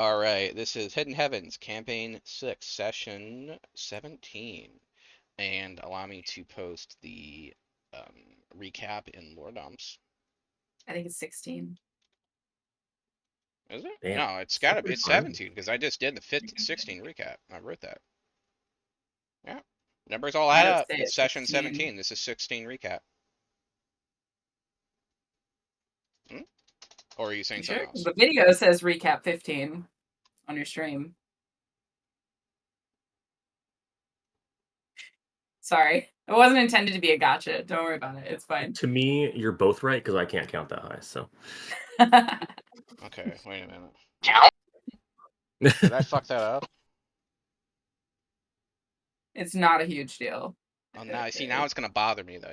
All right, this is Hidden Heavens, Campaign 6, Session 17. And allow me to post the recap in Lore Dumps. I think it's 16. Is it? Damn. No, it's Super 17 because I just did the 16 recap. I wrote that. Yeah. Numbers all It add does up. say It's it's Session 16. 17. This is 16 recap. Hmm? Or are you saying You sure? something else? The video says recap 15 on your stream. Sorry. It wasn't intended to be a gotcha. Don't worry about it. It's fine. To me, you're both right because I can't count that high. So Okay, wait a minute. Did I fuck that up? It's not a huge deal. Oh, now I see. Now it's gonna bother me though.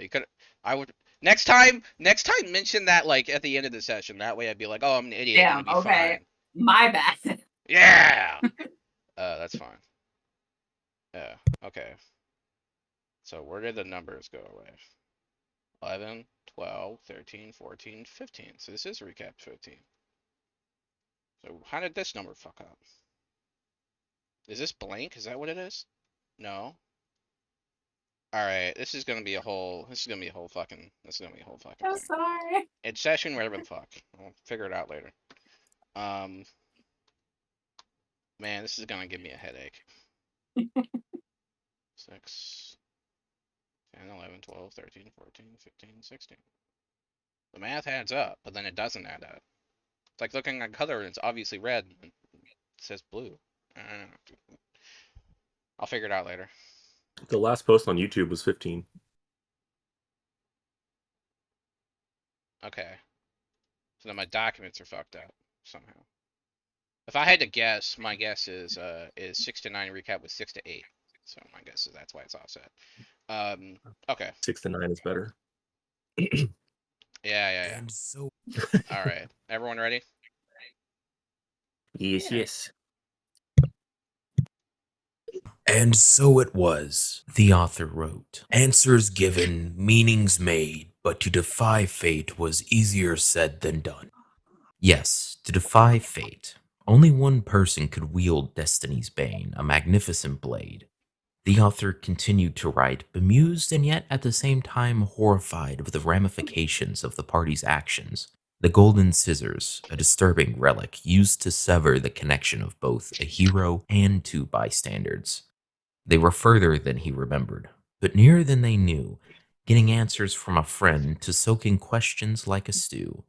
I would next time mention that like at the end of the session. That way I'd be like, oh, I'm an idiot, and Damn, it'd be okay. fine. My bad. Yeah. That's fine. Yeah. Okay. So where did the numbers go away? 11, 12, 13, 14, 15. So this is recap 15. So how did this number fuck up? Is this blank? Is that what it is? No. All right. This is gonna be a whole. This is gonna be a whole fucking. This is gonna be a whole fucking I'm thing. sorry. It's session whatever the fuck. I'll figure it out later. Um. Man, this is gonna give me a headache. 6, 10, 11, 12, 13, 14, 15, 16. The math adds up, but then it doesn't add up. It's like looking at color and it's obviously red. And it says blue. I don't know. I'll figure it out later. the last post on YouTube was 15. Okay. So then my documents are fucked up somehow. If I had to guess, my guess is 6 to 9 recap with 6 to 8. So my guess is that's why it's offset. Okay. 6 to 9 is better. Yeah. And so All right. Everyone ready? Yes, Yeah. yes. and so it was, the author wrote. Answers given, meanings made, but to defy fate was easier said than done. Yes, to defy fate. Only one person could wield Destiny's Bane, a magnificent blade. The author continued to write, bemused and yet at the same time horrified of the ramifications of the party's actions. The golden scissors, a disturbing relic used to sever the connection of both a hero and two bystanders. They were further than he remembered, but nearer than they knew, getting answers from a friend to soaking questions like a stew.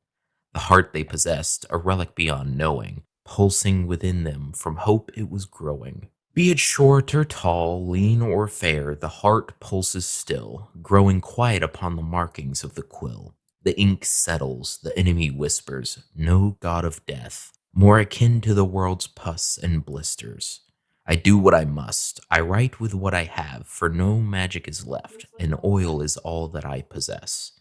The heart they possessed, a relic beyond knowing, pulsing within them from hope it was growing. Be it short or tall, lean or fair, the heart pulses still, growing quiet upon the markings of the quill. The ink settles, the enemy whispers, no god of death, more akin to the world's pus and blisters. I do what I must, I write with what I have, for no magic is left, and oil is all that I possess.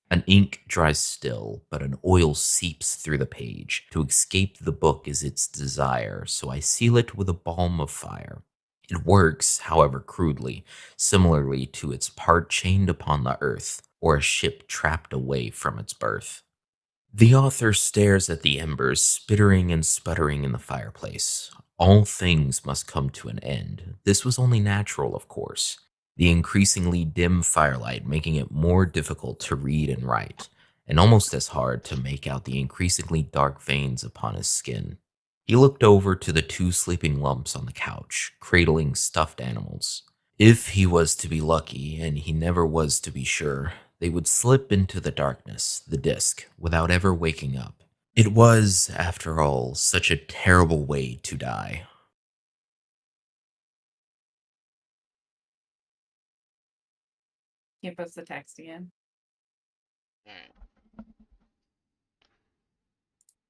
An ink dries still, but an oil seeps through the page. To escape the book is its desire, so I seal it with a balm of fire. It works, however crudely, similarly to its part chained upon the earth, or a ship trapped away from its berth. The author stares at the embers spittering and sputtering in the fireplace. All things must come to an end. This was only natural, of course. The increasingly dim firelight making it more difficult to read and write, and almost as hard to make out the increasingly dark veins upon his skin. He looked over to the two sleeping lumps on the couch, cradling stuffed animals. If he was to be lucky, and he never was to be sure, they would slip into the darkness, the disk, without ever waking up. It was, after all, such a terrible way to die. Can you post the text again? All right.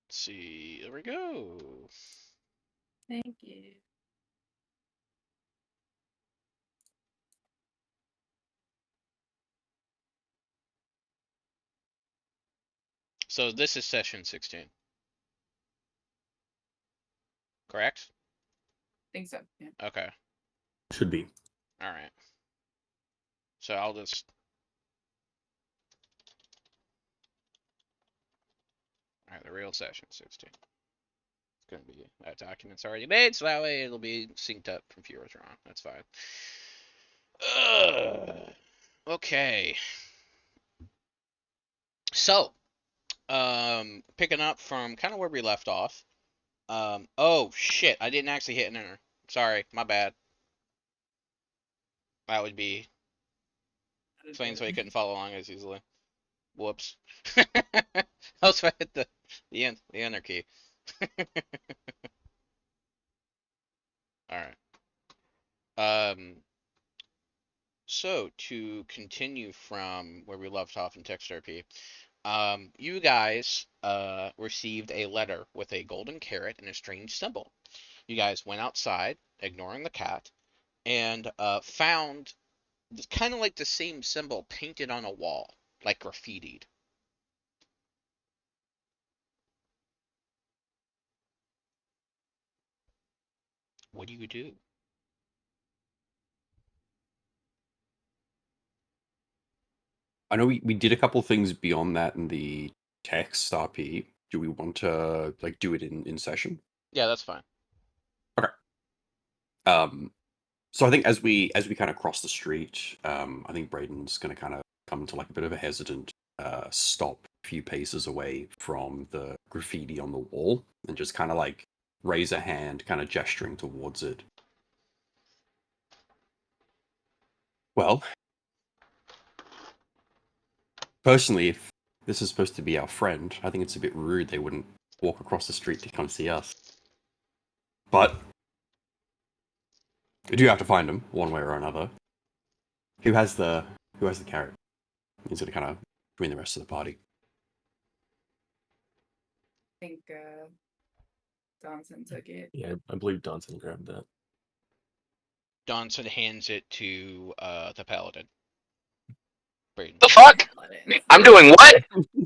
Let's see. There we go. Thank you. So this is session 16. Correct? Think so. Yeah. Okay. Should be. All right. So I'll just. All right, the real session 16. It's gonna be documents already made, so that way it'll be synced up from viewers wrong. That's fine. Okay. So, picking up from kind of where we left off. Oh shit! I didn't actually hit an enter. Sorry, my bad. That would be explains why you couldn't follow along as easily. Whoops. Also, I hit the enter key. All right. So to continue from where we left off in TextRP, you guys received a letter with a golden carrot and a strange symbol. You guys went outside, ignoring the cat, and found kind of like the same symbol painted on a wall, like graffitied. What do you do? I know we did a couple things beyond that in the text RP. Do we want to like do it in session? Yeah, that's fine. So I think as we kind of cross the street, I think Braden's going to kind of come to like a bit of a hesitant stop a few paces away from the graffiti on the wall and just kind of like raise a hand, kind of gesturing towards it. Well, personally, if this is supposed to be our friend, I think it's a bit rude they wouldn't walk across the street to come see us. But we do have to find him one way or another. Who has the carrot? He's gonna kind of join the rest of the party. I think Johnson took it. Yeah, I believe Donson grabbed that. Donson hands it to the paladin. Braden. The fuck? I'm doing what?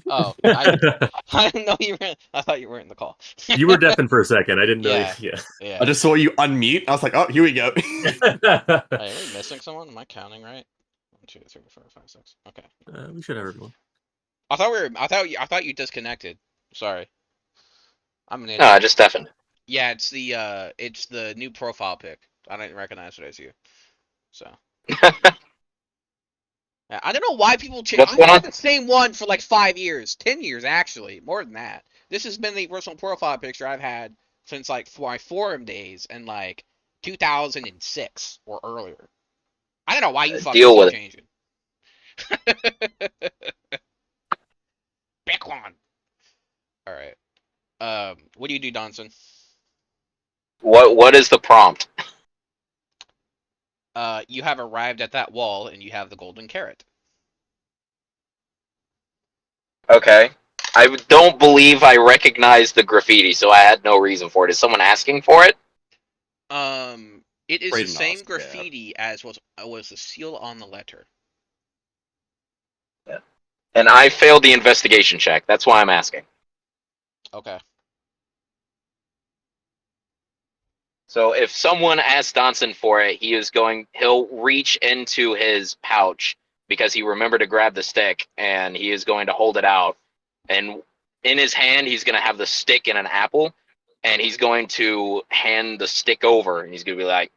Oh, I didn't know you were. I thought you were in the call. You were deafened for a second. I didn't know. Yeah. Yeah. Yeah. I just saw you unmute. I was like, oh, here we go. Hey, are we missing someone? Am I counting right? 1, 2, 3, 4, 5, 6. Okay. We should have everyone. I thought you disconnected. Sorry. I'm an idiot. No, I just deafened. Yeah, it's the new profile pic. I didn't recognize it as you. So. Yeah, I don't know why people change. What's I've going had on? the same one for like 5 years, 10 years actually, more than that. This has been the personal profile picture I've had since like my forum days in like 2006 or earlier. I don't know why you fucking Deal keep with it. changing. Back on. All right. What do you do, Donson? What is the prompt? You have arrived at that wall and you have the golden carrot. Okay. I don't believe I recognize the graffiti, so I had no reason for it. Is someone asking for it? It is Braden the same asked, yeah. graffiti as was the seal on the letter. And I failed the investigation check. That's why I'm asking. Okay. So if someone asks Donson for it, he'll reach into his pouch because he remembered to grab the stick, and he is going to hold it out. And in his hand, he's going to have the stick and an apple, and he's going to hand the stick over, and he's going to be like,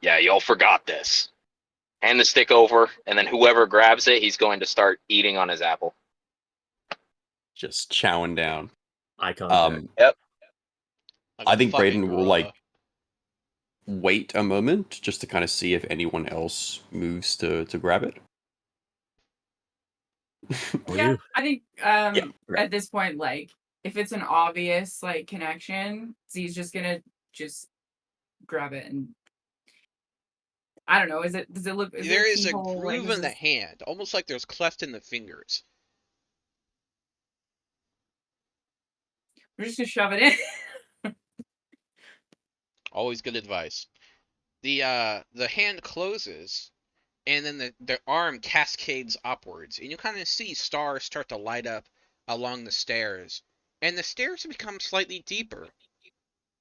yeah, y'all forgot this. Hand the stick over, and then whoever grabs it, he's going to start eating on his apple. Just chowing down. Eye contact. Like I a think fucking Braden will gorilla. like wait a moment just to kind of see if anyone else moves to grab it. Or Yeah, you. I think right. at this point, like if it's an obvious like connection, Z's just gonna just grab it and I don't know. Does it look? Is There it is a keyhole, like, groove is in the this- hand, almost like there's cleft in the fingers. We're just gonna shove it in. Always good advice. The hand closes, and then the arm cascades upwards, and you kind of see stars start to light up along the stairs, and the stairs become slightly deeper,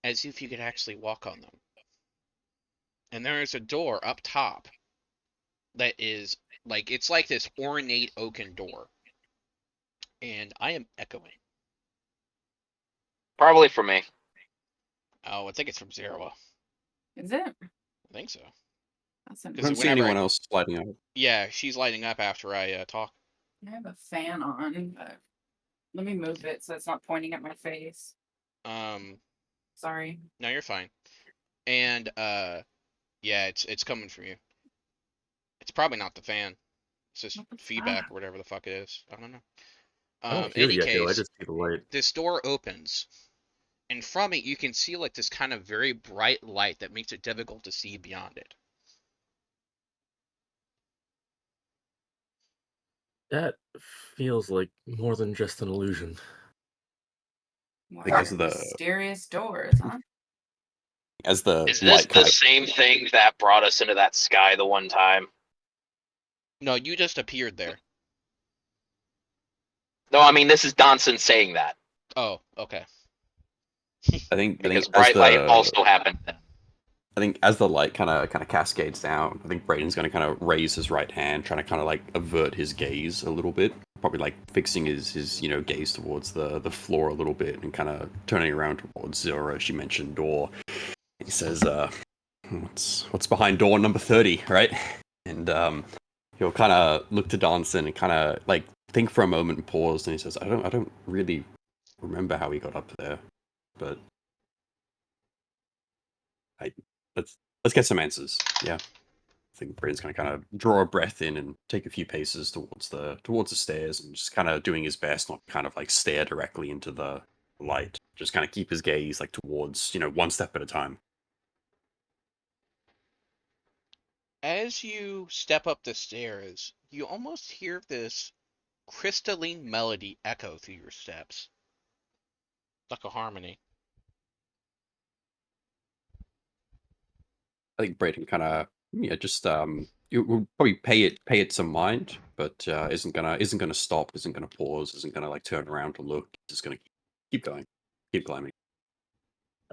as if you could actually walk on them. And there is a door up top that is like it's like this ornate oaken door. And I am echoing. Probably for me. Oh, I think it's from Zero. Is it? I think so. That's I Because don't see interesting. whenever anyone I- else lighting up. Yeah, she's lighting up after I talk. I have a fan on, but let me move it so it's not pointing at my face. Sorry. No, you're fine. And yeah, it's coming from you. It's probably not the fan. It's just What the feedback fuck? or whatever the fuck it is. I don't know. I don't In hear any the echo. I case, just see the light. this door opens, and from it you can see like this kind of very bright light that makes it difficult to see beyond it. That feels like more than just an illusion. Wow, Because of the mysterious doors, huh? as the Is this light the kind of same thing that brought us into that sky the one time? No, you just appeared there. No, I mean this is Donson saying that Oh, okay. I think because as bright light the also happened. I think as the light kind of cascades down, I think Brayden's going to kind of raise his right hand, trying to kind of like avert his gaze a little bit, probably like fixing his gaze towards the floor a little bit, and kind of turning around towards Zora. She mentioned door. He says, what's behind door number 30, right?" And he'll kind of look to Donson and kind of like think for a moment and pause, and he says, I don't really remember how he got up there, but let's get some answers. Yeah. I think Brayden's going to kind of draw a breath in and take a few paces towards the stairs, and just kind of doing his best not kind of like stare directly into the light. Just kind of keep his gaze like towards, one step at a time. As you step up the stairs, you almost hear this crystalline melody echo through your steps. Like a harmony. I think Brayden kind of just you will probably pay it some mind, but isn't gonna stop, isn't gonna pause, isn't gonna like turn around to look. Just gonna keep going, keep climbing.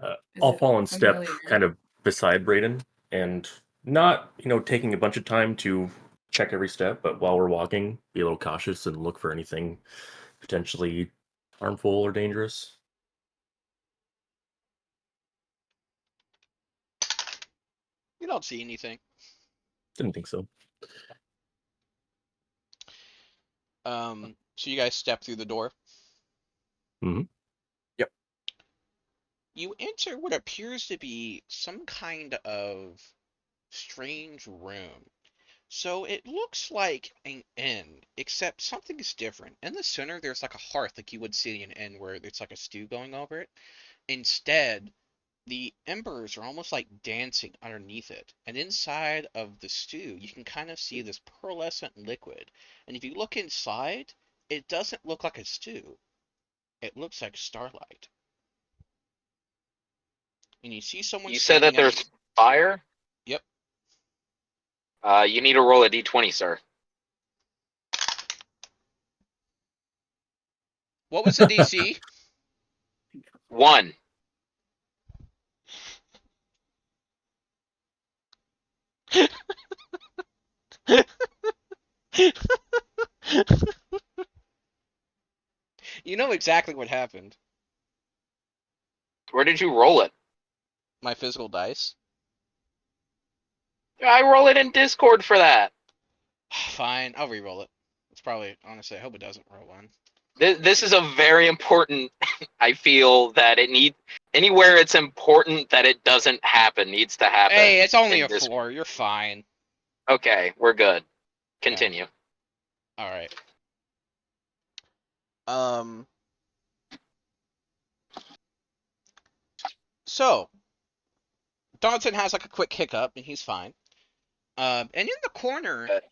Is I'll it fall in step familiar? kind of beside Brayden and not, taking a bunch of time to check every step, but while we're walking, be a little cautious and look for anything potentially harmful or dangerous. You don't see anything. Didn't think so. So you guys step through the door. Mhm. Yep. You enter what appears to be some kind of strange room. So it looks like an inn, except something is different. In the center, there's like a hearth like you would see in an inn where there's like a stew going over it. Instead, the embers are almost like dancing underneath it. And inside of the stew, you can kind of see this pearlescent liquid. And if you look inside, it doesn't look like a stew. It looks like starlight. And you see someone You said that standing at there's fire? Yep. You need to roll a d20, sir. What was the DC? 1. You know exactly what happened. Where did you roll it? My physical dice. I roll it in Discord for that. Fine, I'll re-roll it. It's probably, honestly, I hope it doesn't roll one. This is a very important. I feel that anywhere it's important that it doesn't happen needs to happen. Hey, it's only in a this- 4. You're fine. Okay, we're good. Continue. All right. So Donaldson has like a quick hiccup and he's fine. And in the corner, Okay.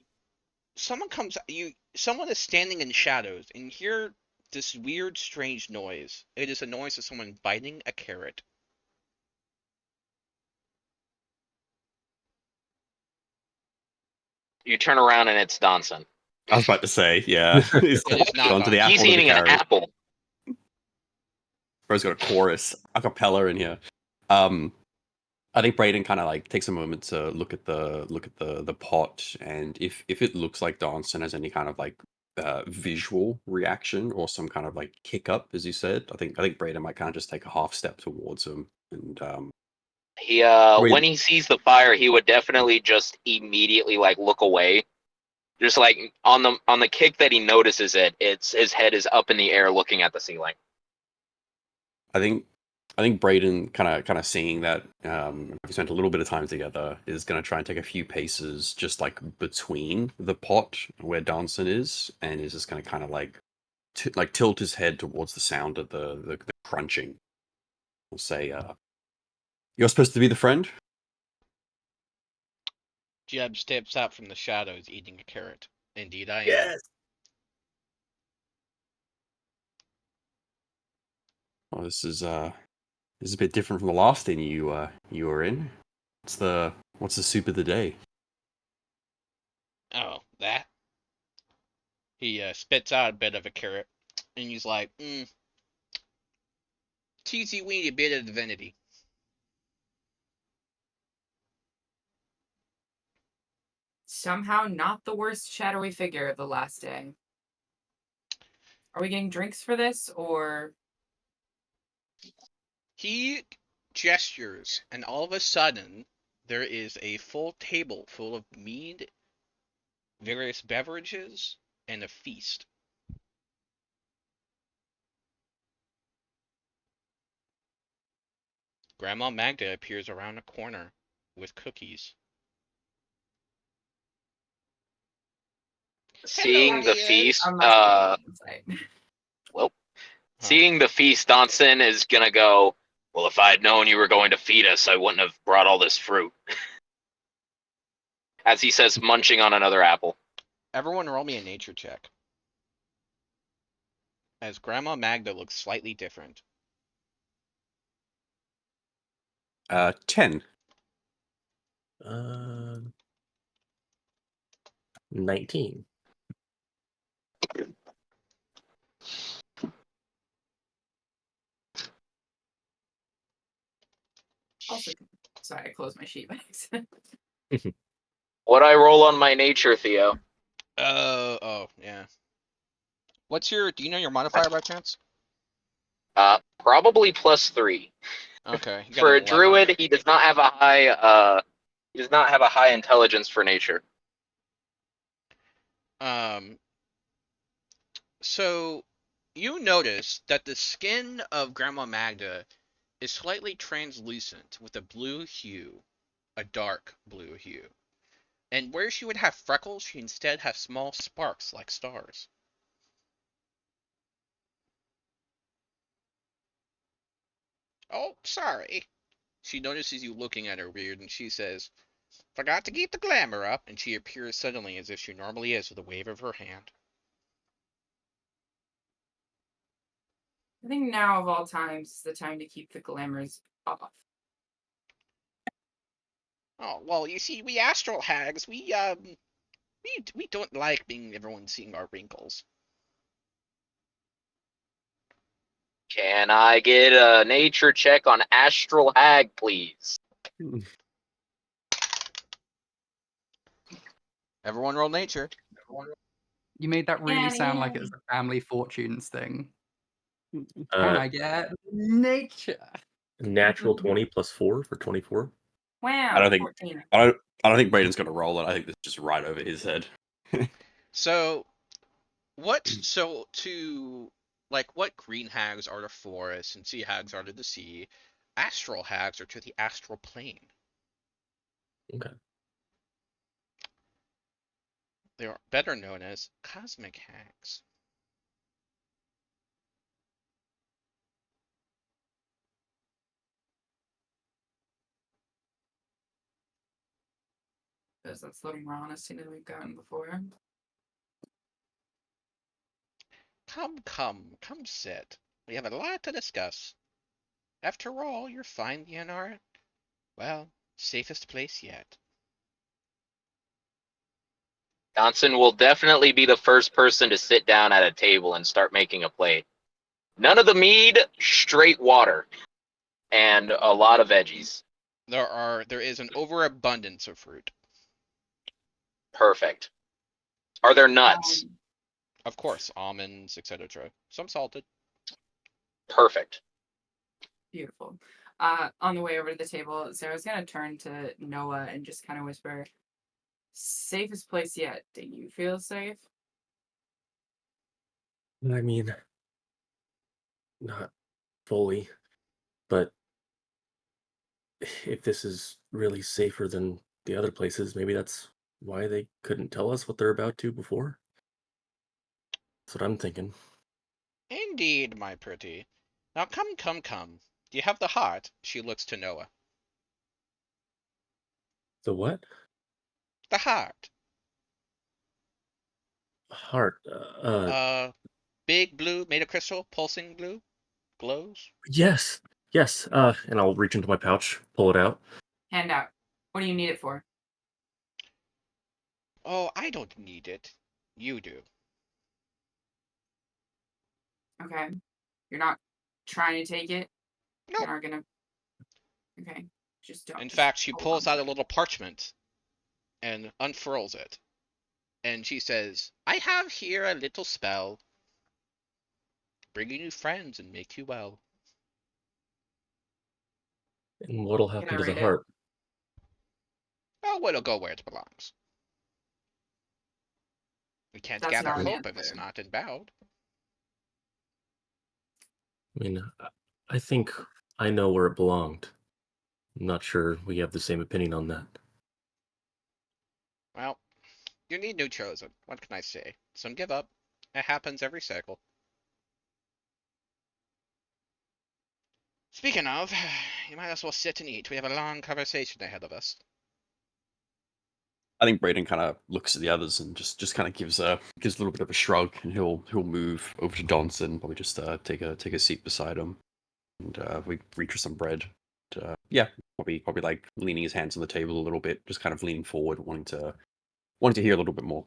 someone is standing in shadows and you hear this weird, strange noise. It is a noise of someone biting a carrot. You turn around and it's Donson. I was about to say, yeah, he's It is not onto the Donson. apple He's of the eating an carrot. apple. Bro's got a chorus, a cappella in here. I think Brayden kind of like takes a moment to look at the pot, and if it looks like Donson has any kind of like visual reaction or some kind of like hiccup, as you said, I think Brayden might kind of just take a half step towards him And He Wait. when he sees the fire, he would definitely just immediately like look away. Just like on the kick that he notices it, it's his head is up in the air looking at the ceiling. I think Brayden kind of seeing that we spent a little bit of time together is going to try and take a few paces just like between the pot where Danson is, and is just going to kind of like tilt his head towards the sound of the crunching. We'll say, "You're supposed to be the friend." Jeb steps out from the shadows eating a carrot. Indeed, I am. Yes. Well, this is a bit different from the last thing you were in. What's the soup of the day? Oh, that? He spits out a bit of a carrot, and he's like, teensy weeny bit of divinity. Somehow not the worst shadowy figure of the last day. Are we getting drinks for this, or? He gestures, and all of a sudden, there is a full table full of mead, various beverages, and a feast. Grandma Magda appears around a corner with cookies. Seeing the dears. feast, Unless inside. well, seeing the feast, Danson is gonna go, well, if I had known you were going to feed us, I wouldn't have brought all this fruit. As he says, munching on another apple. Everyone roll me a nature check. As Grandma Magda looks slightly different. 10. 19. Also, sorry, I closed my sheet by accident. What I roll on my nature, Theo? Oh, yeah. Do you know your modifier by chance? Probably +3. Okay. You got For an a 11. druid, he does not have a high intelligence for nature. So you notice that the skin of Grandma Magda is slightly translucent with a blue hue, a dark blue hue. And where she would have freckles, she instead has small sparks like stars. Oh, sorry. She notices you looking at her weird and she says, forgot to keep the glamour up, and she appears suddenly as if she normally is with a wave of her hand. I think now of all times is the time to keep the glamours off. Oh, well, you see, we astral hags, we don't like being everyone seeing our wrinkles. Can I get a nature check on Astral Hag, please? Everyone roll nature. You made that really sound like it was a family fortunes thing. Can I get nature? Natural 20 plus 4 for 24. Wow, I don't think 14. I don't think Brayden's gonna roll it. I think this is just right over his head. So, what green hags are to forest and sea hags are to the sea, astral hags are to the astral plane. Okay. They are better known as cosmic hags. Because that's the more honesty that we've gotten before. Come sit. We have a lot to discuss. After all, you're finally in our, well, safest place yet. Johnson will definitely be the first person to sit down at a table and start making a plate. None of the mead, straight water, and a lot of veggies. There is an overabundance of fruit. Perfect. Are there nuts? Of course, almonds, etc. Some salted. Perfect. Beautiful. on the way over to the table, Sarah's gonna turn to Noah and just kind of whisper, "Safest place yet. Do you feel safe?" I mean, not fully, but if this is really safer than the other places, maybe that's why they couldn't tell us what they're about to before. That's what I'm thinking. Indeed, my pretty. Now come, come, come. Do you have the heart? She looks to Noah. The what? The heart. Heart. Big blue, made of crystal, pulsing blue, glows. Yes. Yes. And I'll reach into my pouch, pull it out. Hand out. What do you need it for? Oh, I don't need it. You do. Okay. You're not trying to take it? No. You're not gonna. Okay. Just don't. In just fact, she hold pulls on out to a it. little parchment and unfurls it. And she says, I have here a little spell. Bringing you friends and make you well. And what'll Can happen I to the read it? heart? Oh, it'll go where it belongs. We can't That's gather not an hope if it's answer. not endowed. I mean, I think I know where it belonged. I'm not sure we have the same opinion on that. Well, you need new chosen. What can I say? Some give up. It happens every cycle. Speaking of, you might as well sit and eat. We have a long conversation ahead of us. I think Brayden kind of looks at the others and just kind of gives a little bit of a shrug, and he'll move over to Donson, probably just take a seat beside him, and we reach for some bread. Yeah, probably like leaning his hands on the table a little bit, just kind of leaning forward, wanting to hear a little bit more.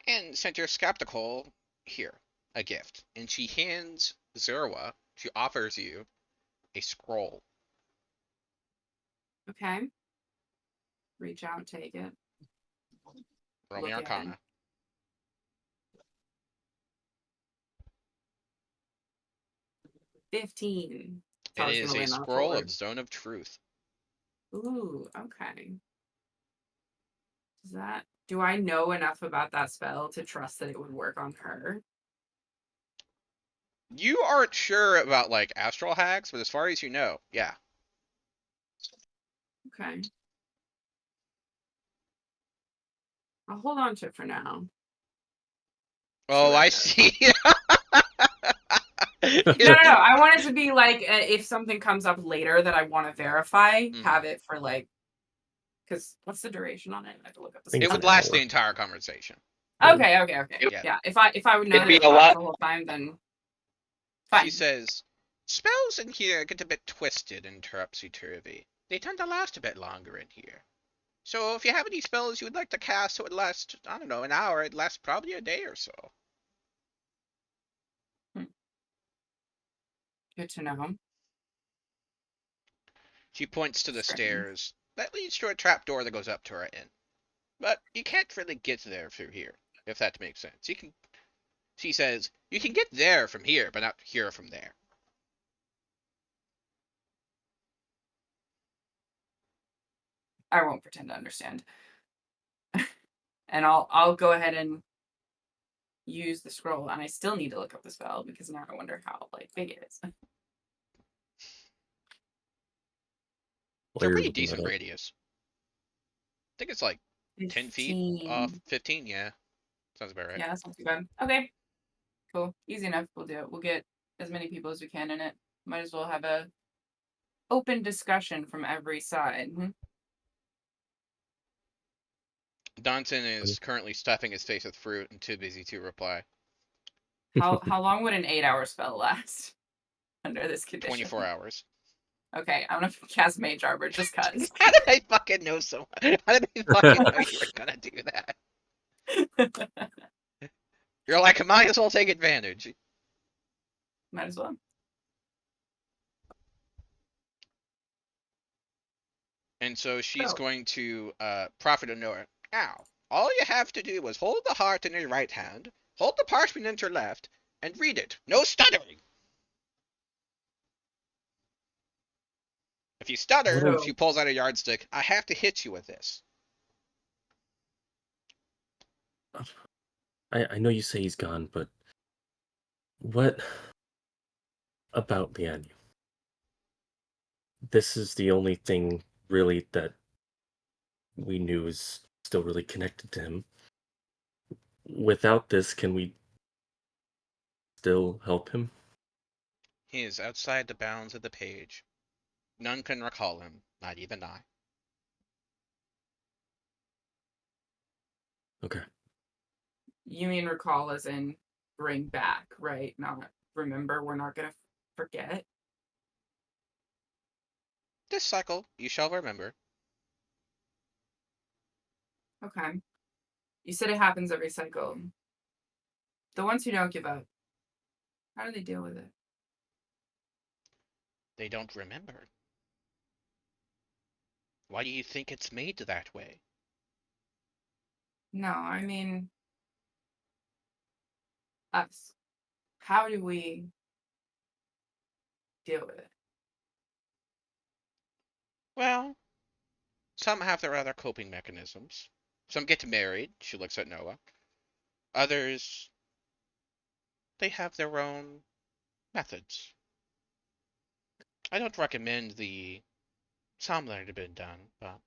And since you're skeptical, here, a gift. And she hands Zerwa, she offers you a scroll. Okay. Reach out, take it. Roll me Look at it. Arcana. $15. So I It was is gonna a land on a scroll four. of Zone of Truth. Ooh, okay. Does that? Do I know enough about that spell to trust that it would work on her? You aren't sure about like astral hacks, but as far as you know, yeah. Okay. I'll hold on to it for now. Oh, what I it does. see. No. I want it to be like if something comes up later that I want to verify, have it for like. Because what's the duration on it? I have to look up the. think It it's would an last hour. the entire conversation. Okay. Yeah. Yeah. If I would know It'd that be it a would last lot. the whole time, then She fine. says, spells in here get a bit twisted and topsy-turvy. They tend to last a bit longer in here. So if you have any spells you would like to cast that would last, I don't know, an hour, it'd last probably a day or so. Good to know. She points to the Strange. stairs. That leads to a trapdoor that goes up to her inn. But you can't really get there through here, if that makes sense. You can, she says, you can get there from here, but not here from there. I won't pretend to understand. And I'll go ahead and use the scroll, and I still need to look up the spell because now I wonder how like big it is. It's a While you're pretty looking that decent up. radius. I think it's like 10 feet off 15, yeah. Sounds about right. Yeah, that's not too bad. Okay. Cool. Easy enough. We'll do it. We'll get as many people as we can in it. Might as well have a open discussion from every side. Donson is currently stuffing his face with fruit and too busy to reply. How long would an 8-hour spell last under this condition? 24 hours. Okay, I'm gonna cast Mage Arbor just cause. How did I fucking know so much? How did I fucking know you were gonna do that? You're like, I might as well take advantage. Might as well. And so she's So- going to profit a note. Now, all you have to do is hold the heart in your right hand, hold the parchment in your left, and read it. No stuttering. If you stutter, So- she pulls out a yardstick. I have to hit you with this. I know you say he's gone, but what about Lianu? This is the only thing really that we knew is still really connected to him. Without this, can we still help him? He is outside the bounds of the page. None can recall him, not even I. Okay. You mean recall as in bring back, right? Not remember. We're not gonna forget. This cycle you shall remember. Okay. You said it happens every cycle. The ones who don't give up, how do they deal with it? They don't remember. Why do you think it's made that way? No, I mean us. How do we deal with it? Well, some have their other coping mechanisms. Some get married, she looks at Noah. Others, they have their own methods. I don't recommend the some that have been done, but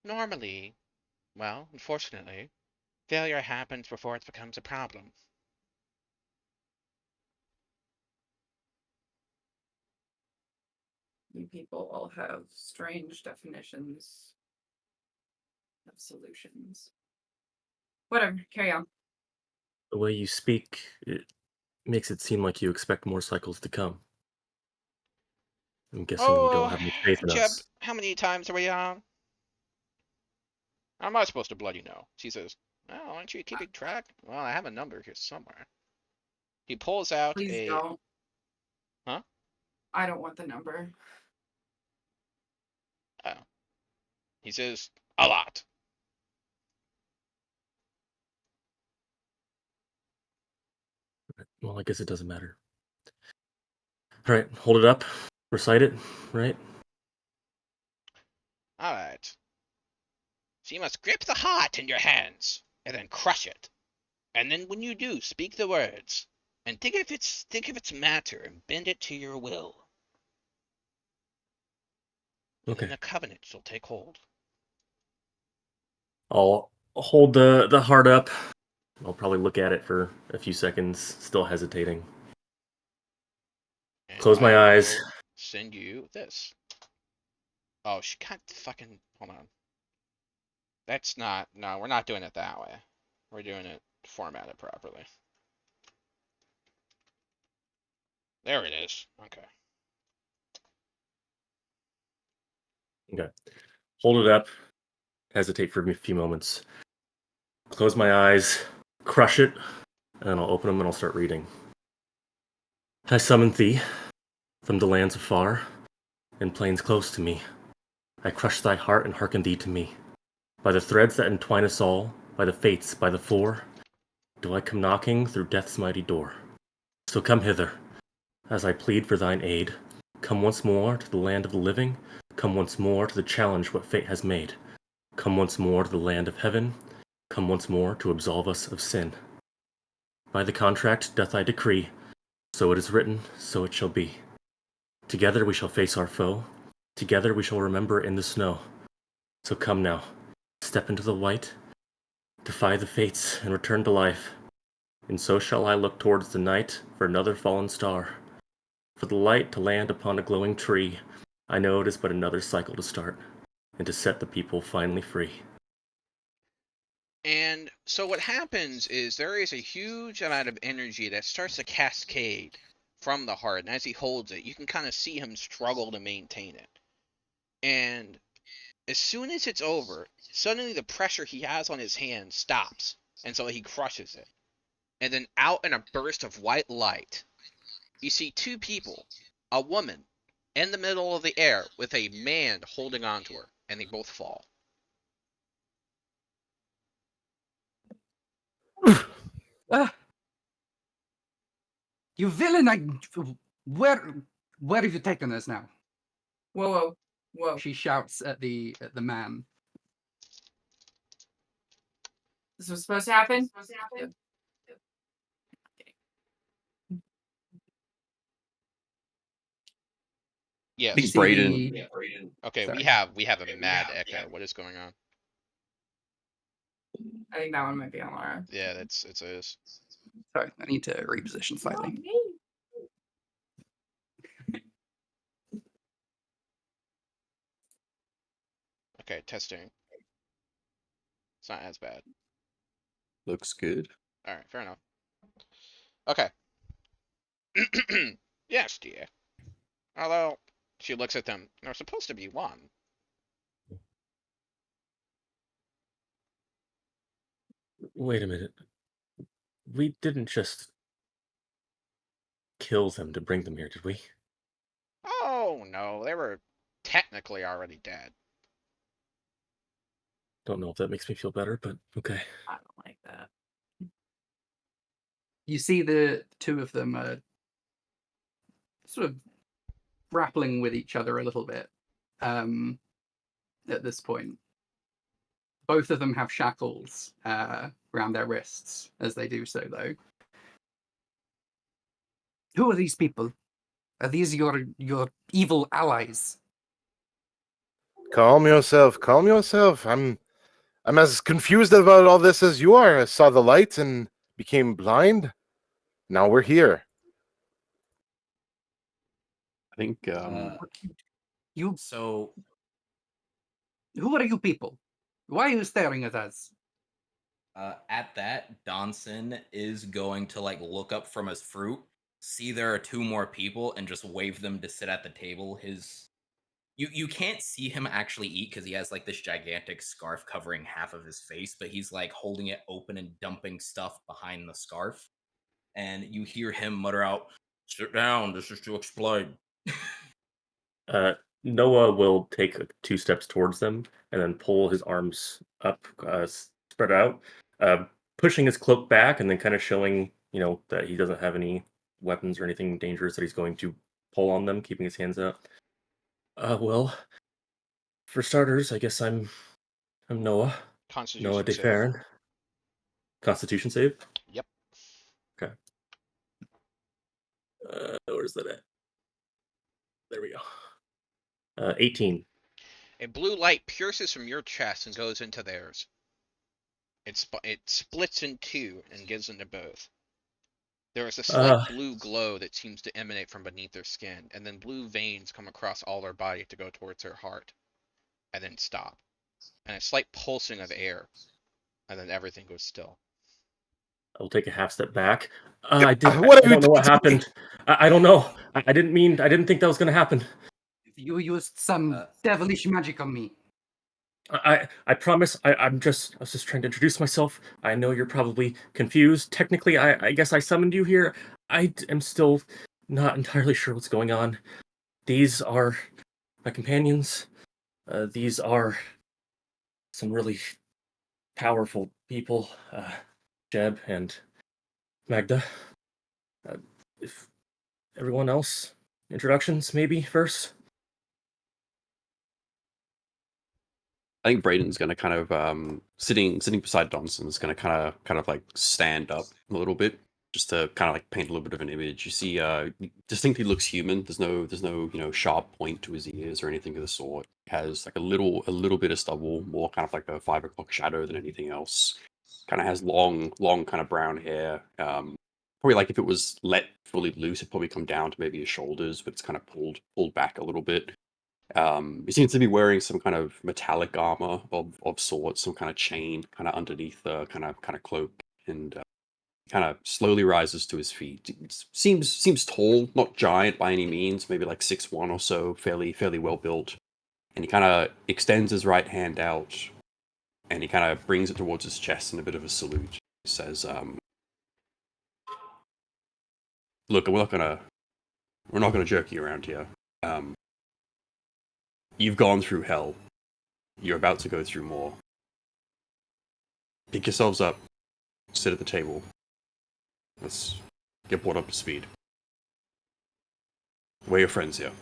normally, well, unfortunately, failure happens before it becomes a problem. You people all have strange definitions of solutions. Whatever, carry on. The way you speak, it makes it seem like you expect more cycles to come. I'm guessing you don't have any faith in Jeb, us. how many times are we on? How am I supposed to bloody know? She says, well, aren't you keeping track? Well, I have a number here somewhere. He pulls out Please a... don't. Huh? I don't want the number. Oh. He says, a lot. Well, I guess it doesn't matter. All right, hold it up. Recite it, right? Alright. So you must grip the heart in your hands, and then crush it. And then when you do, speak the words. And think of its matter and bend it to your will. And Okay. then the covenant shall take hold. I'll hold the heart up. I'll probably look at it for a few seconds, still hesitating. And Close my I eyes. will send you this. Oh, she can't fucking... Hold on. That's not... No, we're not doing it that way. We're doing it formatted properly. There it is. Okay. Okay. Hold it up. Hesitate for a few moments. Close my eyes. Crush it. And then I'll open them and I'll start reading. I summon thee from the lands afar and plains close to me. I crush thy heart and hearken thee to me. By the threads that entwine us all, by the fates, by the floor, do I come knocking through death's mighty door. So come hither, as I plead for thine aid. Come once more to the land of the living. Come once more to the challenge what fate has made. Come once more to the land of heaven. Come once more to absolve us of sin. By the contract doth I decree, so it is written, so it shall be. Together we shall face our foe. Together we shall remember in the snow. So come now, step into the light, defy the fates, and return to life. And so shall I look towards the night for another fallen star. For the light to land upon a glowing tree, I know it is but another cycle to start, and to set the people finally free. And so what happens is there is a huge amount of energy that starts to cascade from the heart. And as he holds it, you can kind of see him struggle to maintain it. And as soon as it's over, suddenly the pressure he has on his hand stops. And so he crushes it. And then out in a burst of white light, you see two people, a woman, in the middle of the air with a man holding onto her. And they both fall. Ah! You villain! Where have you taken us now? Whoa, whoa, whoa. She shouts at the man. This was supposed to happen? Yep. Yes. think You see Brayden- the- Okay, Sorry. we have a mad echo. What is going on? I think that one might be on Laura. Yeah, it is. Sorry, I need to reposition slightly. Okay, testing. It's not as bad. Looks good. All right, fair enough. Okay. Yes, dear. Although she looks at them, they're supposed to be one. Wait a minute. We didn't just kill them to bring them here, did we? Oh no, they were technically already dead. Don't know if that makes me feel better, but okay. I don't like that. You see the two of them sort of grappling with each other a little bit at this point. Both of them have shackles around their wrists as they do so, though. Who are these people? Are these your evil allies? Calm yourself. Calm yourself. I'm as confused about all this as you are. I saw the light and became blind. Now we're here. I think You, So who are you people? Why are you staring at us? at that, Donson is going to like look up from his fruit, see there are two more people, and just wave them to sit at the table. You can't see him actually eat because he has like this gigantic scarf covering half of his face, but he's like holding it open and dumping stuff behind the scarf. And you hear him mutter out, "Sit down, this is to explain." Noah will take 2 steps towards them and then pull his arms up, spread out, pushing his cloak back and then kind of showing, that he doesn't have any weapons or anything dangerous that he's going to pull on them, keeping his hands out. Well, for starters, I guess I'm Noah. Constitution Noah save. DeFerrin. Constitution save? Yep. Okay. Where's that at? There we go. 18. A blue light pierces from your chest and goes into theirs. It splits in two and gives into both. There is a slight blue glow that seems to emanate from beneath their skin, and then blue veins come across all their body to go towards their heart, and then stop. And a slight pulsing of air, and then everything goes still. I'll take a half step back. Yeah, I don't what are you know what doing? happened. I don't know. I didn't think that was going to happen. You used some devilish magic on me. I promise. I was just trying to introduce myself. I know you're probably confused. Technically, I guess I summoned you here. I am still not entirely sure what's going on. These are my companions. These are some really powerful people. Jeb and Magda. If everyone else, introductions maybe first. I think Brayden's going to kind of sitting beside Donson is going to kind of like stand up a little bit just to kind of like paint a little bit of an image. You see, distinctly looks human. There's no sharp point to his ears or anything of the sort. He has like a little bit of stubble, more kind of like a 5 o'clock shadow than anything else. Kind of has long kind of brown hair. Probably like if it was let fully loose, it'd probably come down to maybe his shoulders, but it's kind of pulled back a little bit. He seems to be wearing some kind of metallic armor of sorts, some kind of chain kind of underneath the kind of cloak, and kind of slowly rises to his feet. Seems tall, not giant by any means, maybe like 6'1" or so, fairly well built. And he kind of extends his right hand out, and he kind of brings it towards his chest in a bit of a salute. He says, "Look, we're not gonna jerk you around here. You've gone through hell. You're about to go through more. Pick yourselves up. Sit at the table. Let's get brought up to speed. We're your friends here."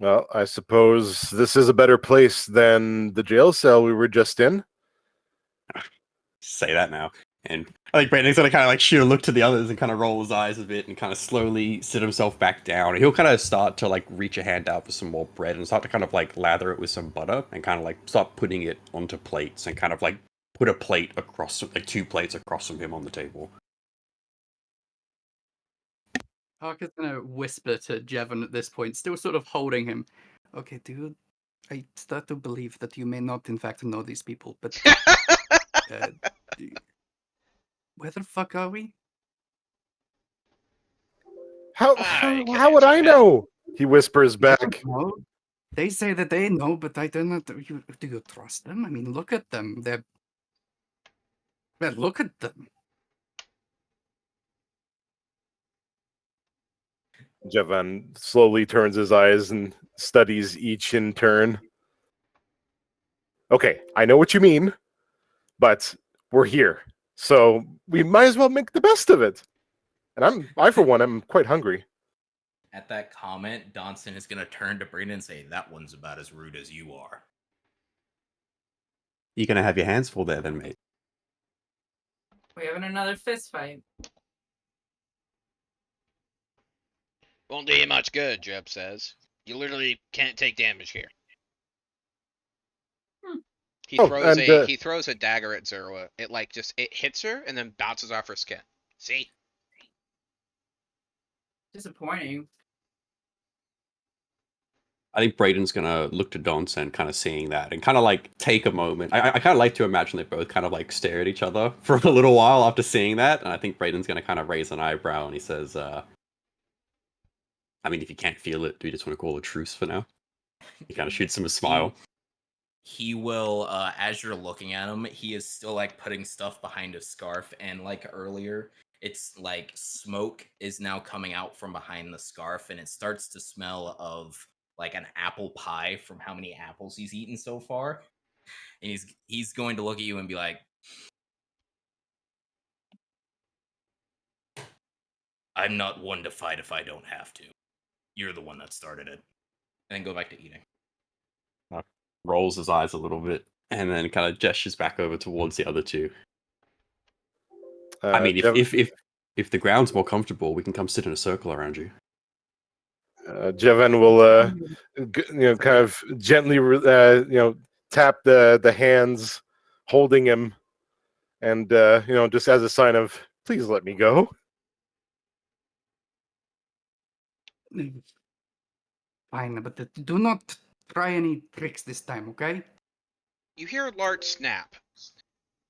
Well, I suppose this is a better place than the jail cell we were just in. Say that now. And I think Brandon's gonna kind of like shoot a look to the others and kind of roll his eyes a bit and kind of slowly sit himself back down. And he'll kind of start to like reach a hand out for some more bread and start to kind of like lather it with some butter and kind of like start putting it onto plates and kind of like put a plate across, like 2 plates across from him on the table. Parker's gonna whisper to Jevon at this point, still sort of holding him. Okay, dude, I start to believe that you may not, in fact, know these people, but where the fuck are we? How I how, can how would answer I that. know? He whispers I don't back. know. They say that they know, but I do not. Do you trust them? I mean, look at them. Look at them. Javan slowly turns his eyes and studies each in turn. Okay, I know what you mean, but we're here, so we might as well make the best of it. And I for one, am quite hungry. At that comment, Donson is gonna turn to Brandon and say, "That one's about as rude as you are." You're gonna have your hands full there, then, mate. We having another fist fight. Won't do you much good, Jeb says. You literally can't take damage here. He Oh, throws and, he throws a dagger at Zerwa. It hits her and then bounces off her skin. See? Disappointing. I think Braden's gonna look to Donson, kind of seeing that, and kind of like take a moment. I kind of like to imagine they both kind of like stare at each other for a little while after seeing that, and I think Braden's gonna kind of raise an eyebrow and he says, "I mean, if you can't feel it, do you just want to call a truce for now?" He kind of shoots him a smile. He will, as you're looking at him, he is still like putting stuff behind his scarf, and like earlier, it's like smoke is now coming out from behind the scarf, and it starts to smell of like an apple pie from how many apples he's eaten so far. And he's going to look at you and be like, "I'm not one to fight if I don't have to. You're the one that started it." And then go back to eating. Rolls his eyes a little bit, and then kind of gestures back over towards the other two. I mean, if the ground's more comfortable, we can come sit in a circle around you. Javan will, kind of gently, tap the hands holding him, and just as a sign of please let me go. Fine, but do not try any tricks this time, okay? You hear a large snap,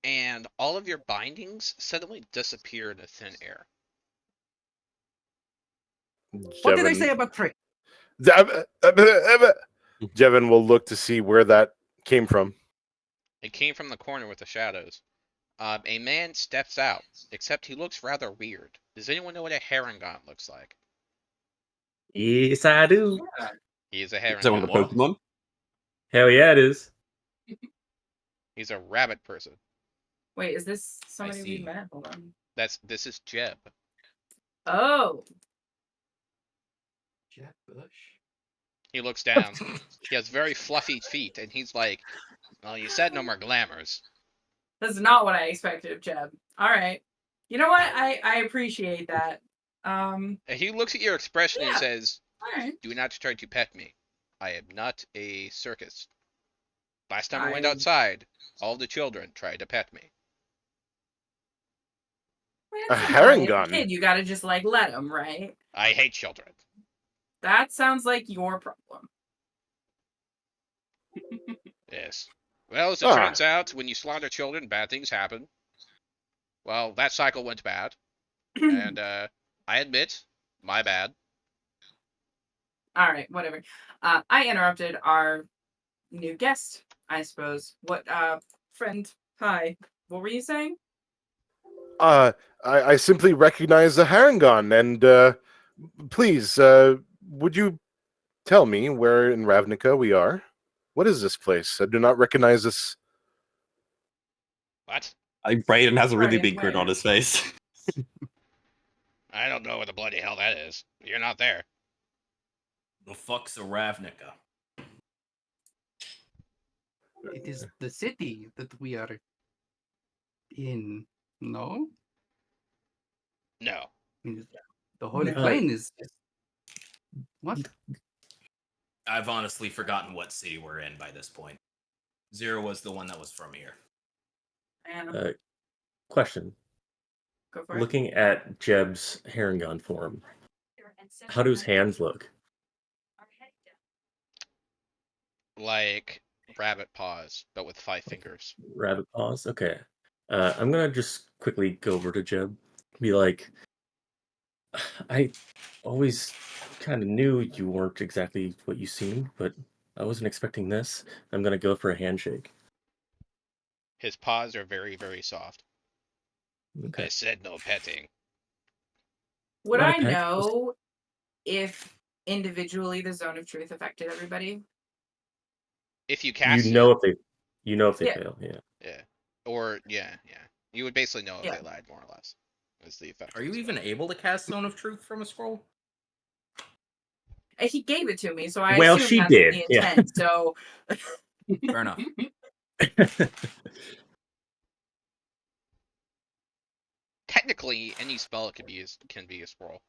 and all of your bindings suddenly disappear into thin air. What did I say about tricks? Jevon will look to see where that came from. It came from the corner with the shadows. A man steps out, except he looks rather weird. Does anyone know what a Harengon looks like? Yes, I do. He is a Is that one Harengon. of the Pokemon? Hell yeah, it is. He's a rabbit person. Wait, is this somebody we see. met? Hold on. This is Jeb. Oh, Jeb Bush. He looks down. He has very fluffy feet, and he's like, "Well, you said no more glamours." that's not what I expected of Jeb. All right. You know what? I appreciate that. And he looks at your expression and Yeah. says, All right. "Do not try to pet me. I am not a circus. Last time we went I- outside, all the children tried to pet me." I mean, A at some point, as Harengon? kid, you gotta just like let him, right? I hate children. That sounds like your problem. Yes. Well, as it Ah. turns out, when you slaughter children, bad things happen. Well, that cycle went bad, and I admit, my bad. All right, whatever. I interrupted our new guest, I suppose. What, friend? Hi. What were you saying? I simply recognize the Harengon, and please, would you tell me where in Ravnica we are? What is this place? I do not recognize this. What? I think Braden has a really Brian, big grin where? on his face. I don't know what the bloody hell that is. You're not there. The fuck's a Ravnica? It is the city that we are in. No? No. I mean, the Holy No. Plain is. What? I've honestly forgotten what city we're in by this point. Zero was the one that was from here. And Question. go for it. Looking at Jeb's Harengon form, how do his hands look? Like rabbit paws, but with 5 fingers. Rabbit paws? Okay. I'm gonna just quickly go over to Jeb. Be like, I always kind of knew you weren't exactly what you seemed, but I wasn't expecting this. I'm gonna go for a handshake. His paws are very, very soft. I Okay. said no petting. Would Not I a pet, know if individually the zone of truth affected everybody? If you cast You know it, if they Yeah. fail, yeah. yeah. Or yeah. You would basically know if Yeah. they lied, more or less. Is the effect. Are of you the even spell. able to cast Zone of Truth from a scroll? He gave it to me, so I Well, assume she that's did, the yeah. intent. So Fair enough. Technically, any spell can be a scroll.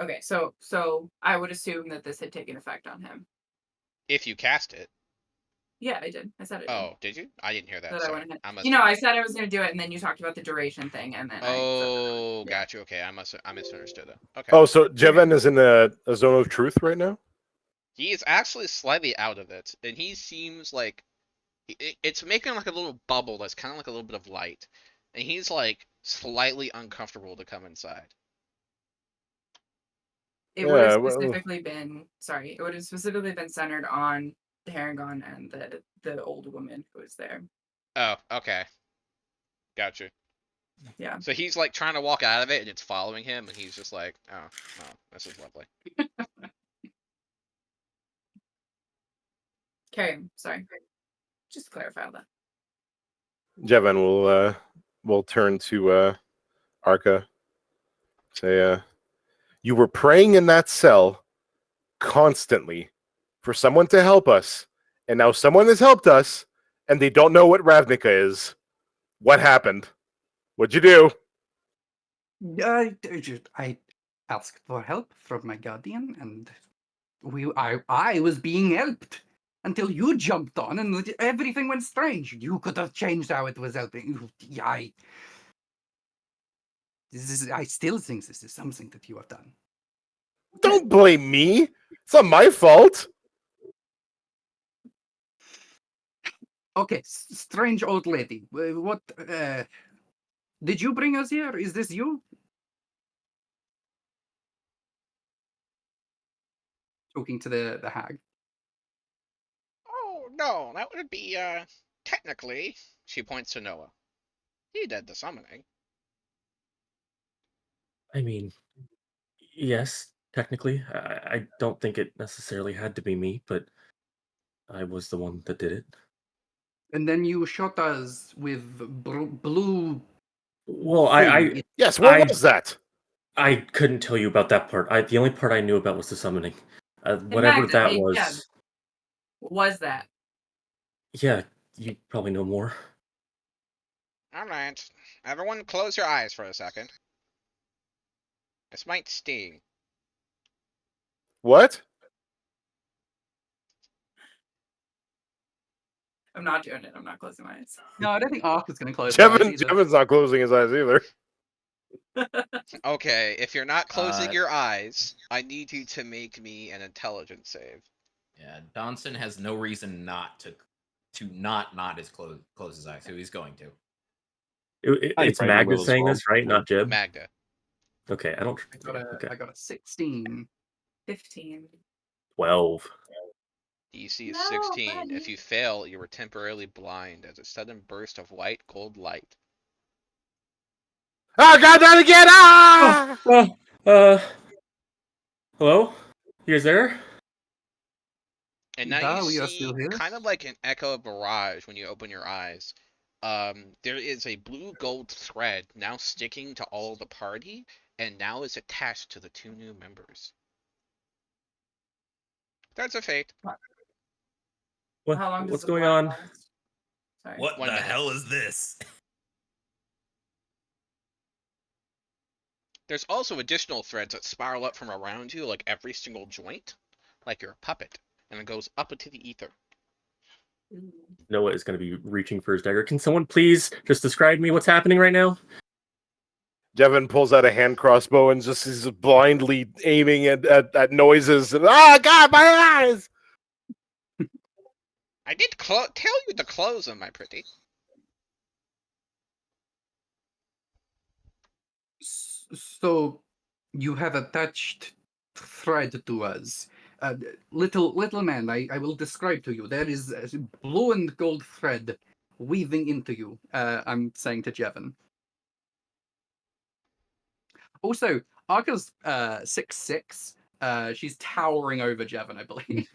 okay, so I would assume that this had taken effect on him. If you cast it. Yeah, I did. I said it. Oh, did you? I didn't hear that. That I Sorry. went ahead. I must You know, have- I said I was going to do it, and then you talked about the duration thing, and then Oh, yeah. got you. Okay, I misunderstood that. Okay. Oh, so Jevin is in a zone of truth right now? He is actually slightly out of it, and he seems like it's making like a little bubble that's kind of like a little bit of light, and he's like slightly uncomfortable to come inside. It would Yeah, have well- specifically been it would have specifically been centered on the Harengon and the old woman who was there. Oh, okay. Gotcha. Yeah. So he's like trying to walk out of it, and it's following him, and he's just like, oh, this is lovely. Carry on. Sorry. Just to clarify that. Jevin will turn to Arca. Say, you were praying in that cell constantly for someone to help us, and now someone has helped us, and they don't know what Ravnica is. What happened? What'd you do? I asked for help from my guardian, and I was being helped until you jumped on, and everything went strange. You could have changed how it was helping. I still think this is something that you have done. Don't blame me. It's not my fault. Okay, strange old lady. What? Did you bring us here? Is this you? Talking to the hag. Oh no, that would be technically. She points to Noah. He did the summoning. I mean, yes, technically. I don't think it necessarily had to be me, but I was the one that did it. And then you shot us with blue. Well, thing. Yes, what I- was that? I couldn't tell you about that part. The only part I knew about was the summoning. Whatever Magda, that hey, was. Jeb. What was that? Yeah, you probably know more. Alright. Everyone close your eyes for a second. This might sting. What? I'm not doing it. I'm not closing my eyes. No, I don't think Ark is going to close. his eyes either. Jevin's not closing his eyes either. Okay, if you're not closing Uh, your eyes, I need you to make me an intelligence save. Yeah, Donson has no reason not to not close his eyes, so he's going to. I It's think Brayden Magda will as saying well. this, right? Not Jeb? Magda. Okay, I don't. I got a 16. 15. 12. DC is No, 16. buddy. If you fail, you are temporarily blind as a sudden burst of white gold light. Oh God, not again! Ah! Hello? You guys there? And now Yeah, you we are see still here. kind of like an echo barrage when you open your eyes. there is a blue gold thread now sticking to all the party, and now is attached to the 2 new members. That's a fate. What, How long does what's the going blind on? last? Sorry. What 1 the minute. hell is this? There's also additional threads that spiral up from around you, like every single joint, like you're a puppet, and it goes up into the ether. Noah is going to be reaching for his dagger. Can someone please just describe me what's happening right now? Jevin pulls out a hand crossbow and just is blindly aiming at noises. And, oh, God, my eyes! I did tell you to close them, my pretty. So you have attached thread to us. Little man, I will describe to you. There is a blue and gold thread weaving into you. I'm saying to Jevin. Also, Arka's 6'6". She's towering over Jevin, I believe.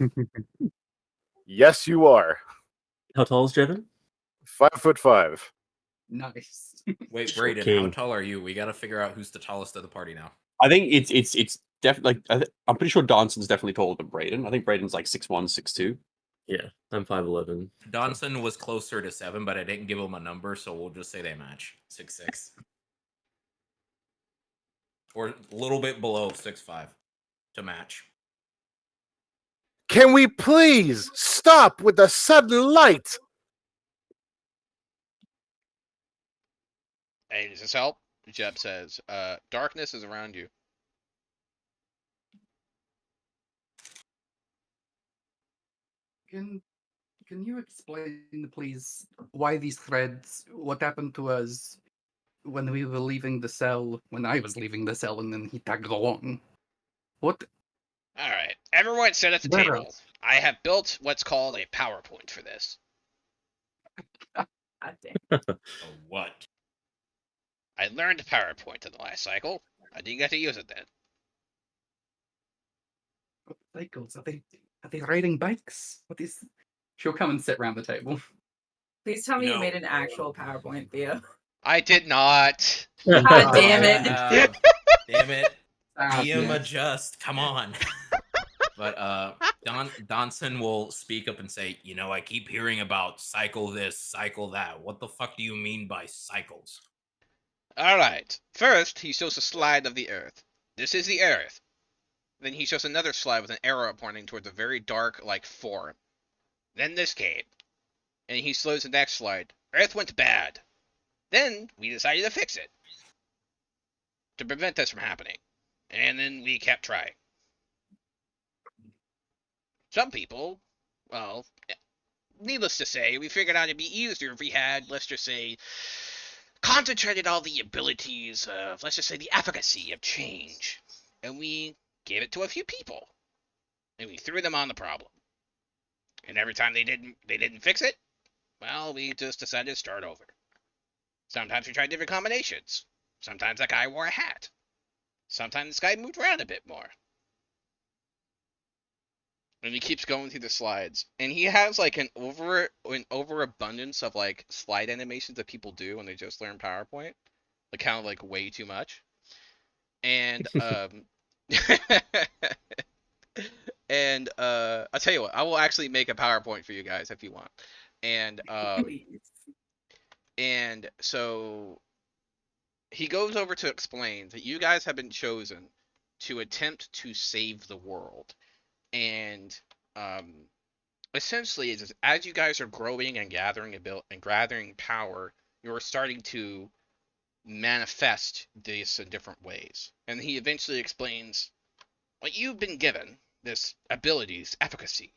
Yes, you are. How tall is Jevin? 5'5". Nice. Wait, So Brayden, how king. tall are you? We got to figure out who's the tallest of the party now. I think it's definitely like I'm pretty sure Danson's definitely taller than Brayden. I think Brayden's like 6'1", 6'2". Yeah, I'm 5'11". Donson was closer to 7, but I didn't give him a number, so we'll just say they match 6'6". Or a little bit below 6'5" to match. Can we please stop with the sudden light? Hey, does this help? Jeb says, darkness is around you. Can you explain, please, why these threads? What happened to us when we were leaving the cell? When I was leaving the cell, and then he tagged along. What? Alright, everyone sit at the Where table. else? I have built what's called a PowerPoint for this. God damn. What? I learned PowerPoint in the last cycle. I didn't get to use it then. What cycles? Are they riding bikes? What is? She'll come and sit round the table. Please tell me you No. made an actual PowerPoint, Theo. I did not. God damn it. Damn it. Ah, DM yes. adjust. Come on. But Donson will speak up and say, I keep hearing about cycle this, cycle that. What the fuck do you mean by cycles? Alright. First, he shows a slide of the Earth. This is the Earth. Then he shows another slide with an arrow pointing towards a very dark, like, form. Then this came. And he shows the next slide. Earth went bad. Then we decided to fix it. To prevent this from happening. And then we kept trying. Some people, well, needless to say, we figured out it'd be easier if we had, let's just say, concentrated all the abilities of, let's just say, the efficacy of change. And we gave it to a few people. And we threw them on the problem. And every time they didn't fix it, well, we just decided to start over. Sometimes we tried different combinations. Sometimes that guy wore a hat. Sometimes this guy moved around a bit more. And he keeps going through the slides. And he has like an overabundance of like slide animations that people do when they just learn PowerPoint. Like kind of like way too much. And and I'll tell you what, I will actually make a PowerPoint for you guys if you want. And and so he goes over to explain that you guys have been chosen to attempt to save the world. And essentially, as you guys are growing and gathering power, you're starting to manifest this in different ways. And he eventually explains what you've been given, this ability, this efficacy,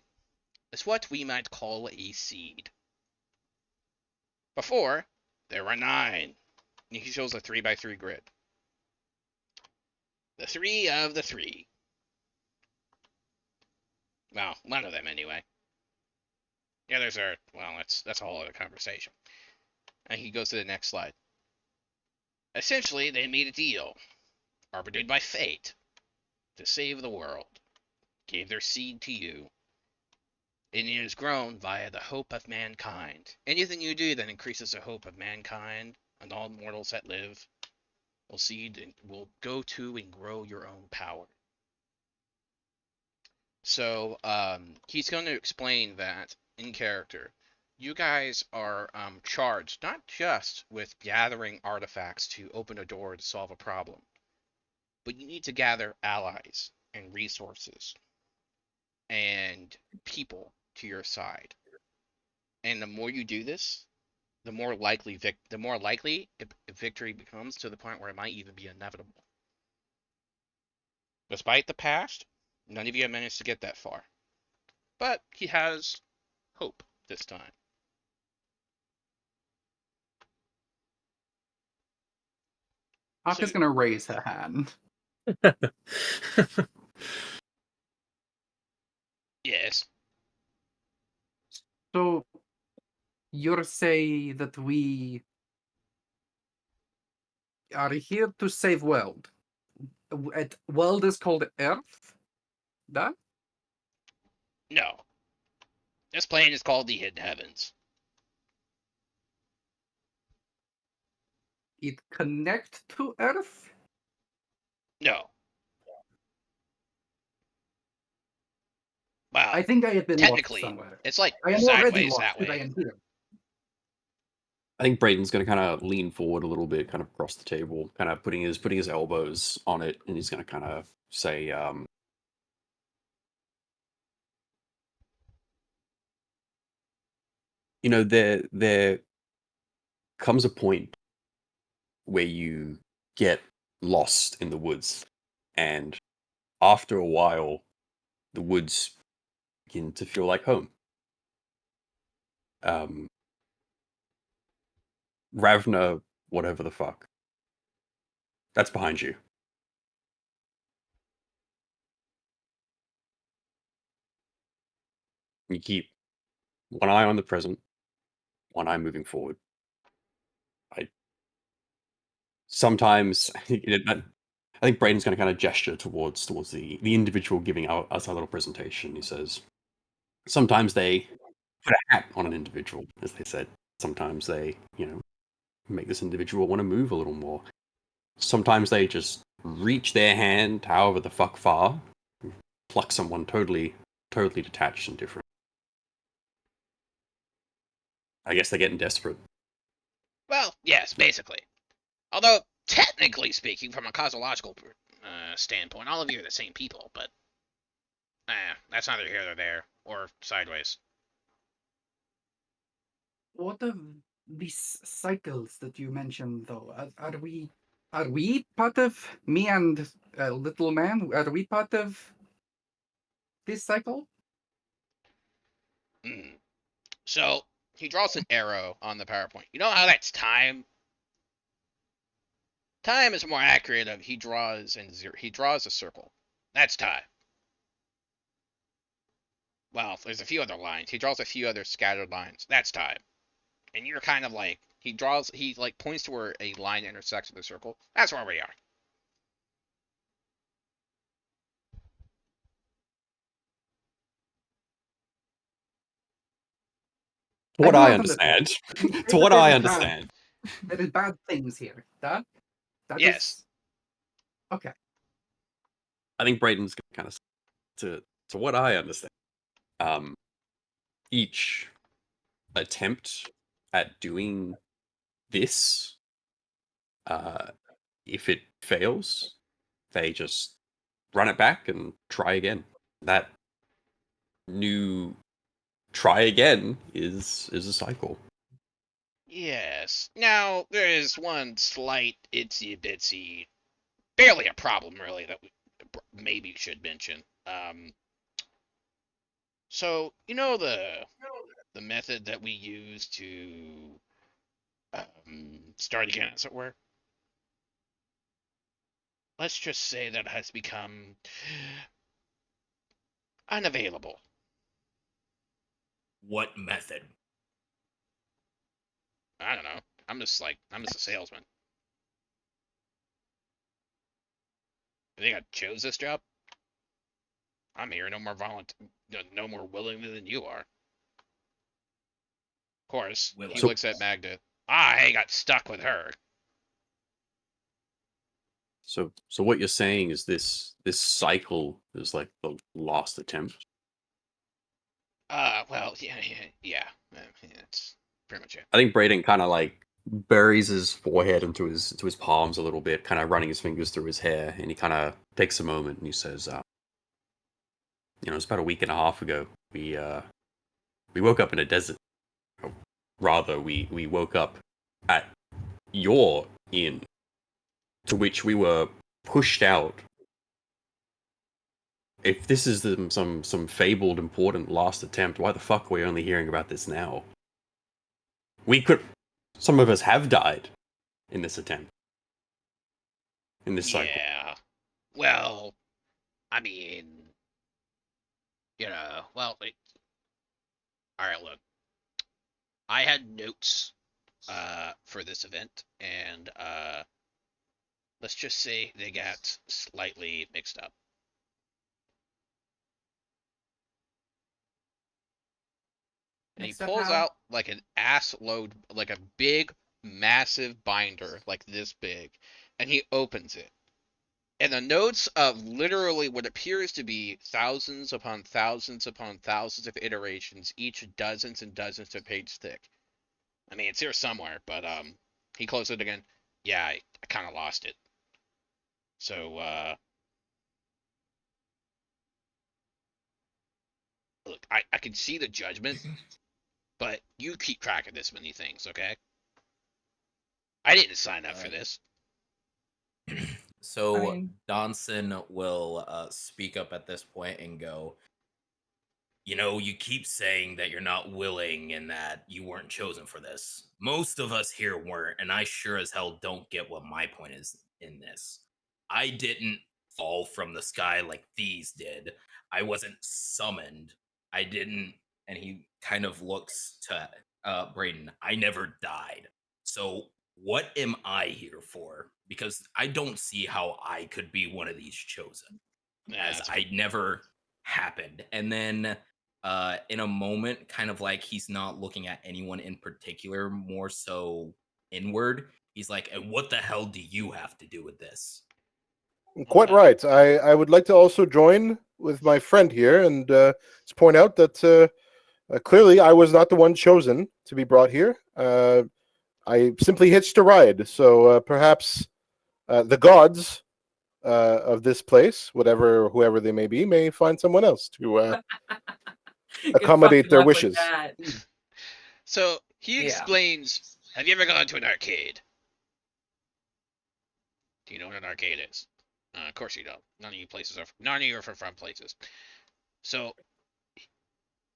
is what we might call a seed. Before, there were 9. And he shows a 3x3 grid. The 3 of the 3. Well, one of them anyway. The others are, well, that's a whole other conversation. And he goes to the next slide. Essentially, they made a deal, arbitered by fate, to save the world. Gave their seed to you. And it is grown via the hope of mankind. Anything you do that increases the hope of mankind and all mortals that live will go to and grow your own power. So he's going to explain that in character. You guys are charged not just with gathering artifacts to open a door to solve a problem, but you need to gather allies and resources and people to your side. And the more you do this, the more likely victory becomes, to the point where it might even be inevitable. Despite the past, none of you have managed to get that far. But he has hope this time. Arka's So- going to raise her hand. Yes. So, you're say that we are here to save world. World is called Earth? That? No. This plane is called the Hidden Heavens. It connect to Earth? No. Wow. I think I have been lost Technically, somewhere. it's like I am already sideways lost that because I way. am here. I think Braden's going to kind of lean forward a little bit, kind of across the table, kind of putting his elbows on it, and he's going to kind of say, you know, there comes a point where you get lost in the woods, and after a while, the woods begin to feel like home. Ravna, whatever the fuck, that's behind you. You keep one eye on the present, one eye moving forward. Sometimes I think Braden's going to kind of gesture towards the individual giving us our little presentation. He says, sometimes they put a hat on an individual, as they said. Sometimes they, make this individual want to move a little more. Sometimes they just reach their hand, however the fuck far, pluck someone totally detached and different. I guess they're getting desperate. Well, yes, basically. Although, technically speaking, from a cosmological standpoint, all of you are the same people, but that's neither here nor there, or sideways. What of these cycles that you mentioned, though? Are we part of, me and Little Man, are we part of this cycle? So, he draws an arrow on the PowerPoint. You know how that's time? Time is more accurate of he draws a circle. That's time. Well, there's a few other lines. He draws a few other scattered lines. That's time. And you're kind of like, he points to where a line intersects with a circle. That's where we are. To what do I not understand. You To say what that I there is bad- understand. There is bad things here. That Yes. is... Okay. I think Braden's kind of to what I understand. Each attempt at doing this, if it fails, they just run it back and try again. That new try again is a cycle. Yes. Now, there is one slight itsy bitsy, barely a problem really, that we maybe should mention. So, you know the method that we use to start again, as it were? Let's just say that has become unavailable. What method? I don't know. I'm just a salesman. You think I chose this job? I'm here no more willingly than you are. Of course, Willing. he So- looks at Magda. I got stuck with her. So what you're saying is this cycle is like the last attempt. Well, yeah. That's pretty much it. I think Brayden kind of like buries his forehead into his palms a little bit, kind of running his fingers through his hair, and he kind of takes a moment and he says, it's about a week and a half ago we woke up in a desert. Or rather, we woke up at your inn, to which we were pushed out. If this is some fabled important last attempt, why the fuck are we only hearing about this now? Some of us have died in this attempt. In this cycle. Yeah. Well, I mean, well, all right, look. I had notes for this event, and let's just say they got slightly mixed up. And he Mixed up pulls how? out like an ass load, like a big, massive binder, like this big, and he opens it. And the notes of literally what appears to be thousands upon thousands upon thousands of iterations, each dozens and dozens of pages thick. I mean, it's here somewhere, but he closed it again. Yeah, I kind of lost it. So look, I can see the judgment, but you keep track of this many things, okay? I didn't sign up for this. So I mean- Donson will speak up at this point and go, you keep saying that you're not willing and that you weren't chosen for this. Most of us here weren't, and I sure as hell don't get what my point is in this. I didn't fall from the sky like these did. I wasn't summoned. I didn't, and he kind of looks to Brayden. I never died. So what am I here for? Because I don't see how I could be one of these chosen, as I never happened. And then in a moment, kind of like he's not looking at anyone in particular, more so inward, he's like, and what the hell do you have to do with this? Quite right. I would like to also join with my friend here and just point out that clearly I was not the one chosen to be brought here. I simply hitched a ride. So perhaps the gods of this place, whoever they may find someone else to Good accommodate fucking their luck with wishes. that. So he Yeah. explains, have you ever gone to an arcade? Do you know what an arcade is? Of course you don't. None of you are from places. So,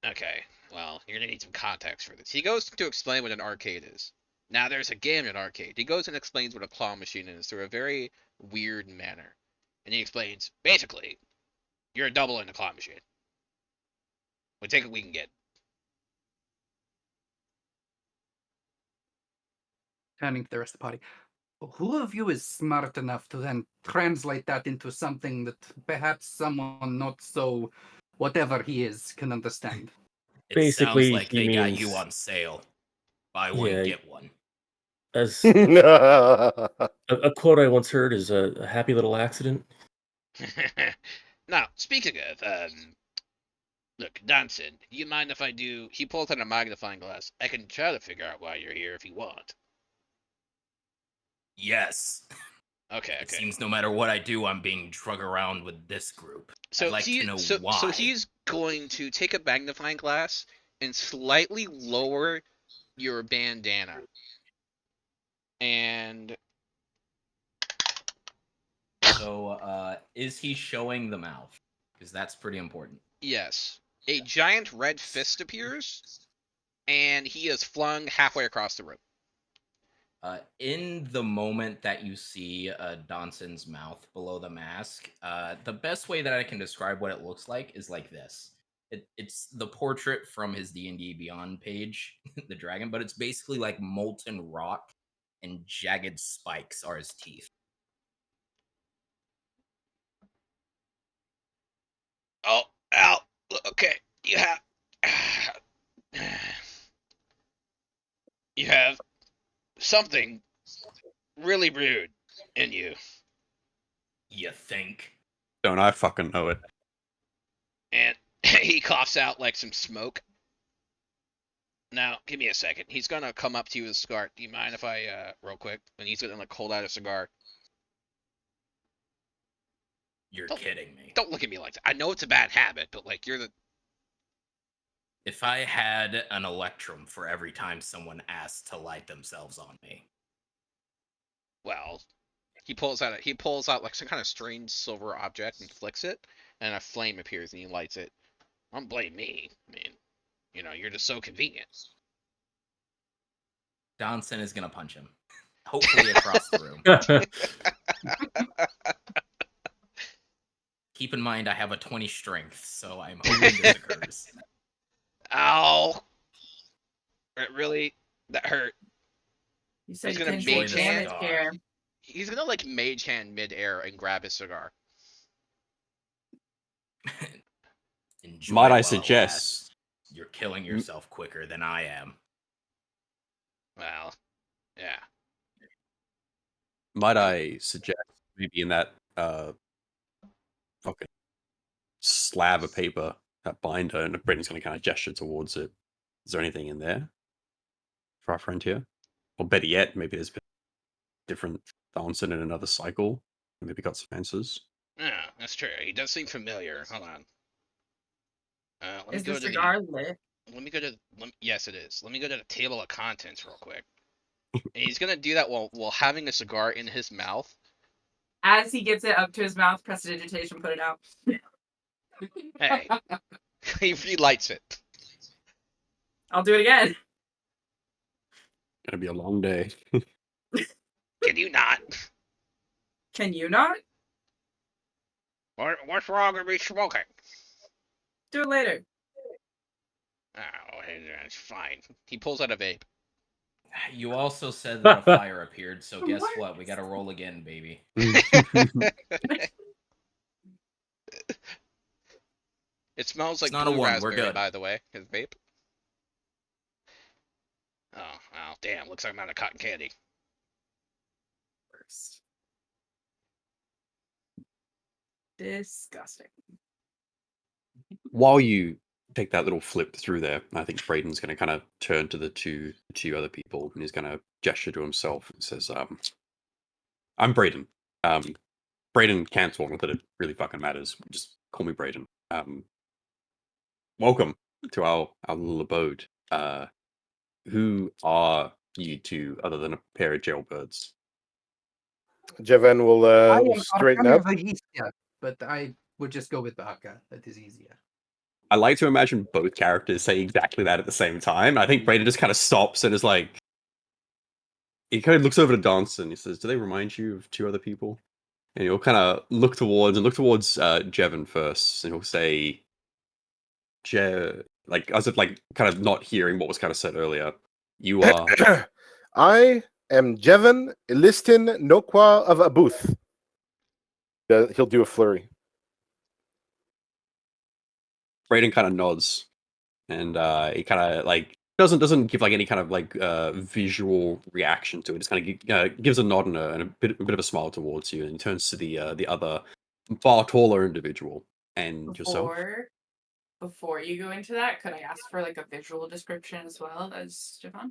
okay, well, you're gonna need some context for this. He goes to explain what an arcade is. Now, there's a game in an arcade. He goes and explains what a claw machine is through a very weird manner. And he explains, basically, you're a double in a claw machine. We take what we can get. Turning to the rest of the party. Who of you is smart enough to then translate that into something that perhaps someone not so whatever he is can understand? It Basically, sounds like he they got you means- on sale. Buy one, Yeah. get one. As a quote I once heard is a happy little accident. Now, speaking of, look, Donson, do you mind if I do? He pulls out a magnifying glass. I can try to figure out why you're here if you want. Yes. Okay, It okay. seems no matter what I do, I'm being drug around with this group. So I'd like to know so why. he's going to take a magnifying glass and slightly lower your bandana. And So, is he showing the mouth? Because that's pretty important. yes, a giant red fist appears, and he is flung halfway across the room. In the moment that you see Donson's mouth below the mask, the best way that I can describe what it looks like is like this. It's the portrait from his D&D Beyond page, the dragon, but it's basically like molten rock and jagged spikes are his teeth. Oh, Al. Okay, you have. You have something really rude in you. You think? Don't I fucking know it? And he coughs out like some smoke. Now, give me a second. He's gonna come up to you with a cigar. Do you mind if I, real quick? And he's gonna like hold out a cigar. You're Don't- kidding me. Don't look at me like that. I know it's a bad habit, but like you're the. If I had an electrum for every time someone asked to light themselves on me. Well, he pulls out like some kind of strange silver object and flicks it, and a flame appears and he lights it. Don't blame me. I mean, you're just so convenient. Johnson is gonna punch him. Hopefully across the room. Keep in mind I have a 20 strength, so I'm hoping this occurs. Ow! It really, that hurt. You said He's you gonna couldn't take mage damage hand. here. He's gonna like mage hand midair and grab his cigar. Enjoy Might it I while it suggest- lasts. You're killing yourself quicker than I am. Well, yeah. Might I suggest maybe in that fucking slab of paper, that binder, and Brendan's going to kind of gesture towards it. Is there anything in there for our friend here? Or better yet, maybe there's been different Tharnson in another cycle. And maybe got some answers. Yeah, that's true. He does seem familiar. Hold on. Let me Is go the to cigar lit? Let me go to. Yes, it is. Let me go to the table of contents real quick. And he's gonna do that while having a cigar in his mouth. As he gets it up to his mouth, prestidigitation, put it out. Hey, he relights it. I'll do it again. Gonna be a long day. Can you not? Can you not? What's wrong with me smoking? Do it later. Oh, it's fine. He pulls out a vape. You also said that a fire appeared, so guess what? We gotta roll again, baby. It smells like not a blue one, we're raspberry, good. by the way. His vape. Oh, well, damn. Looks like I'm out of cotton candy. First. Disgusting. While you take that little flip through there, I think Braden's going to kind of turn to the two other people, and he's going to gesture to himself and says, "I'm Braden. Braden Cantor, not that it really fucking matters. Just call me Braden. Welcome to our little abode. Who are you two, other than a pair of jailbirds?" Jevan will I will am straighten up. Arcana, but I would just go with Barca. That is easier. I like to imagine both characters say exactly that at the same time. I think Braden just kind of stops and is like, he kind of looks over to Danson and he says, "Do they remind you of two other people?" And he'll kind of look towards Jevon first, and he'll say, like as if like kind of not hearing what was kind of said earlier. You are I am Jevan Ilistin Nokwa of Abuth. He'll do a flurry. Braden kind of nods, and he kind of like doesn't give like any kind of like visual reaction to it. Just kind of gives a nod and a bit of a smile towards you, and he turns to the other far taller individual and yourself. Before you go into that, could I ask for like a visual description as well as Jevan?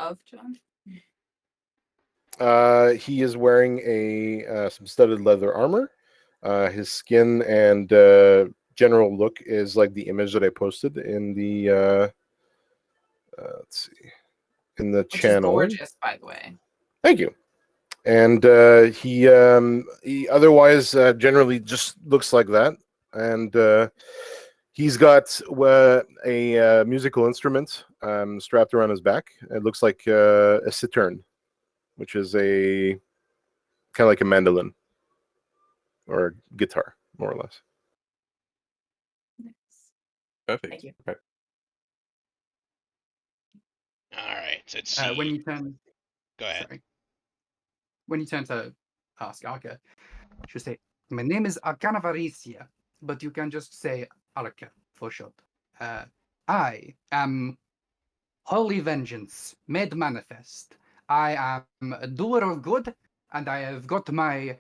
Of Jevan? He is wearing some studded leather armor. His skin and general look is like the image that I posted in the let's see, in the Which channel. is gorgeous, by the way. Thank you. And he otherwise generally just looks like that. And he's got a musical instrument strapped around his back. It looks like a citern, which is a kind of like a mandolin or a guitar, more or less. Nice. Perfect. Thank you. Okay. All right. Let's see. When you turn, Go ahead. sorry. When you turn to ask Arca, she'll say, "My name is Arcana Varicia. but you can just say Arca for short. I am Holy Vengeance, made manifest. I am a doer of good, and I have got my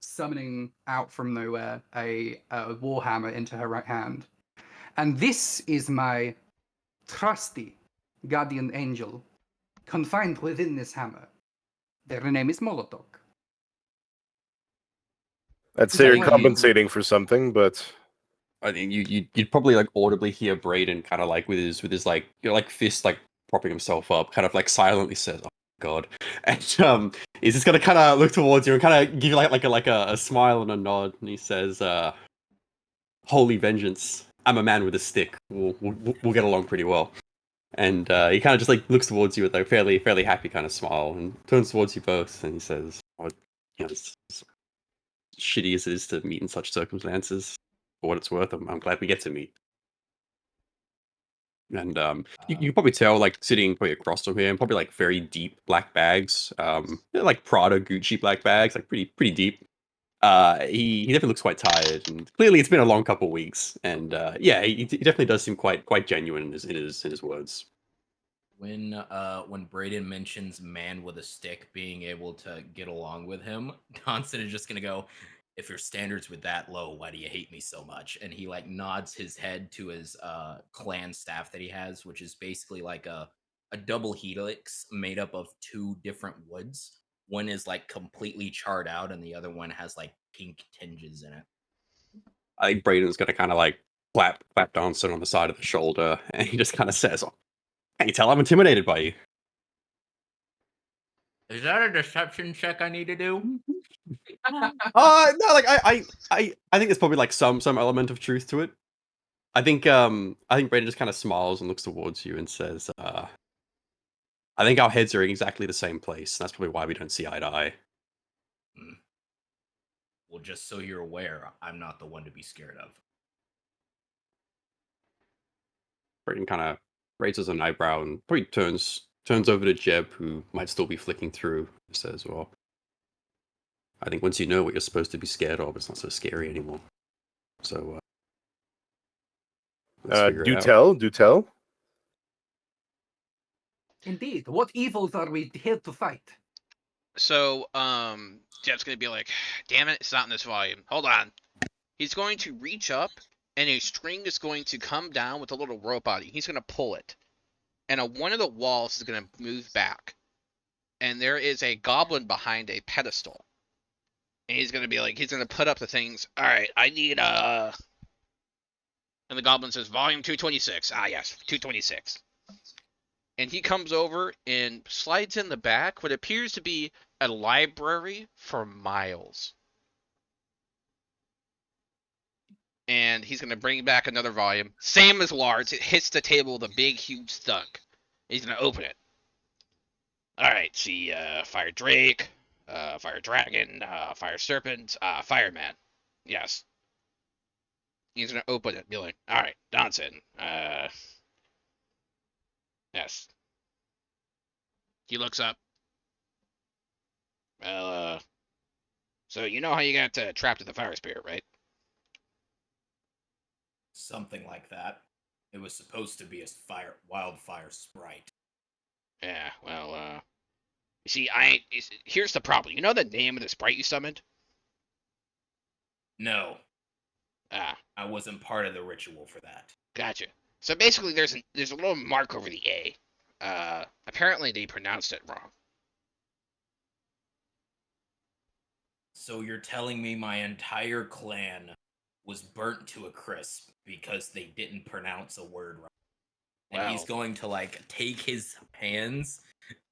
summoning out from nowhere a warhammer into her right hand. And this is my trusty guardian angel, confined within this hammer. Their name is Molotov. I'd say you're Anyway, compensating for something, but I think you'd probably like audibly hear Brayden kind of like with his like like fist like propping himself up, kind of like silently says, "Oh God," and he's just gonna kind of look towards you and kind of give you like a smile and a nod, and he says, "Holy vengeance! I'm a man with a stick. We'll get along pretty well." And he kind of just like looks towards you with a fairly happy kind of smile and turns towards you both, and he says, "Oh, you know, as shitty as it is to meet in such circumstances, for what it's worth, I'm glad we get to meet." And you can probably tell, like sitting probably across from him, probably like very deep black bags, they're like Prada, Gucci black bags, like pretty deep. He definitely looks quite tired, and clearly it's been a long couple of weeks. And yeah, he definitely does seem quite genuine in his words. When Brayden mentions man with a stick being able to get along with him, Johnson is just gonna go, "If your standards were that low, why do you hate me so much?" And he like nods his head to his clan staff that he has, which is basically like a double helix made up of 2 different woods. One is like completely charred out, and the other one has like pink tinges in it. I think Brayden's gonna kind of like clap Johnson on the side of the shoulder, and he just kind of says, "Oh, can't you tell I'm intimidated by you?" Is that a deception check I need to do? No, like I think there's probably like some element of truth to it. I think Brayden just kind of smiles and looks towards you and says, "I think our heads are in exactly the same place. And that's probably why we don't see eye to eye." Well, just so you're aware, I'm not the one to be scared of. Brayden kind of raises an eyebrow and probably turns over to Jeb, who might still be flicking through, and says, "Well, I think once you know what you're supposed to be scared of, it's not so scary anymore. So, let's figure it out." do tell. Indeed, what evils are we here to fight? So, Jeff's gonna be like, damn it, it's not in this volume. Hold on. He's going to reach up, and a string is going to come down with a little rope on it. He's gonna pull it. And one of the walls is gonna move back. And there is a goblin behind a pedestal. And he's gonna be like, he's gonna put up the things. Alright, I need and the goblin says, volume 226. Ah, yes, 226. And he comes over and slides in the back what appears to be a library for miles. And he's going to bring back another volume. Same as Lars. It hits the table with a big, huge thunk. He's going to open it. Alright, see, Fire Drake, Fire Dragon, Fire Serpent, Fireman. Yes. He's going to open it and be like, alright, Johnson, yes. He looks up. Well, so you know how you got trapped in the fire spirit, right? Something like that. It was supposed to be a wildfire sprite. Yeah, well, you see, here's the problem. You know the name of the sprite you summoned? No, Ah, I wasn't part of the ritual for that. gotcha. So basically, there's a little mark over the A. Apparently they pronounced it wrong. So you're telling me my entire clan was burnt to a crisp because they didn't pronounce a word right? And he's Well. going to like take his hands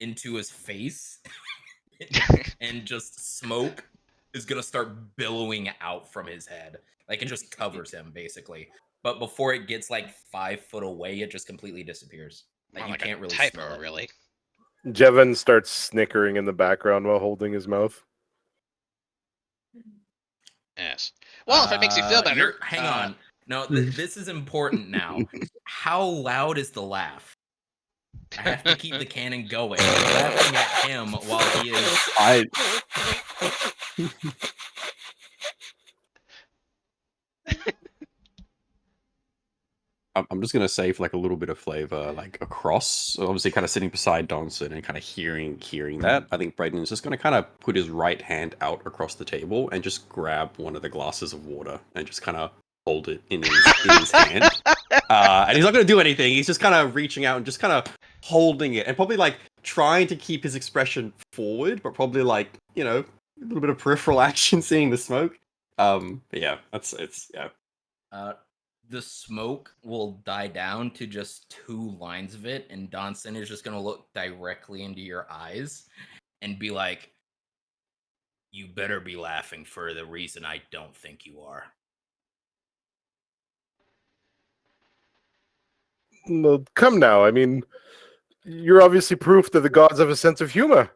into his face and just smoke is gonna start billowing out from his head. Like it just covers him basically. But before it gets like 5 foot away, it just completely disappears. Like More you like can't a really typo, smell it. really. Jevon starts snickering in the background while holding his mouth. Yes. Well, if it makes you feel better. Hang on. No, this is important now. How loud is the laugh? I have to keep the cannon going. I'm laughing at him while he is. I'm just gonna say for like a little bit of flavor, like across, so obviously kind of sitting beside Donson and kind of hearing that. I think Brayden is just gonna kind of put his right hand out across the table and just grab one of the glasses of water and just kind of hold it in his hand. And he's not gonna do anything. He's just kind of reaching out and just kind of holding it and probably like trying to keep his expression forward, but probably like a little bit of peripheral action, seeing the smoke. But yeah, yeah. The smoke will die down to just 2 lines of it, and Donson is just gonna look directly into your eyes and be like, "You better be laughing for the reason I don't think you are." Well, come now. I mean, you're obviously proof that the gods have a sense of humor.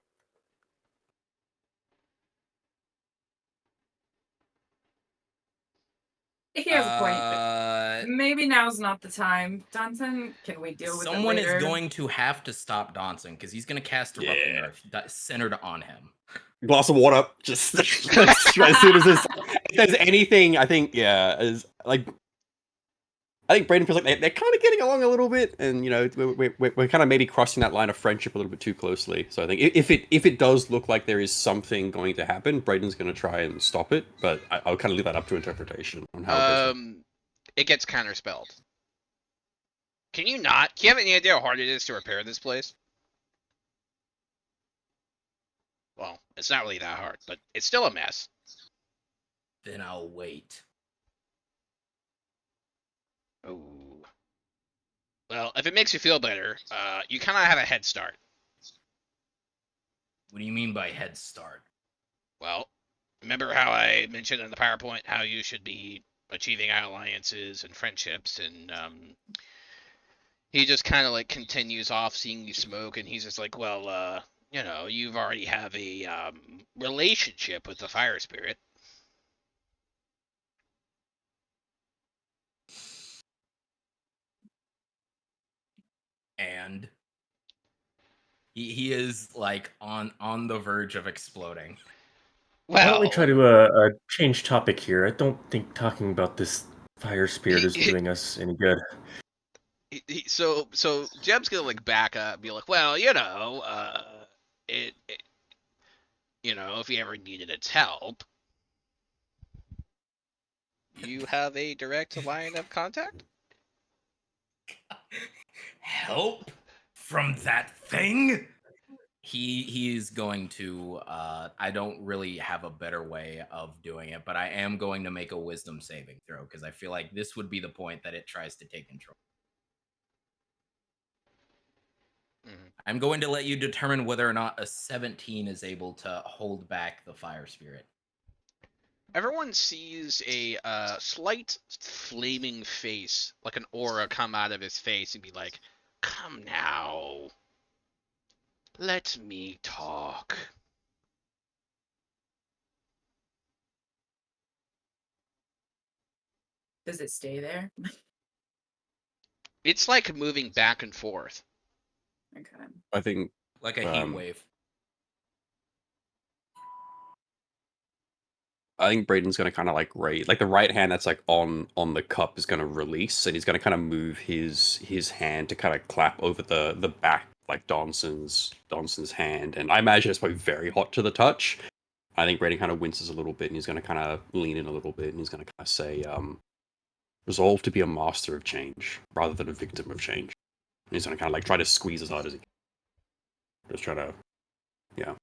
He has a point. Maybe now's not the time. Donson, can we deal with it Someone later? is going to have to stop Donson because he's going to cast Erupting Earth that's centered on him. Glass of water, just as soon as if there's anything, I think, is like, I think Brayden feels like they're kind of getting along a little bit, and we're kind of maybe crossing that line of friendship a little bit too closely. So I think if it does look like there is something going to happen, Brayden's going to try and stop it, but I'll kind of leave that up to interpretation on how. It gets counterspelled. Can you not? Do you have any idea how hard it is to repair this place? Well, it's not really that hard, but it's still a mess. Then I'll wait. Oh. Well, if it makes you feel better, you kind of have a head start. What do you mean by head start? Well, remember how I mentioned in the PowerPoint how you should be achieving alliances and friendships, and he just kind of like continues off seeing you smoke, and he's just like, well, you've already have a relationship with the fire spirit. And he is like on the verge of exploding. Why don't we Well, try to change topic here? I don't think talking about this fire spirit is doing us any good. so Jeb's gonna like back up and be like, well, it if you ever needed its help, you have a direct line of contact. Help from that thing? He is going to I don't really have a better way of doing it, but I am going to make a wisdom saving throw because I feel like this would be the point that it tries to take control. I'm going to let you determine whether or not a 17 is able to hold back the fire spirit. Everyone sees a slight flaming face, like an aura, come out of his face and be like, come now. Let me talk. Does it stay there? It's like moving back and forth. Okay. I think Like a heat wave. I think Brayden's gonna kind of like the right hand that's like on the cup is gonna release, and he's gonna kind of move his hand to kind of clap over the back like Donson's hand, and I imagine it's probably very hot to the touch. I think Brayden kind of winces a little bit, and he's gonna kind of lean in a little bit, and he's gonna kind of say, "Resolve to be a master of change rather than a victim of change." And he's gonna kind of like try to squeeze as hard as he can. Just try to, yeah.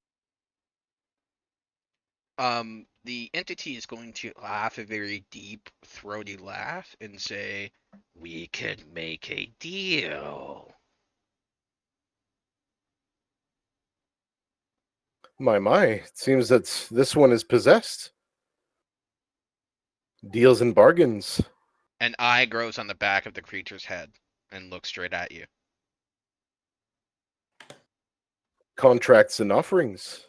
The entity is going to laugh a very deep, throaty laugh and say, we could make a deal. My. It seems that this one is possessed. Deals and bargains. An eye grows on the back of the creature's head and looks straight at you. Contracts and offerings.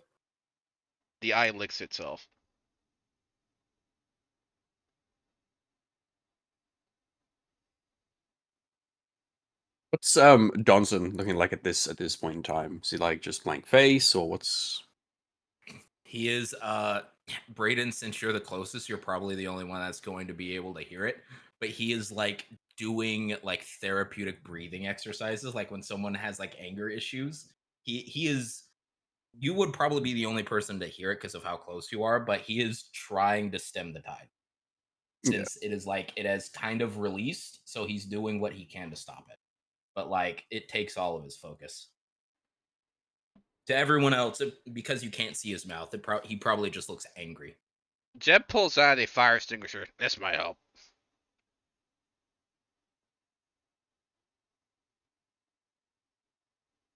The eye licks itself. What's Donson looking like at this point in time? Is he like just blank face, or what's? He is Brayden, since you're the closest, you're probably the only one that's going to be able to hear it. but he is like doing like therapeutic breathing exercises. Like when someone has like anger issues, he is. You would probably be the only person to hear it because of how close you are, but he is trying to stem the tide. Since it is like it has kind of released, so he's doing what he can to stop it. But like it takes all of his focus. To everyone else, because you can't see his mouth, he probably just looks angry. Jeb pulls out a fire extinguisher. This might help.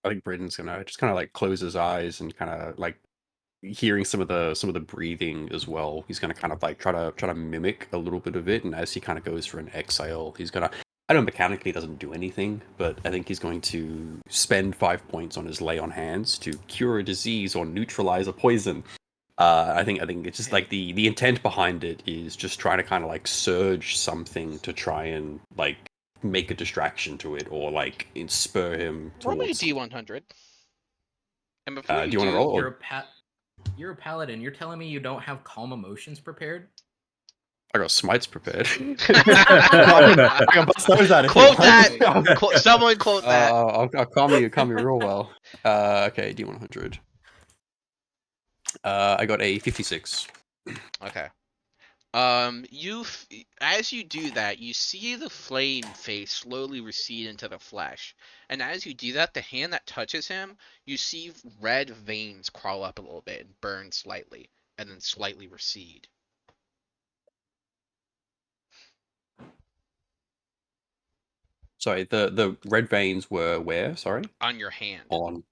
I think Braden's gonna just kind of like close his eyes and kind of like hearing some of the breathing as well. He's gonna kind of like try to mimic a little bit of it, and as he kind of goes for an exhale, he's gonna. I know mechanically doesn't do anything, but I think he's going to spend 5 points on his lay on hands to cure a disease or neutralize a poison. I think it's just like the intent behind it is just trying to kind of like surge something to try and like make a distraction to it or like spur him Roll me a towards. D100. And before Do you want to roll? You're a paladin. You're telling me you don't have calm emotions prepared? I got smites prepared. I can bust those out if you Quote want. that. Someone quote that. I'll calm you real well. Okay, D100. I got a 56. Okay. As you do that, you see the flame face slowly recede into the flesh. And as you do that, the hand that touches him, you see red veins crawl up a little bit and burn slightly, and then slightly recede. Sorry, the red veins were where? Sorry, On your hand. on.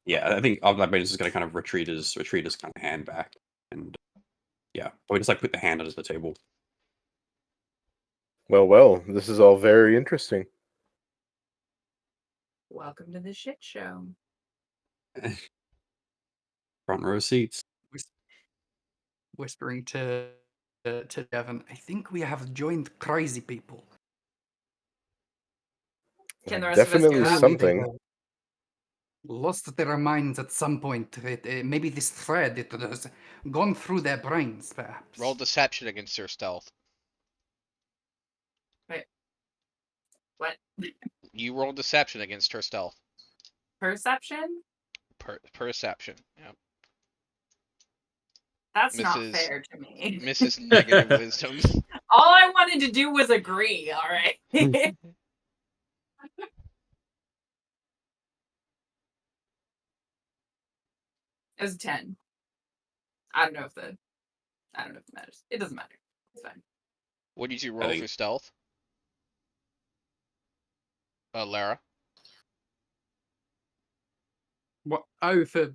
Yeah, I think Black Veins is going to kind of retreat his kind of hand back, and yeah, probably just like put the hand under the table. Well, this is all very interesting. Welcome to the shit show. Front row seats. Whispering to Devon, I think we have joined crazy people. Can the rest of us hear Definitely that? something. Lost their minds at some point. Maybe this thread it has gone through their brains, perhaps. Roll deception against your stealth. What? You roll deception against her stealth. Perception? Perception. Yep. That's not Mrs. fair to me. Mrs. Negative Wisdom. All I wanted to do was agree, alright? It was 10. I don't know if it matters. It doesn't matter. It's fine. What did you roll think- for stealth? Lara? What? Oh, for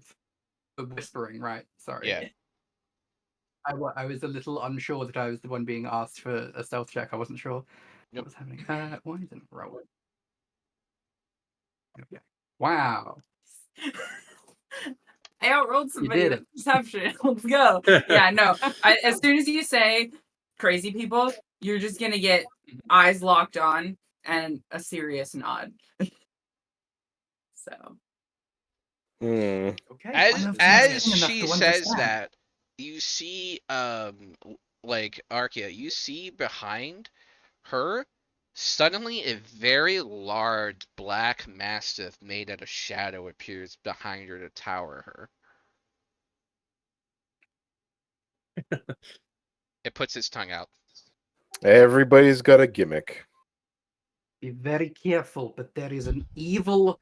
whispering, right? Sorry. Yeah. I was a little unsure that I was the one being asked for a stealth check. I wasn't sure Yep. what was happening. Why isn't it rolling? Okay. Wow. I outrolled somebody did with perception. Let's go. Yeah, no. As soon as you say crazy people, you're just gonna get eyes locked on and a serious nod. So Okay. As she says that, you see like Arkia, you see behind her suddenly a very large black mastiff made out of shadow appears behind her to tower her. It puts its tongue out. Everybody's got a gimmick. Be very careful, but there is an evil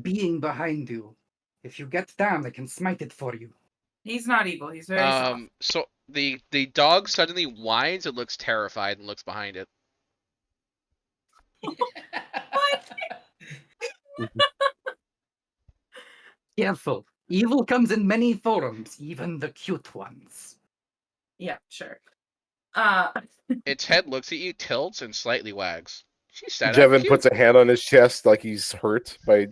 being behind you. If you get down, I can smite it for you. he's not evil. He's very soft. So the dog suddenly whines and looks terrified and looks behind it. Careful. Evil comes in many forms, even the cute ones. Yeah, sure. Its head looks at you, tilts, and slightly wags. She said Jevin puts a hand on his chest like he's hurt by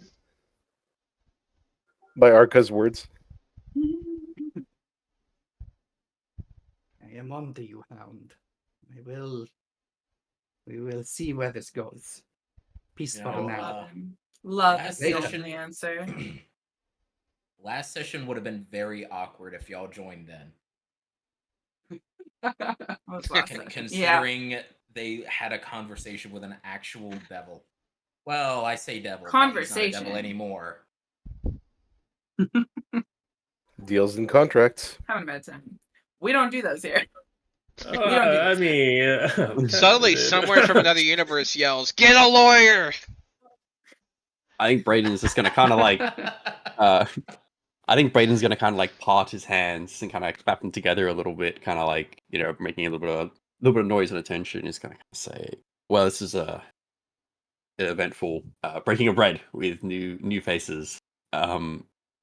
Arka's words. I am on to you, Hound. We will see where this goes. Peace for now. Love last is the session- only answer. Last session would have been very awkward if y'all joined then. What was last session? Yeah. Considering they had a conversation with an actual devil. Well, I say devil. But he's not a Conversation. devil anymore. Deals and contracts. Having a bad time. We don't do those here. don't do I this. mean, Suddenly, someone from another universe yells, "Get a lawyer!" I think Braden's just gonna kind of like. I think Braden's gonna kind of like part his hands and kind of clap them together a little bit, kind of like making a little bit of noise and attention. He's gonna say, "Well, this is an eventful breaking of bread with new faces."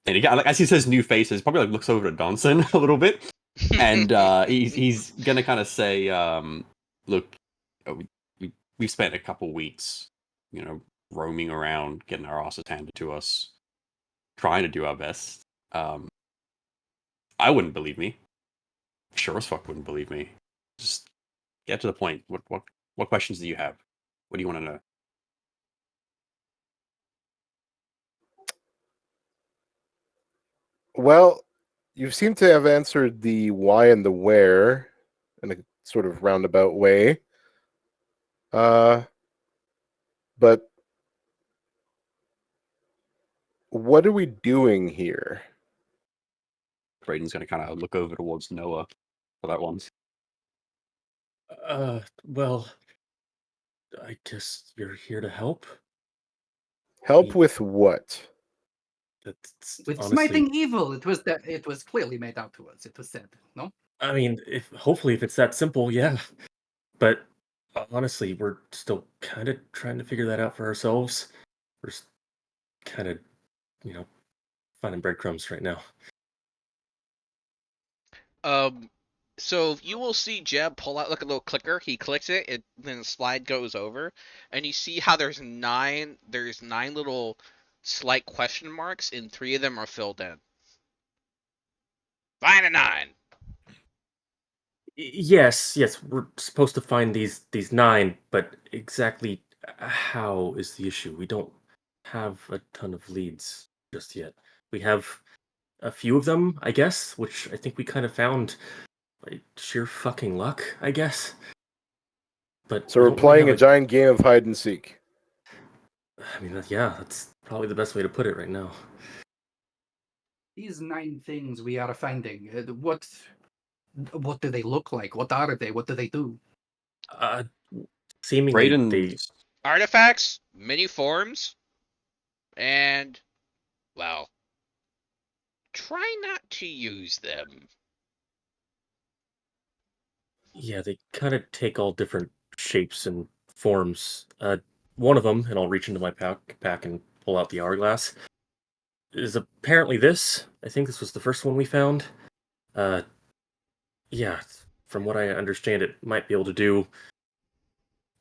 And again, like as he says, new faces, probably like looks over to Donson a little bit, and he's gonna kind of say, "Look, we've spent a couple weeks, roaming around, getting our asses handed to us, trying to do our best. I wouldn't believe me. Sure as fuck wouldn't believe me. Just get to the point. What questions do you have? What do you want to know?" Well, you seem to have answered the why and the where in a sort of roundabout way. But what are we doing here? Braden's gonna kind of look over towards Noah for that one. well, I guess you're here to help. Help with what? That's With honestly, smiting evil, it was clearly made out to us. It was said, no? I mean, hopefully if it's that simple, yeah. But honestly, we're still kind of trying to figure that out for ourselves. We're kind of, finding breadcrumbs right now. So you will see Jeb pull out like a little clicker. He clicks it, then the slide goes over, and you see how there's nine little slight question marks, and 3 of them are filled in. Find a 9. Yes, we're supposed to find these 9, but exactly how is the issue? We don't have a ton of leads just yet. We have a few of them, I guess, which I think we kind of found by sheer fucking luck, I guess. But So we we're don't really playing a have giant game of hide and seek. I mean, that's probably the best way to put it right now. These 9 things we are finding. What do they look like? What are they? What do they do? Seemingly, Braden, Artifacts, mini forms, and, well, try not to use them. yeah, they kind of take all different shapes and forms. One of them, and I'll reach into my pack and pull out the hourglass, is apparently this. I think this was the first one we found. Yeah, from what I understand, it might be able to do.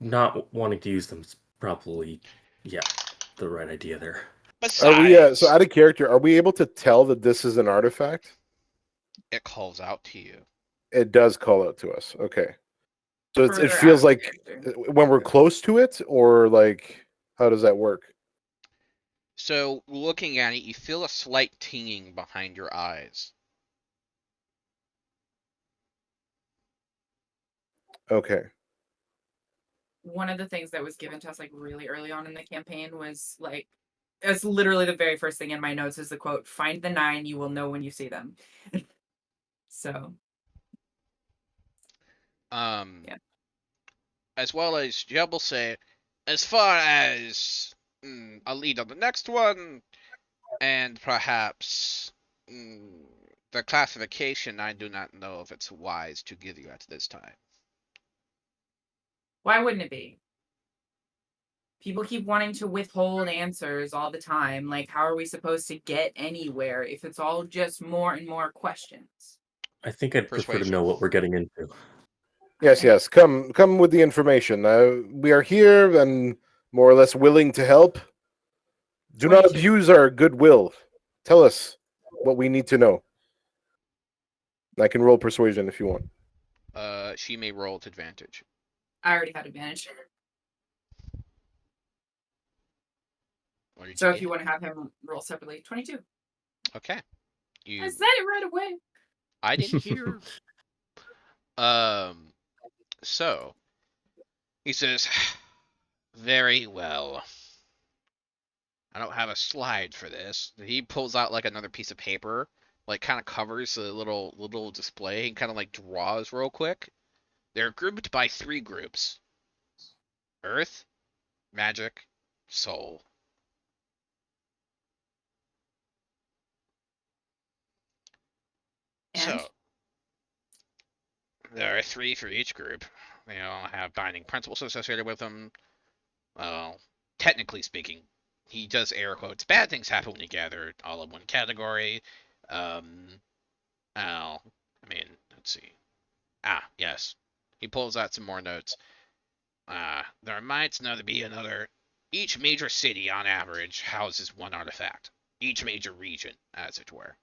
Not wanting to use them is probably, yeah, the right idea there. Are we Besides, so out of character? Are we able to tell that this is an artifact? it calls out to you. It does call out to us. Okay, so it Further feels out of like character. when we're close to it, or like how does that work? So, looking at it, you feel a slight tinging behind your eyes. Okay. One of the things that was given to us like really early on in the campaign was like, it's literally the very first thing in my notes is the quote, "Find the 9, you will know when you see them." So yeah. As well as Jeb will say, as far as a lead on the next one, and perhaps the classification, I do not know if it's wise to give you at this time. Why wouldn't it be? People keep wanting to withhold answers all the time. Like, how are we supposed to get anywhere if it's all just more and more questions? I think I'd prefer to Persuasion. know what we're getting into. Yes. Come with the information. We are here and more or less willing to help. Do not 22. abuse our goodwill. Tell us what we need to know. I can roll persuasion if you want. She may roll at advantage. I already had advantage. What did So if get? you want to have him roll separately, 22. Okay. I You. said it right away. I didn't hear. So He says, very well. I don't have a slide for this. He pulls out like another piece of paper, like kind of covers the little display and kind of like draws real quick. They're grouped by 3 groups: Earth, Magic, Soul. And So there are 3 for each group. They all have binding principles associated with them. Well, technically speaking, he does air quotes. Bad things happen when you gather all in one category. I mean, let's see. Yes. He pulls out some more notes. There might not be another. Each major city, on average, houses 1 artifact. Each major region, as it were.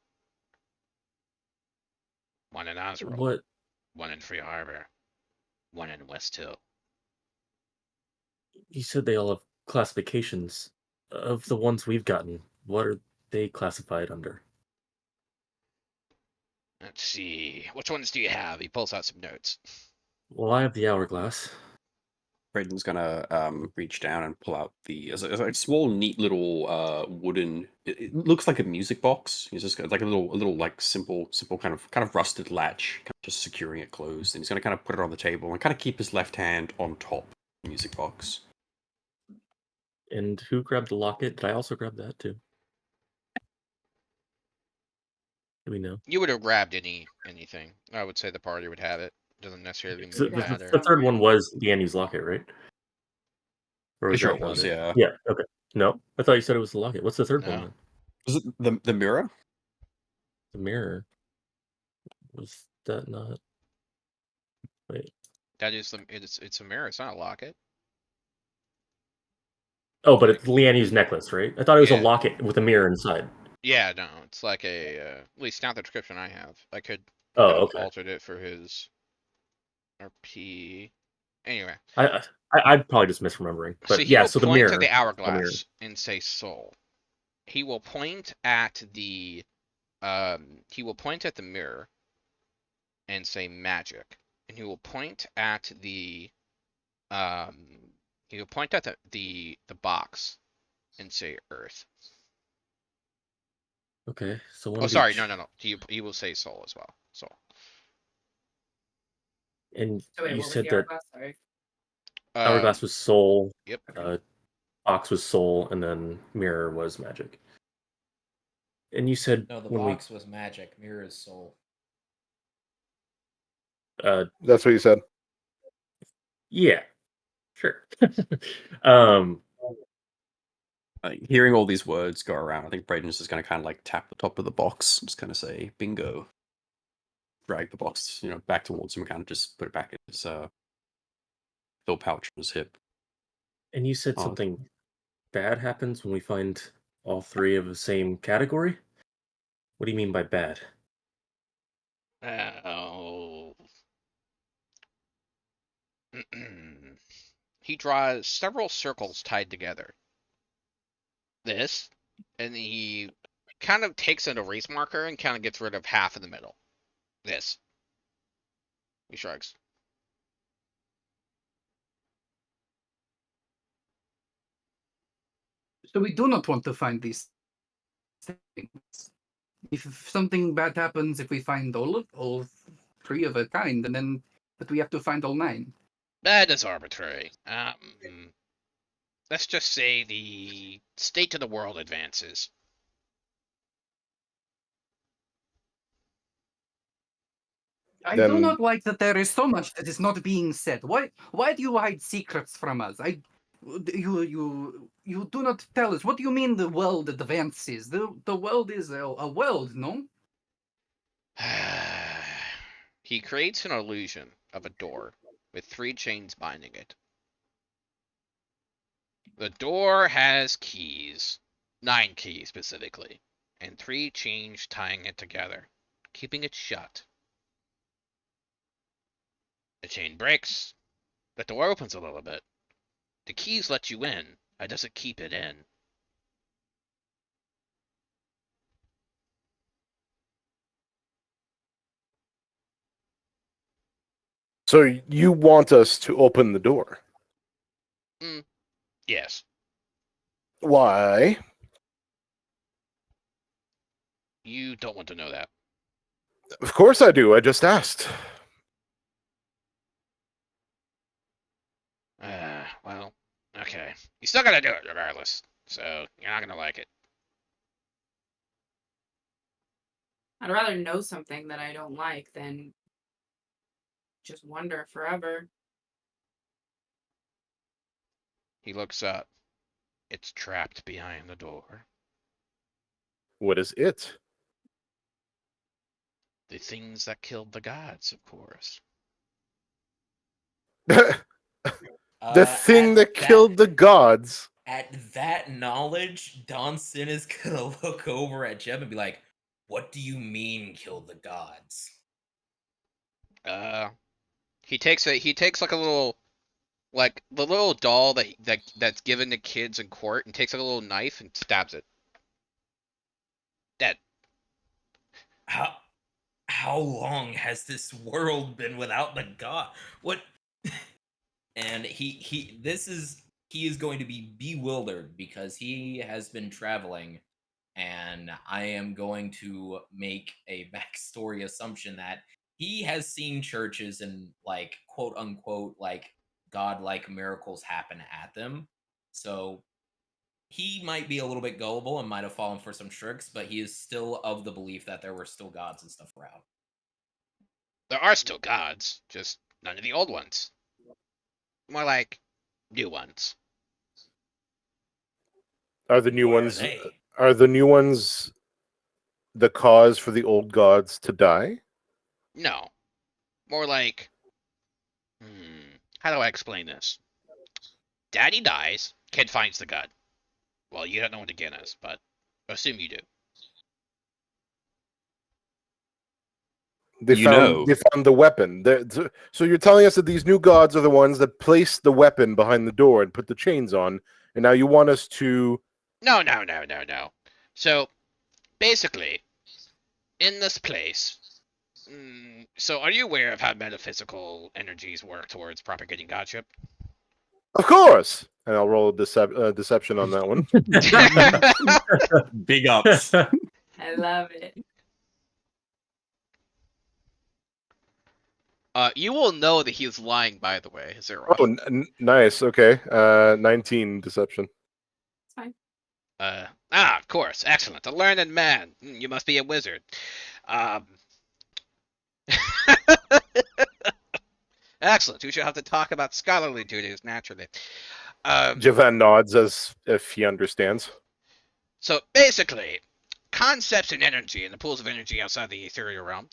1 in Osril, What? 1 in Free Harbor, 1 in West Hill. You said they all have classifications. Of the ones we've gotten, what are they classified under? Let's see. Which ones do you have? He pulls out some notes. Well, I have the hourglass. Braden's gonna reach down and pull out it's a small, neat little wooden. It looks like a music box. He's just got like a little like simple kind of rusted latch, kind of just securing it closed. And he's gonna kind of put it on the table and kind of keep his left hand on top of the music box. And who grabbed the locket? Did I also grab that too? Do we know? You would have grabbed anything. I would say the party would have it. Doesn't necessarily mean So you the, had the, it. the third one was Leanne's locket, right? Or was Sure that it not was, it? yeah. Yeah. Okay. No, I thought you said it was the locket. What's the third one No. then? Was it the mirror? The mirror. Was that not? Wait. That is it's a mirror. It's not a locket. Oh, but it's Leanne's necklace, right? I thought it was a Yeah. locket with a mirror inside. Yeah, no, it's like a at least not the description I have. I could Oh, have okay. altered it for his RP. Anyway, I'm probably just misremembering. But so he yeah, will so the point mirror. to the mirror. hourglass and say soul. He will point at the he will point at the mirror and say magic. And he will point at the he will point at the box and say earth. Okay, so one Oh, of sorry, each. no. He will say soul as well. Soul. And so wait, you what was said the that hourglass? Sorry. hourglass was soul, Yep. box was soul, and then mirror was magic. And you said No, the when box was magic. Mirror is soul. That's what you said. Yeah, sure. Hearing all these words go around, I think Braden's just gonna kind of like tap the top of the box, just kind of say bingo. Drag the box, back towards him, kind of just put it back in his fill pouch on his hip. And you said Oh. something bad happens when we find all 3 of the same category? What do you mean by bad? Oh. He draws several circles tied together. This, and he kind of takes an erase marker and kind of gets rid of half in the middle. This. He shrugs. So we do not want to find these things. If something bad happens, if we find all 3 of a kind, and then but we have to find all 9. That is arbitrary. Let's just say the state of the world advances. I do Then- not like that there is so much that is not being said. Why do you hide secrets from us? You do not tell us. What do you mean the world advances? The world is a world, no? He creates an illusion of a door with 3 chains binding it. The door has keys, 9 keys specifically, and 3 chains tying it together, keeping it shut. The chain breaks, the door opens a little bit. The keys let you in, it doesn't keep it in. So you want us to open the door? Yes. Why? You don't want to know that. Of course I do. I just asked. Well, okay. You still gotta do it regardless. So you're not gonna like it. I'd rather know something that I don't like than just wonder forever. He looks up. It's trapped behind the door. What is it? The things that killed the gods, of course. The thing At that killed the gods. At that knowledge, Donson is gonna look over at Jeb and be like, "What do you mean, killed the gods?" He takes like a little, like the little doll that's given to kids in court, and takes like a little knife and stabs it. Dead. How long has this world been without the god? What? And he is going to be bewildered because he has been traveling, and I am going to make a backstory assumption that he has seen churches and like quote unquote like godlike miracles happen at them. So he might be a little bit gullible and might have fallen for some tricks, but he is still of the belief that there were still gods and stuff around. There are still gods, just none of the old ones. More like new ones. Are the new Who are ones they? are the new ones the cause for the old gods to die? No. More like, how do I explain this? Daddy dies, kid finds the god. Well, you don't know what the again is, but assume you do. They found the weapon. So you're telling us that these new gods are the ones that placed the weapon behind the door and put the chains on, and now you want us to... No. So, basically, in this place, so are you aware of how metaphysical energies work towards propagating godship? Of course! And I'll roll a deception on that one. Big ups. I love it. You will know that he is lying, by the way. Is it wrong? Oh, nice. Okay. 19 deception. It's fine. Of course. Excellent. A learned man. You must be a wizard. Excellent. We should have to talk about scholarly duties, naturally. Javan nods as if he understands. So, basically, concepts and energy and the pools of energy outside the ethereal realm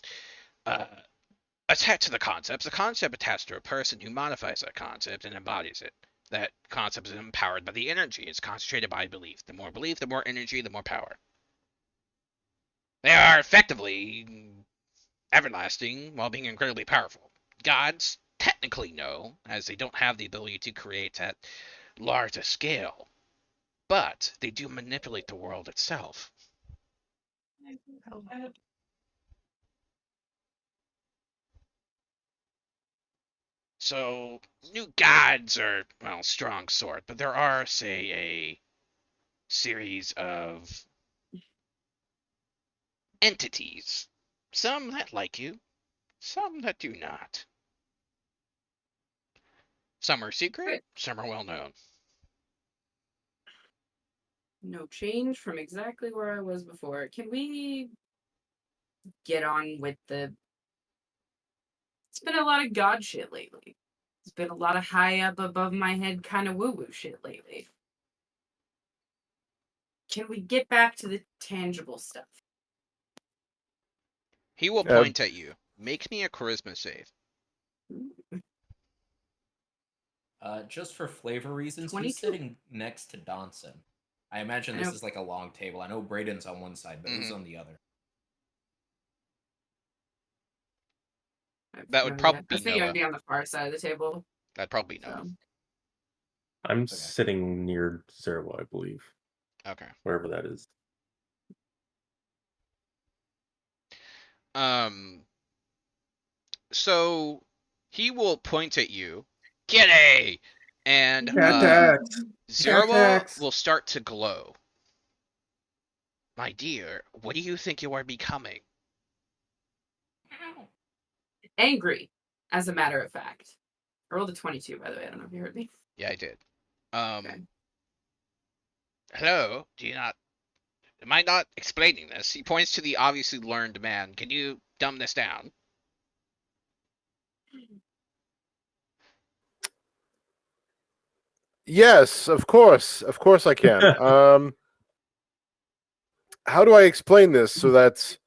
attach to the concepts. The concept attached to a person who modifies that concept and embodies it. That concept is empowered by the energy. It's concentrated by belief. The more belief, the more energy, the more power. They are effectively everlasting while being incredibly powerful. Gods technically no, as they don't have the ability to create at larger scale. But they do manipulate the world itself. So, new gods are, well, strong sort, but there are, say, a series of entities. Some that like you, some that do not. Some are secret, some are well known. No change from exactly where I was before. Can we get on with the... It's been a lot of god shit lately. It's been a lot of high up above my head kind of woo-woo shit lately. Can we get back to the tangible stuff? He will point at you. Make me a charisma save. Just for flavor reasons, 22. he's sitting next to Donson. I imagine this is like a long table. I know Braden's on one side, but who's on the other? That would probably be I think I'd Noah. be on the far side of the table. That'd probably be Noah. So. I'm sitting near Zerwa, I believe. Okay. Wherever that is. So he will point at you. Kitty! and Tax. Zerwa will start to glow. My dear, what do you think you are becoming? Angry, as a matter of fact. I rolled a 22, by the way. I don't know if you heard me. Yeah, I did. Okay. Hello? Am I not explaining this? He points to the obviously learned man. Can you dumb this down? Yes, of course I can. How do I explain this so that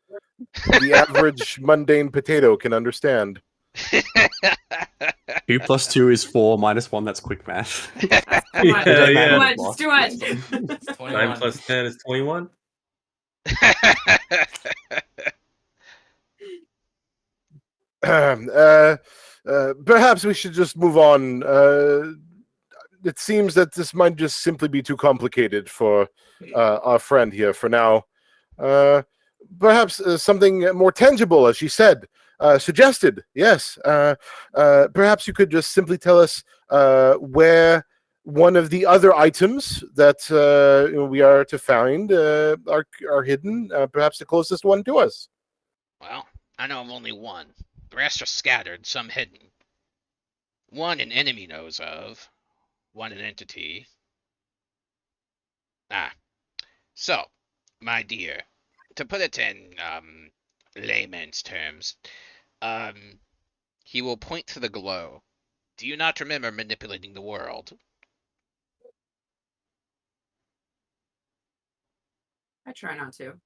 the average mundane potato can understand? 2 + 2 is 4, -1, that's quick math. Too much. Yeah, Too yeah. much. It's too much. It's 9 21. plus 10 is 21. Perhaps we should just move on. It seems that this might just simply be too complicated for our friend here for now. Perhaps something more tangible, as she said, suggested. Yes. Perhaps you could just simply tell us where one of the other items that we are to find are hidden. Perhaps the closest one to us. Well, I know of only one. The rest are scattered, some hidden. One an enemy knows of, one an entity. So, my dear, to put it in layman's terms, he will point to the glow. Do you not remember manipulating the world? I try not to.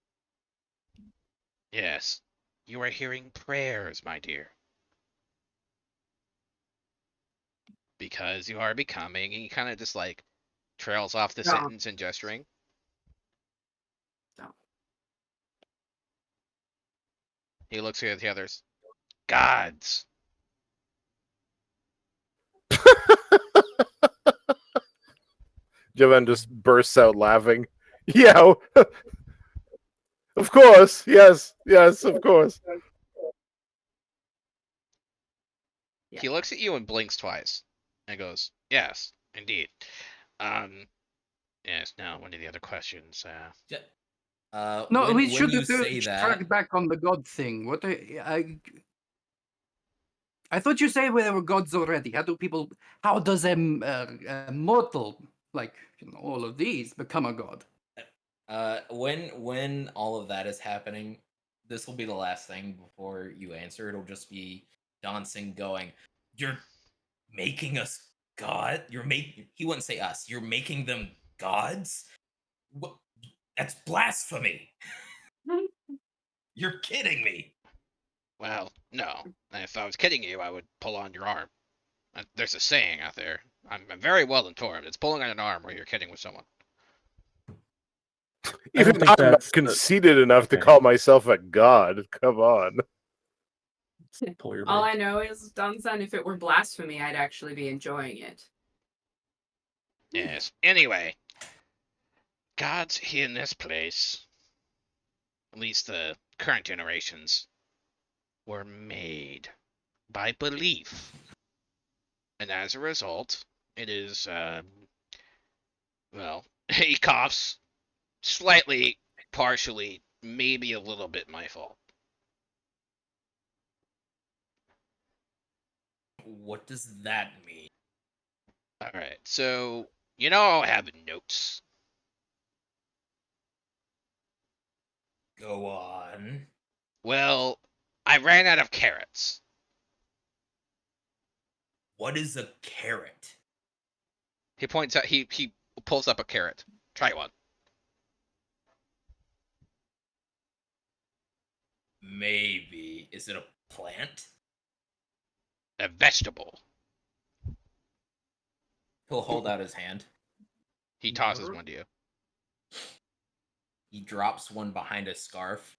Yes. You are hearing prayers, my dear. Because you are becoming, and he kind of just like trails off the No. sentence and gesturing. No. He looks here at the others. Gods. Jovan just bursts out laughing. Yeah, of course. Yes, of course. Yeah. He looks at you and blinks twice and goes, yes, indeed. Yes, now, one of the other questions. No, when we should you have say tracked that, back on the god thing. What I thought you said there were gods already. How does a mortal like all of these become a god? when all of that is happening, this will be the last thing before you answer. It'll just be Dancing going, "You're making us god? He wouldn't say us. You're making them gods? What? That's blasphemy. You're kidding me." Well, no. If I was kidding you, I would pull on your arm. There's a saying out there. I'm very well informed. It's pulling on an arm where you're kidding with someone. I don't Even think I'm not that's conceited enough to okay. call myself a god. Come on. Pull your All leg. I know is, Dansan, if it were blasphemy, I'd actually be enjoying it. Yes. Anyway, gods in this place, at least the current generations, were made by belief. And as a result, it is, well, he coughs slightly, partially, maybe a little bit my fault. What does that mean? Alright, so, you know I'll have notes. Go on. Well, I ran out of carrots. What is a carrot? He points out, he pulls up a carrot. Try one. Maybe. Is it a plant? A vegetable. He'll hold out his hand. He tosses one to you. He drops one behind a scarf.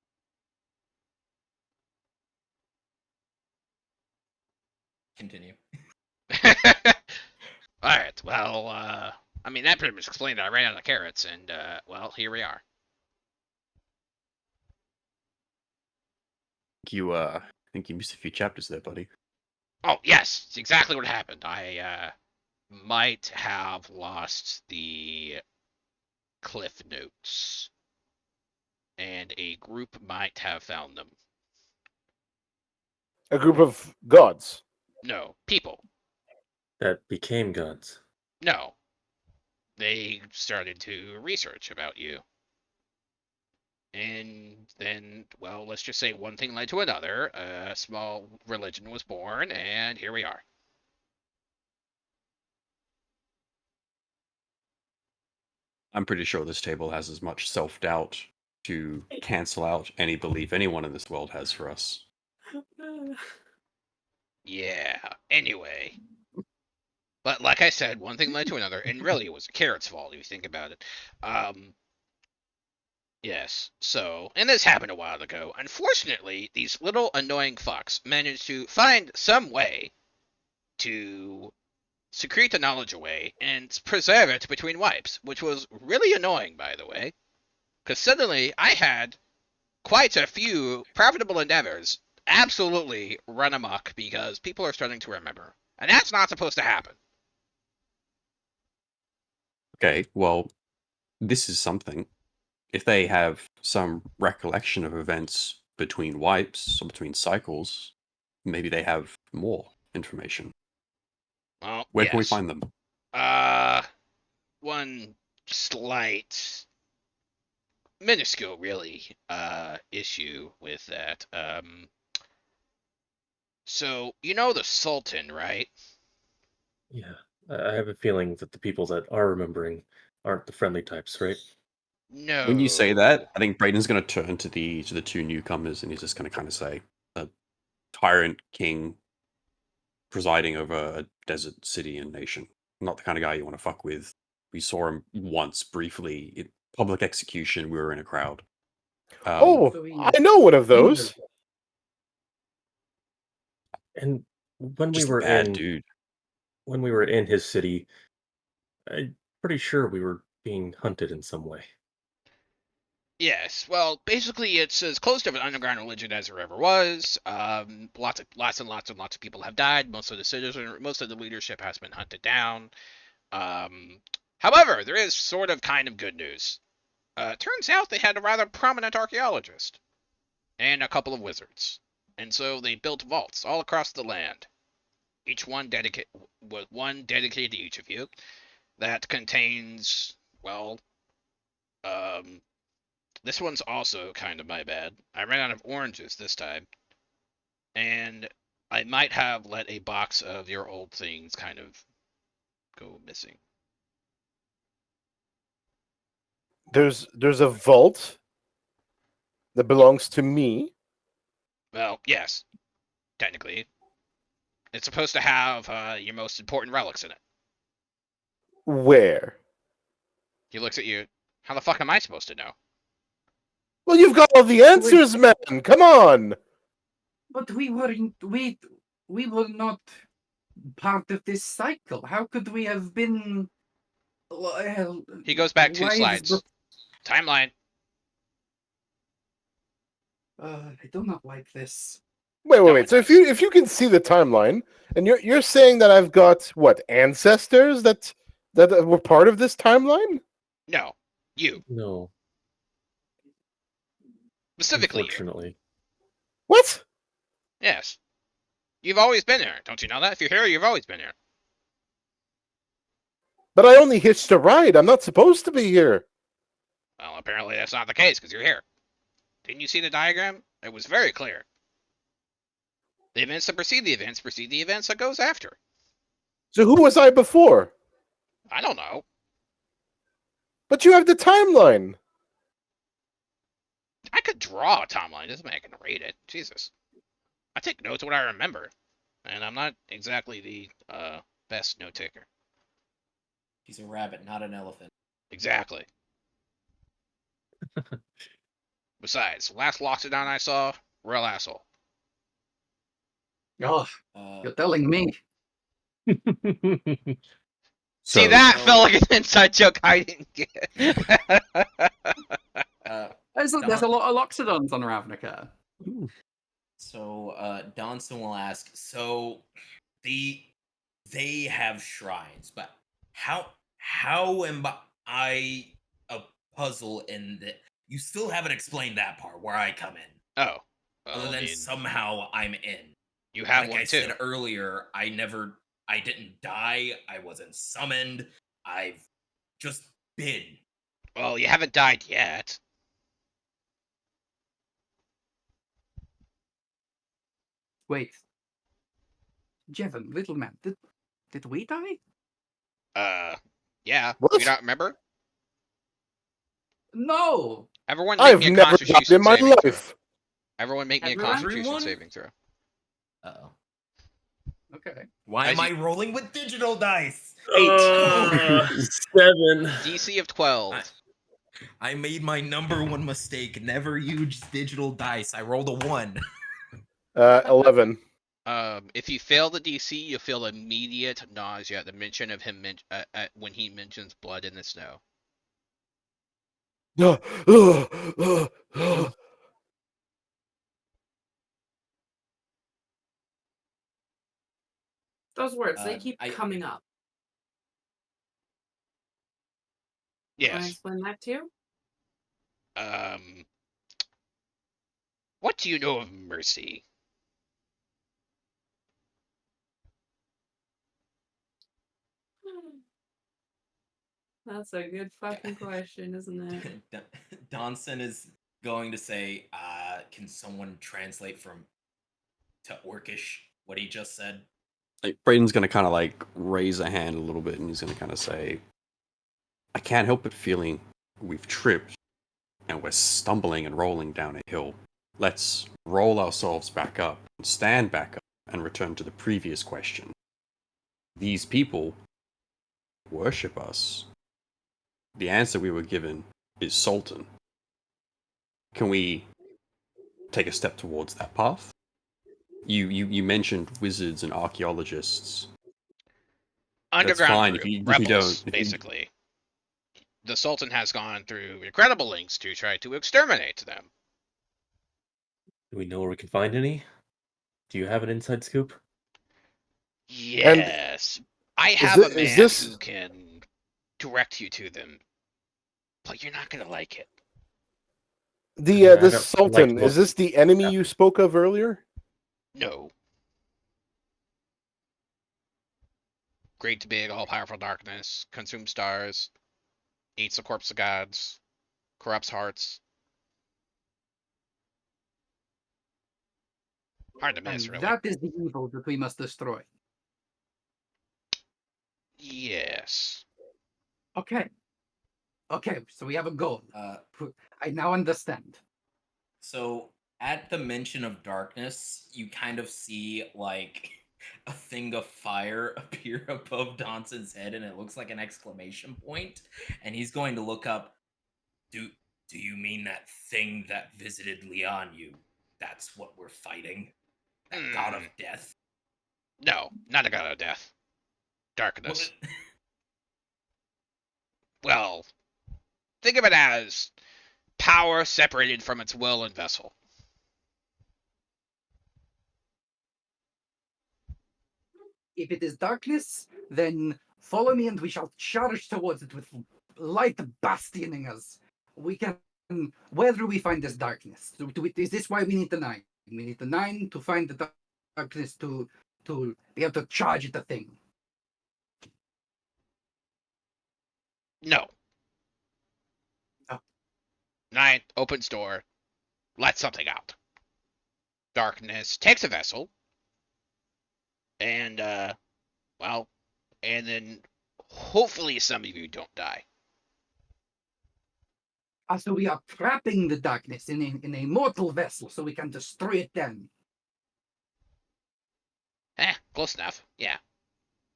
Continue. Alright, well, I mean, that pretty much explained it. I ran out of carrots, and, well, here we are. I think you missed a few chapters there, buddy. Oh, yes, it's exactly what happened. might have lost the cliff notes, and a group might have found them. A group of gods. No, people. That became gods. No. They started to research about you. And then, well, let's just say one thing led to another. A small religion was born, and here we are. I'm pretty sure this table has as much self-doubt to cancel out any belief anyone in this world has for us. Yeah, anyway. But like I said, one thing led to another, and really it was Carrot's fault if you think about it. Yes, so, and this happened a while ago. Unfortunately, these little annoying fucks managed to find some way to secrete the knowledge away and preserve it between wipes, which was really annoying, by the way. Because suddenly I had quite a few profitable endeavors absolutely run amok because people are starting to remember. And that's not supposed to happen. Okay, well, this is something. If they have some recollection of events between wipes or between cycles, maybe they have more information. Well, Where yes. can we find them? One slight, minuscule, really, issue with that. So, you know the Sultan, right? Yeah. I have a feeling that the people that are remembering aren't the friendly types, right? No. When you say that, I think Braden's going to turn to the two newcomers, and he's just going to kind of say, "A tyrant king presiding over a desert city and nation. Not the kind of guy you want to fuck with. We saw him once briefly in public execution. We were in a crowd. Oh, I know one of those. And when we just a were bad in dude. when we were in his city, I'm pretty sure we were being hunted in some way. Yes, well, basically, it's as close to an underground religion as there ever was. Lots and lots of people have died. Most of the leadership has been hunted down. However, there is sort of kind of good news. Turns out they had a rather prominent archaeologist and a couple of wizards, and so they built vaults all across the land. Each one dedicated to each of you. That contains, well, this one's also kind of my bad. I ran out of oranges this time. And I might have let a box of your old things kind of go missing. There's a vault that belongs to me. Well, yes. Technically. It's supposed to have your most important relics in it. Where? He looks at you. How the fuck am I supposed to know? Well, you've got all the answers, man. Come on. But we were not part of this cycle. How could we have been? He goes back 2 lives slides. Timeline. I do not like this. Wait. So if you can see the timeline, and you're saying that I've got what ancestors that were part of this timeline? No, you No, specifically. You. unfortunately. What? Yes. You've always been here. Don't you know that? If you're here, you've always been here. But I only hitched a ride. I'm not supposed to be here. Well, apparently that's not the case because you're here. Didn't you see the diagram? It was very clear. The events that precede the events that goes after. So who was I before? I don't know. But you have the timeline. I could draw a timeline. Doesn't mean I can read it. Jesus. I take notes of what I remember. And I'm not exactly the best note taker. He's a rabbit, not an elephant. Exactly. Besides, last Loxodon I saw, real asshole. Oh, you're telling me. See, So- that felt like an inside joke I didn't get. There's a lot of Loxodons on Ravnica. So Donson will ask, so the they have shrines, but how am I a puzzle in that? You still haven't explained that part where I come in. Oh, Other well, I than mean, somehow I'm in. you have Like one I too. said earlier, I didn't die. I wasn't summoned. I've just been. Well, you haven't died yet. Wait. Jevon, little man, did we die? Yeah. What? You don't remember? No! Everyone make I've me a never died Constitution in my saving throw. life. Everyone make me a Everyone? Constitution Everyone? saving throw. Uh-oh. Okay. Why As am you- I rolling with digital dice? 7. DC of 12. I made my number one mistake. Never use digital dice. I rolled a 1. 11. If you fail the DC, you feel immediate nausea at the mention of him when he mentions blood in the snow. Those words, they Uh, keep I- coming up. Can I Yes. explain that too? What do you know of mercy? That's a good fucking question, isn't it? Donson is going to say, can someone translate to Orcish what he just said? Like, Braden's going to kind of like raise a hand a little bit, and he's going to kind of say, I can't help but feeling we've tripped and we're stumbling and rolling down a hill. Let's roll ourselves back up and stand back up and return to the previous question. These people worship us. The answer we were given is Sultan. Can we take a step towards that path? You mentioned wizards and archaeologists. Underground fine group, if you rebels, don't- if you- basically. The Sultan has gone through incredible lengths to try to exterminate them. Do we know where we can find any? Do you have an inside scoop? Yes. I have a is man this- who can direct you to them, but you're not gonna like it. Yeah, I This don't Sultan, like is this the enemy you spoke of earlier? No. Great big all-powerful darkness, consumes stars, eats the corpse of gods, corrupts hearts. Hard to miss, And really. that is the evil that we must destroy. Yes. Okay. Okay, so we have a goal. Uh, I now understand. So at the mention of darkness, you kind of see like a thing of fire appear above Donson's head, and it looks like an exclamation point. And he's going to look up. Do you mean that thing that visited Lianyu? That's what we're fighting. That god of death. No, not a god of death. Darkness. What- Well, think of it as power separated from its will and vessel. If it is darkness, then follow me and we shall charge towards it with light bastioning us. We can. Where do we find this darkness? Is this why we need the 9? We need the 9 to find the darkness to be able to charge at the thing. No. Oh. 9 opens door, lets something out. Darkness takes a vessel, and well, and then hopefully some of you don't die. So we are trapping the darkness in a mortal vessel so we can destroy it then. Close enough. Yeah,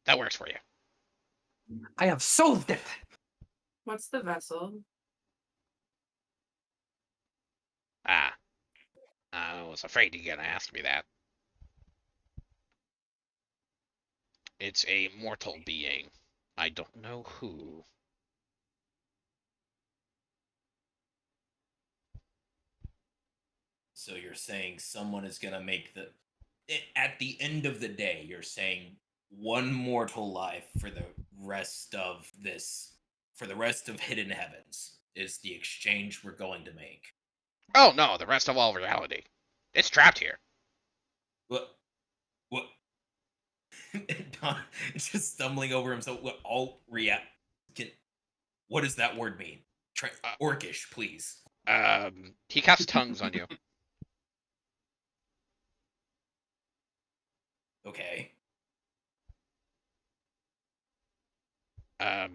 that works for you. I have solved it. What's the vessel? I was afraid you're gonna ask me that. It's a mortal being. I don't know who. So you're saying someone is gonna make at the end of the day, you're saying one mortal life for the rest of this, for the rest of Hidden Heavens, is the exchange we're going to make. Oh no, the rest of all reality. It's trapped here. What? What? Don is just stumbling over himself. What? All react. What does that word mean? Orcish, please. He casts tongues on you. Okay. Why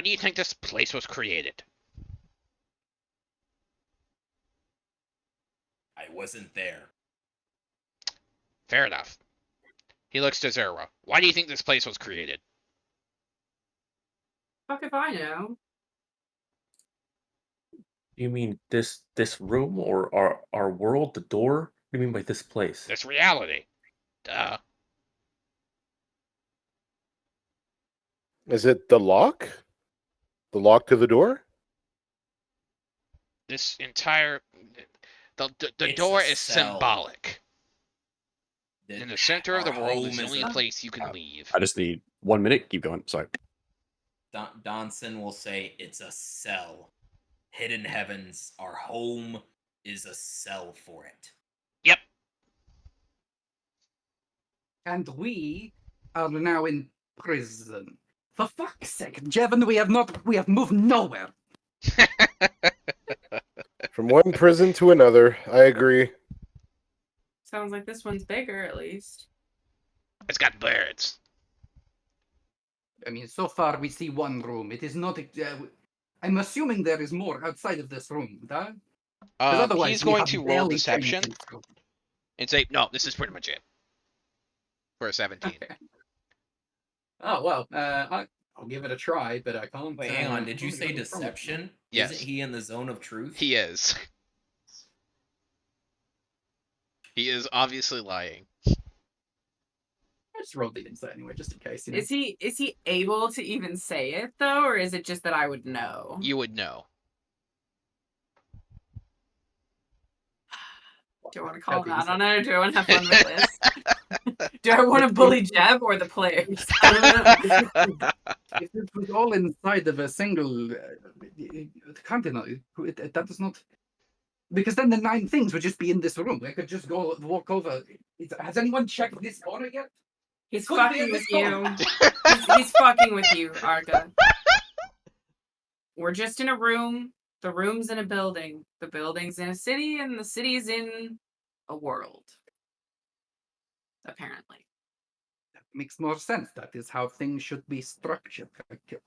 do you think this place was created? I wasn't there. Fair enough. He looks to Zerwa. Why do you think this place was created? Fuck if I know. You mean this room or our world, the door? What do you mean by this place? This reality. Duh. Is it the lock? The lock to the door? This entire the It's door a is cell. symbolic. In the center of the Our world is home the is only a- place you can leave. I just need 1 minute. Keep going. Sorry. Donson will say it's a cell. Hidden Heavens, our home, is a cell for it. Yep. And we are now in prison. For fuck's sake, Jevon, we have moved nowhere. From one prison to another. I agree. Sounds like this one's bigger, at least. It's got birds. I mean, so far we see one room. It is not. I'm assuming there is more outside of this room, huh? 'Cause otherwise He's we going have to roll barely deception changed this room. and say, no, this is pretty much it. For a 17. Okay. Oh well, I'll give it a try, but I can't. Wait, hang on. Did you can't say give it a promise. deception? Yes. Isn't he in the zone of truth? He is. He is obviously lying. I just rolled the insight anyway, just in case. You know? Is he able to even say it though, or is it just that I would know? You would know. Do I want to call him Happy out on it, or do I want to have fun with this? Do I want to bully Jeb or the players? I don't know. If it was all inside of a single continent, that is not. Because then the 9 things would just be in this room. I could just go walk over. Has anyone checked this corner yet? He's Could be fucking in with this you. corner. He's fucking with you, Arca. We're just in a room. The room's in a building. The building's in a city, and the city's in a world. Apparently. That makes more sense. That is how things should be structured.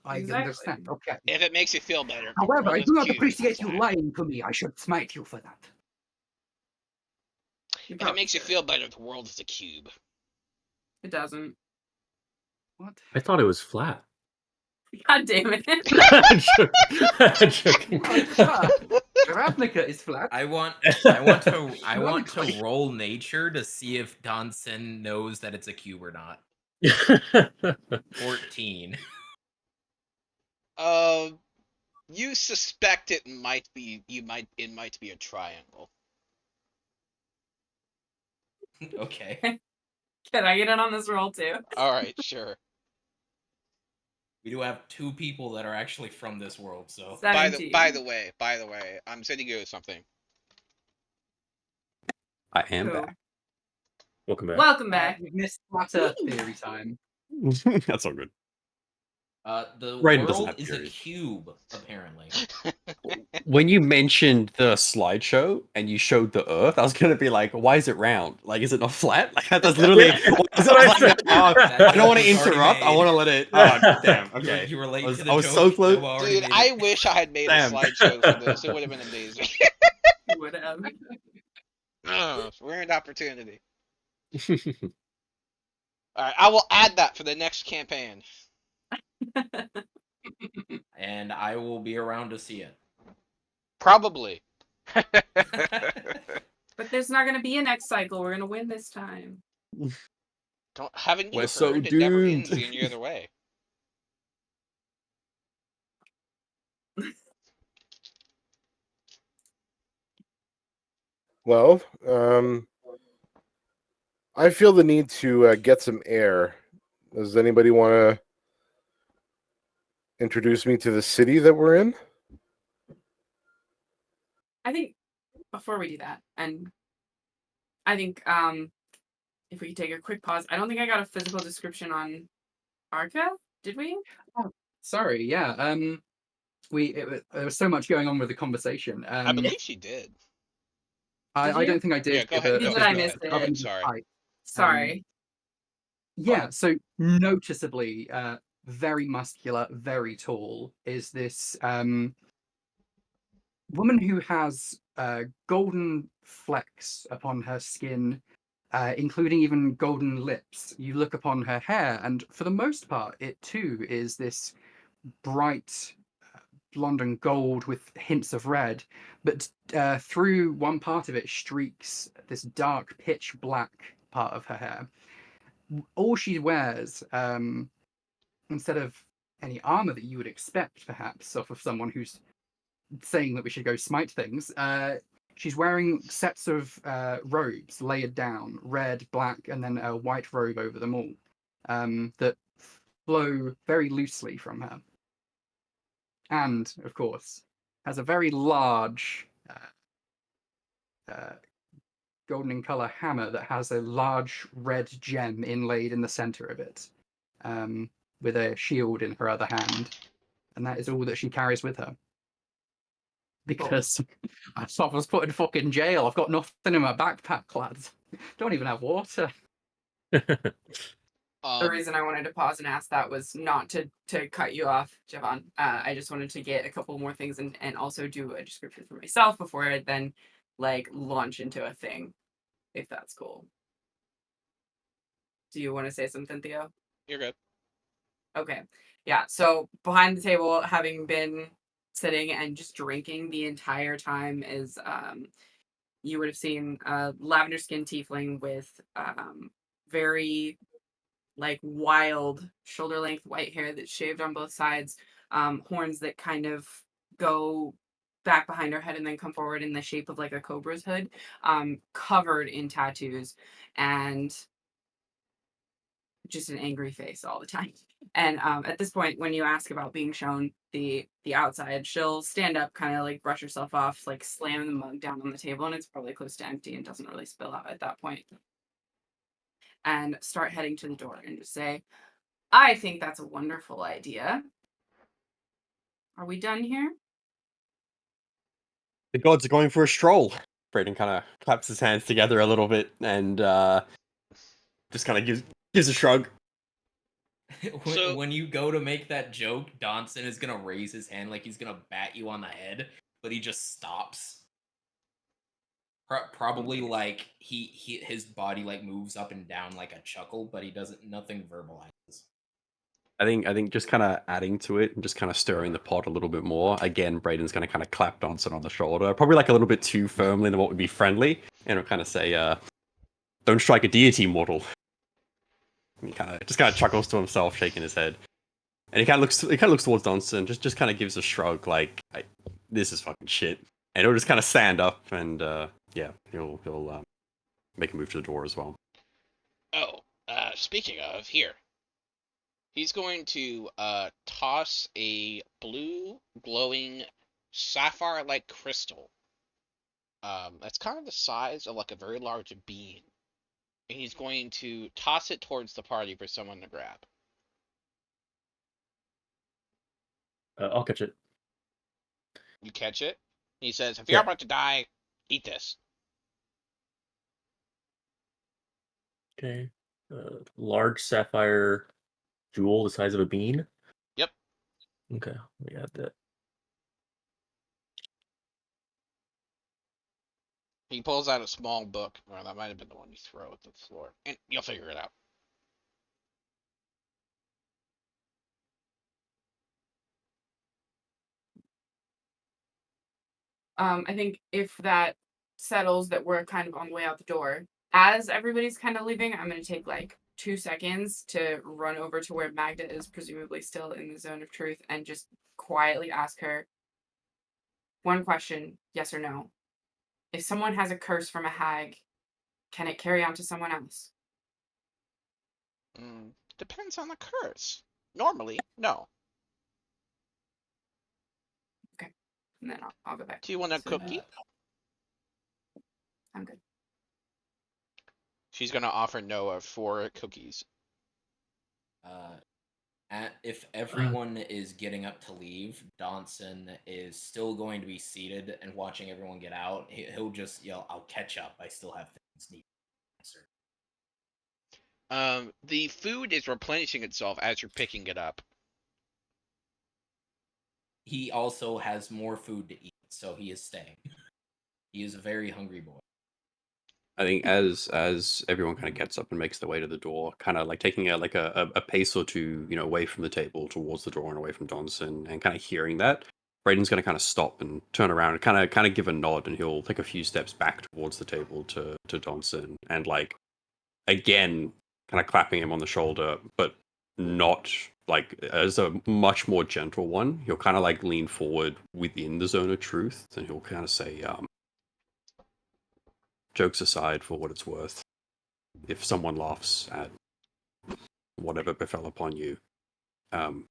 I Exactly. understand. Okay. If it makes you feel better. However, roll I this do not cube, appreciate you flat. lying to me. I should smite you for that. You If it probably makes you should. feel better, the world is a cube. It doesn't. What? I thought it was flat. God damn it. I'm joking. Ravnica is flat. I want to Ironically. roll nature to see if Donson knows that it's a cube or not. 14. You suspect it might be a triangle. Okay. Can I get in on this roll too? All right, sure. We do have 2 people that are actually from this world, so By the 17. way, I'm sending you something. I am Cool. back. Welcome back. Welcome back. We've missed flatter theory time. That's all good. the Raiden doesn't world have is a periods. cube, apparently. When you mentioned the slideshow and you showed the Earth, I was gonna be like, "Why is it round? Like, is it not flat?" Like, that's literally. That's what I said. I don't want to That's already interrupt. I made. want to let it. Oh, damn. You were- Okay. You were late I was- to the I was joke. so close. Noah already Dude, made I it. wish I had made Damn. a slideshow for this. It would have been amazing. Would have. Ruined opportunity. Alright, I will add that for the next campaign. And I will be around to see it. Probably. But there's not going to be a next cycle. We're going to win this time. Haven't you We're heard? so It never doomed. ends any other way. Well, I feel the need to get some air. Does anybody want to introduce me to the city that we're in? I think before we do that, and I think if we could take a quick pause, I don't think I got a physical description on Arca. Did we? Sorry, yeah. There was so much going on with the conversation. I believe she did. I you? don't think I did. Yeah, go give ahead, a go Did I ahead, miss go ahead. it? Sorry. height. Sorry. Yeah, so noticeably, very muscular, very tall is this woman who has golden flecks upon her skin, including even golden lips. You look upon her hair, and for the most part, it too is this bright blonde and gold with hints of red, but through one part of it streaks this dark pitch black part of her hair. All she wears, instead of any armor that you would expect, perhaps, off of someone who's saying that we should go smite things, she's wearing sets of robes layered down, red, black, and then a white robe over them all, that flow very loosely from her. And, of course, has a very large golden in color hammer that has a large red gem inlaid in the center of it, with a shield in her other hand. And that is all that she carries with her. Because I thought I was put in fucking jail. I've got nothing in my backpack, lads. Don't even have water. The reason I wanted to pause and ask that was not to cut you off, Javon. I just wanted to get a couple more things and also do a description for myself before I then like launch into a thing, if that's cool. Do you want to say something, Theo? You're good. Okay. Yeah. So behind the table, having been sitting and just drinking the entire time, is you would have seen a lavender skinned tiefling with very like wild shoulder length white hair that's shaved on both sides, horns that kind of go back behind her head and then come forward in the shape of like a cobra's hood, covered in tattoos, and just an angry face all the time. And at this point, when you ask about being shown the outside, she'll stand up, kind of like brush herself off, like slam the mug down on the table, and it's probably close to empty and doesn't really spill out at that point. And start heading to the door and just say, I think that's a wonderful idea. Are we done here? The gods are going for a stroll. Braden kind of claps his hands together a little bit and just kind of gives a shrug. When you go to make that joke, Donson is gonna raise his hand like he's gonna bat you on the head, but he just stops. Probably like his body like moves up and down like a chuckle, but he doesn't. Nothing verbalizes. I think just kind of adding to it and just kind of stirring the pot a little bit more. Again, Braden's going to kind of clap Donson on the shoulder, probably like a little bit too firmly than what would be friendly, and he'll kind of say, "Don't strike a deity, mortal." And he kind of chuckles to himself, shaking his head, and he kind of looks towards Donson, just kind of gives a shrug, like, "This is fucking shit," and he'll just kind of stand up and yeah, he'll make a move to the door as well. Oh, speaking of, here. He's going to toss a blue glowing sapphire-like crystal. That's kind of the size of like a very large bean. And he's going to toss it towards the party for someone to grab. I'll catch it. You catch it. He says, if you're Yeah. about to die, eat this. Okay. Large sapphire jewel the size of a bean? Yep. Okay, let me add that. He pulls out a small book. Well, that might have been the one you throw at the floor. And you'll figure it out. I think if that settles that we're kind of on the way out the door, as everybody's kind of leaving, I'm going to take like 2 seconds to run over to where Magda is, presumably still in the zone of truth, and just quietly ask her one question, yes or no. If someone has a curse from a hag, can it carry on to someone else? Depends on the curse. Normally, no. And then I'll go back. Do you want a to, cookie? I'm good. She's gonna offer Noah 4 cookies. If everyone is getting up to leave, Donson is still going to be seated and watching everyone get out. He'll just yell, "I'll catch up. I still have things needed to answer." The food is replenishing itself as you're picking it up. He also has more food to eat, so he is staying. He is a very hungry boy. I think as everyone kind of gets up and makes their way to the door, kind of like taking a pace or two, away from the table towards the door and away from Donson, and kind of hearing that, Braden's going to kind of stop and turn around and kind of give a nod, and he'll take a few steps back towards the table to Donson, and like again, kind of clapping him on the shoulder, but not like as a much more gentle one. He'll kind of like lean forward within the zone of truth, and he'll kind of say, jokes aside, for what it's worth, if someone laughs at whatever befell upon you, I'll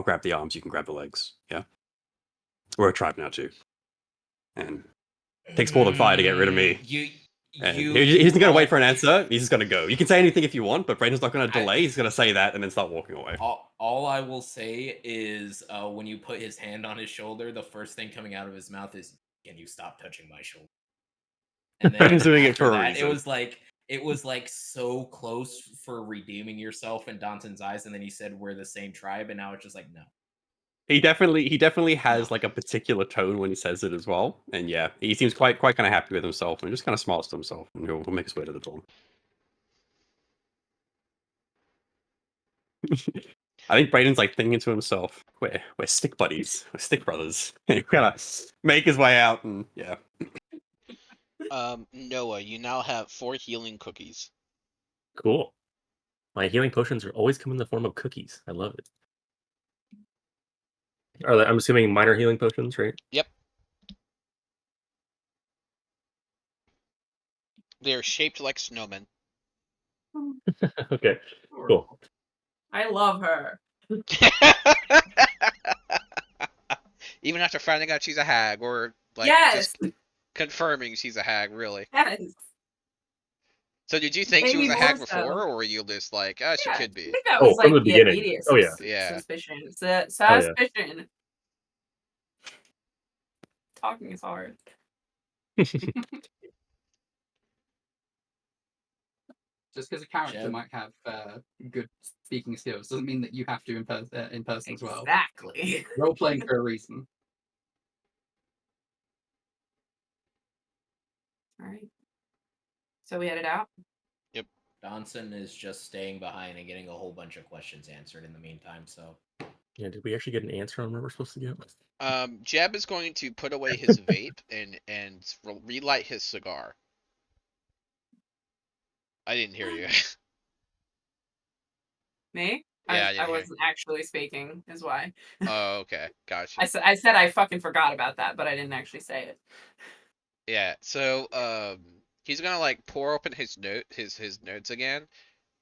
grab the arms, you can grab the legs. Yeah? We're a tribe now too. And it takes more than fire to get rid of me. He's not going to wait for an answer. He's just going to go. You can say anything if you want, but Braden's not going to delay. He's going to say that and then start walking away. All I will say is when you put his hand on his shoulder, the first thing coming out of his mouth is, "Can you stop touching my shoulder?" And then Braden's doing it for a that, reason. it was like so close for redeeming yourself in Donson's eyes, and then he said we're the same tribe, and now it's just like, no. He definitely has like a particular tone when he says it as well. And yeah, he seems quite kind of happy with himself and just kind of smiles to himself, and he'll make his way to the door. I think Braden's like thinking to himself, we're stick buddies, we're stick brothers. And he kind of make his way out, and yeah. Noah, you now have 4 healing cookies. Cool. My healing potions are always come in the form of cookies. I love it. Are they, I'm assuming minor healing potions, right? Yep. They're shaped like snowmen. Okay, cool. I love her. Even after finding out she's a hag, or like Yes. just confirming she's a hag, really. Yes. So did you think she Maybe was a hag more so. before, or were you just like, oh, she Yeah, could be? I think that Oh, was from like the the beginning. immediate Oh, yeah. Yeah. suspicion. yeah. Suspicion. Talking is hard. Just because a character Jeb? might have good speaking skills doesn't mean that you have to in person as well. Exactly. Role playing for a reason. All right. So we headed out. Donson is just staying behind and getting a whole bunch of questions answered in the meantime, so. Yeah, did we actually get an answer on where we're supposed to go? Jeb is going to put away his vape and relight his cigar. I didn't hear you. Me? Yeah, I I didn't hear. wasn't actually speaking, is why. Oh, okay, gotcha. I said I fucking forgot about that, but I didn't actually say it. Yeah, so he's gonna like pour open his notes again,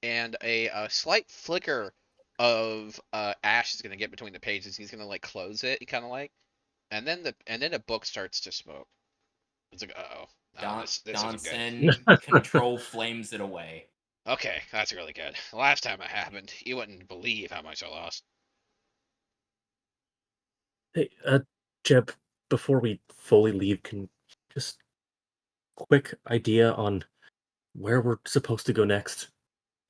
and a slight flicker of ash is gonna get between the pages. He's gonna like close it, kind of like, and then the book starts to smoke. It's like, this isn't good. Donson control flames it away. Okay, that's really good. The last time it happened, you wouldn't believe how much I lost. Hey, Jeb, before we fully leave, can just quick idea on where we're supposed to go next?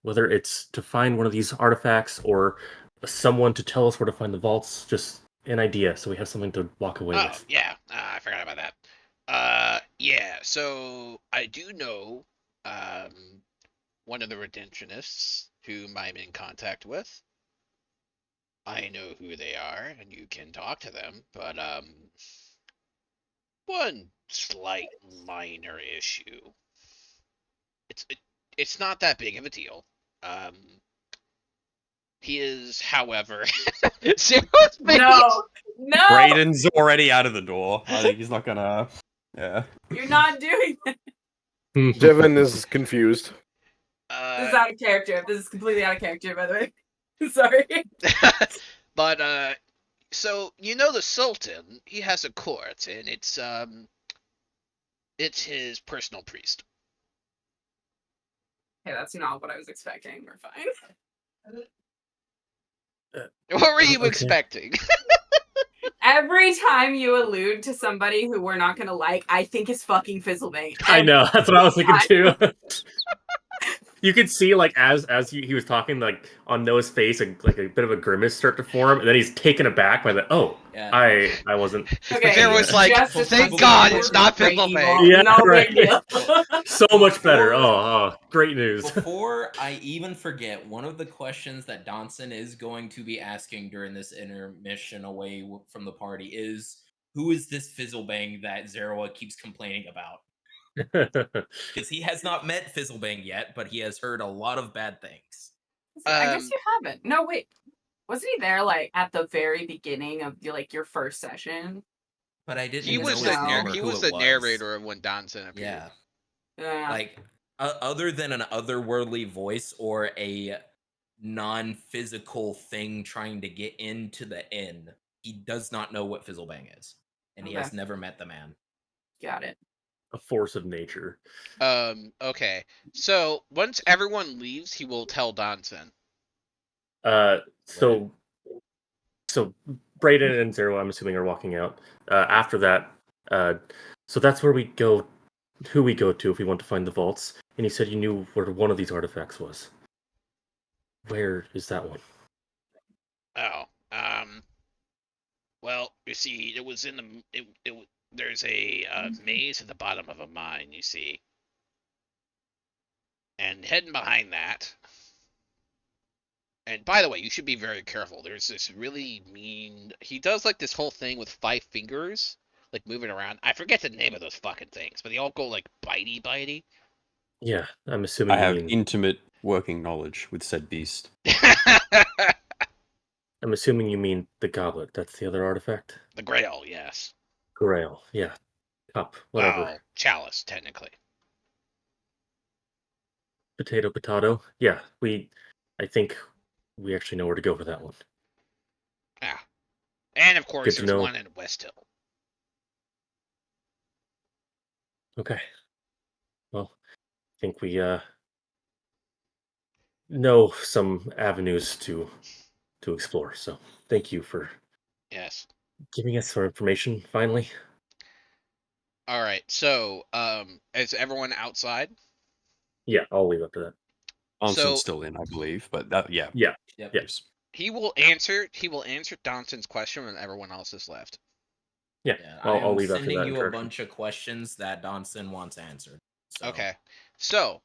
Whether it's to find one of these artifacts or someone to tell us where to find the vaults, just an idea so we have something to walk away Oh, with. yeah, I forgot about that. Yeah, so I do know, one of the Redemptionists whom I'm in contact with. I know who they are, and you can talk to them, but, one slight minor issue. It's not that big of a deal. He is, however, No. Braden's already out of the door. I think he's not gonna. Yeah. You're not doing that. Devin is confused. This is out of character. This is completely out of character, by the way. Sorry. But so you know the Sultan, he has a court, and it's his personal priest. Okay, that's not what I was expecting. We're fine. What were you Okay. expecting? Every time you allude to somebody who we're not gonna like, I think it's fucking Fizzlebang. I know. That's what I was thinking too. time. You could see, like, as he was talking, like, on Noah's face, like a bit of a grimace start to form, and then he's taken aback by the, oh, Yeah. I wasn't. Okay, There was like, just as thank much God as it's not great Fizzlebang. evil, Yeah, no right. big deal. So much better. Before- Oh, great news. Before I even forget, one of the questions that Donson is going to be asking during this intermission away from the party is, who is this Fizzlebang that Zerawa keeps complaining about? Because he has not met Fizzlebang yet, but he has heard a lot of bad things. I guess you haven't. No, wait. Wasn't he there like at the very beginning of your first session? But I didn't He even was know the his name or he who was it the narrator of when Donson appeared. Yeah. Yeah. Like, other than an otherworldly voice or a non-physical thing trying to get into the inn, he does not know what Fizzlebang is, and he has Okay. never met the man. Got it. A force of nature. Okay. So once everyone leaves, he will tell Donson. So Brayden and Zero, I'm assuming, are walking out. After that, so that's where we go. Who we go to if we want to find the vaults. And you said you knew where one of these artifacts was. Where is that one? Oh, well, you see, it was in the there's a maze at the bottom of a mine, you see, and hidden behind that. And by the way, you should be very careful. There's this really mean. He does like this whole thing with 5 fingers, like moving around. I forget the name of those fucking things, but they all go like bitey. Yeah, I'm assuming I you have mean. intimate working knowledge with said beast. I'm assuming you mean the goblet. That's the other artifact. The Grail, yes. Grail. Yeah. Cup. Whatever. Well, chalice, technically. Potato. Yeah. I think we actually know where to go for that one. Yeah. And of course, Good to there's know. one in West Hill. Okay. Well, I think we know some avenues to explore. So thank you for Yes. giving us some information finally. All right. So, is everyone outside? Yeah, I'll leave after that. Anson's So- still in, I believe, but that Yeah. Yep. Yes. He will answer Donson's question when everyone else is left. Yeah. Yeah, I'll I'm leave after sending that. you a interaction. bunch of questions that Donson wants answered. So, Okay. So,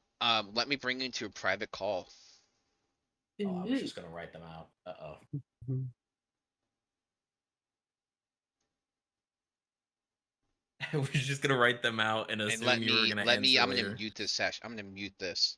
let me bring you to a private call. Oh, I was just gonna write them out. Uh-oh. I was just gonna write them out and And assume let you were me gonna I'm answer gonna later. mute this session. I'm gonna mute this.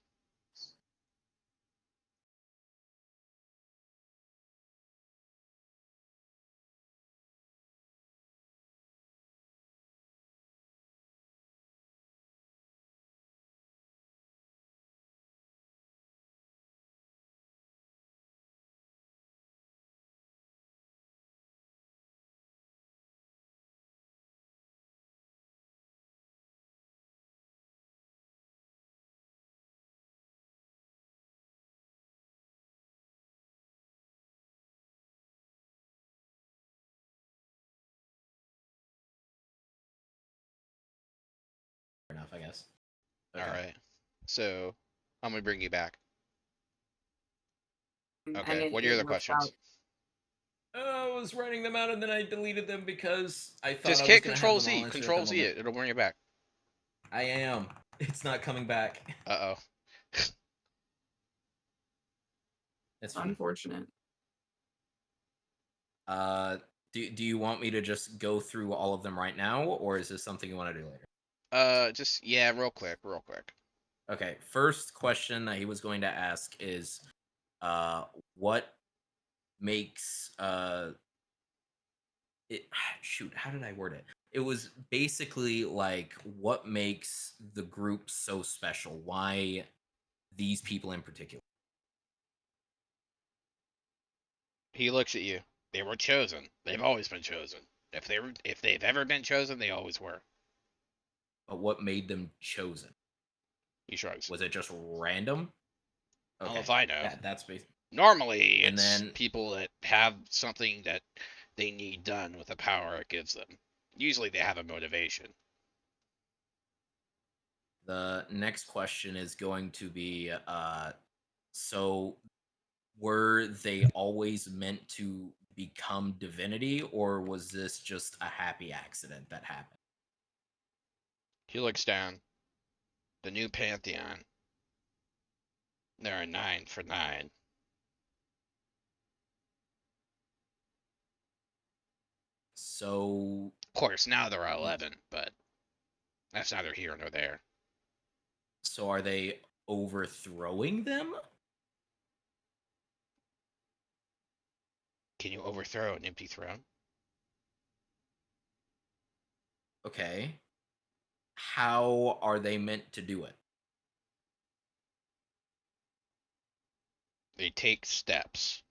Enough, I guess. All Okay. right. So, I'm gonna bring you back. And Okay. it- What are your it other works questions? out. I was writing them out and then I deleted them because I thought Just I was hit gonna Control have them all Z. answered at the Control Z moment. it. It'll bring you back. I am. It's not coming back. Uh oh. It's fine. Unfortunate. Do you want me to just go through all of them right now, or is this something you want to do later? Just yeah, real quick. Okay. First question that he was going to ask is, what makes it? Shoot, how did I word it? It was basically like, what makes the group so special? Why these people in particular? He looks at you. They were chosen. They've always been chosen. If they've ever been chosen, they always were. But what made them chosen? He shrugs. Was it just random? Well, if I know. Yeah, that's basically. Normally, And it's then- people that have something that they need done with the power it gives them. Usually, they have a motivation. The next question is going to be so were they always meant to become divinity, or was this just a happy accident that happened? He looks down. The new pantheon. There are 9 for 9. So Of course, now there are 11, but that's neither here nor there. so are they overthrowing them? Can you overthrow an empty throne? Okay. How are they meant to do it? They take steps.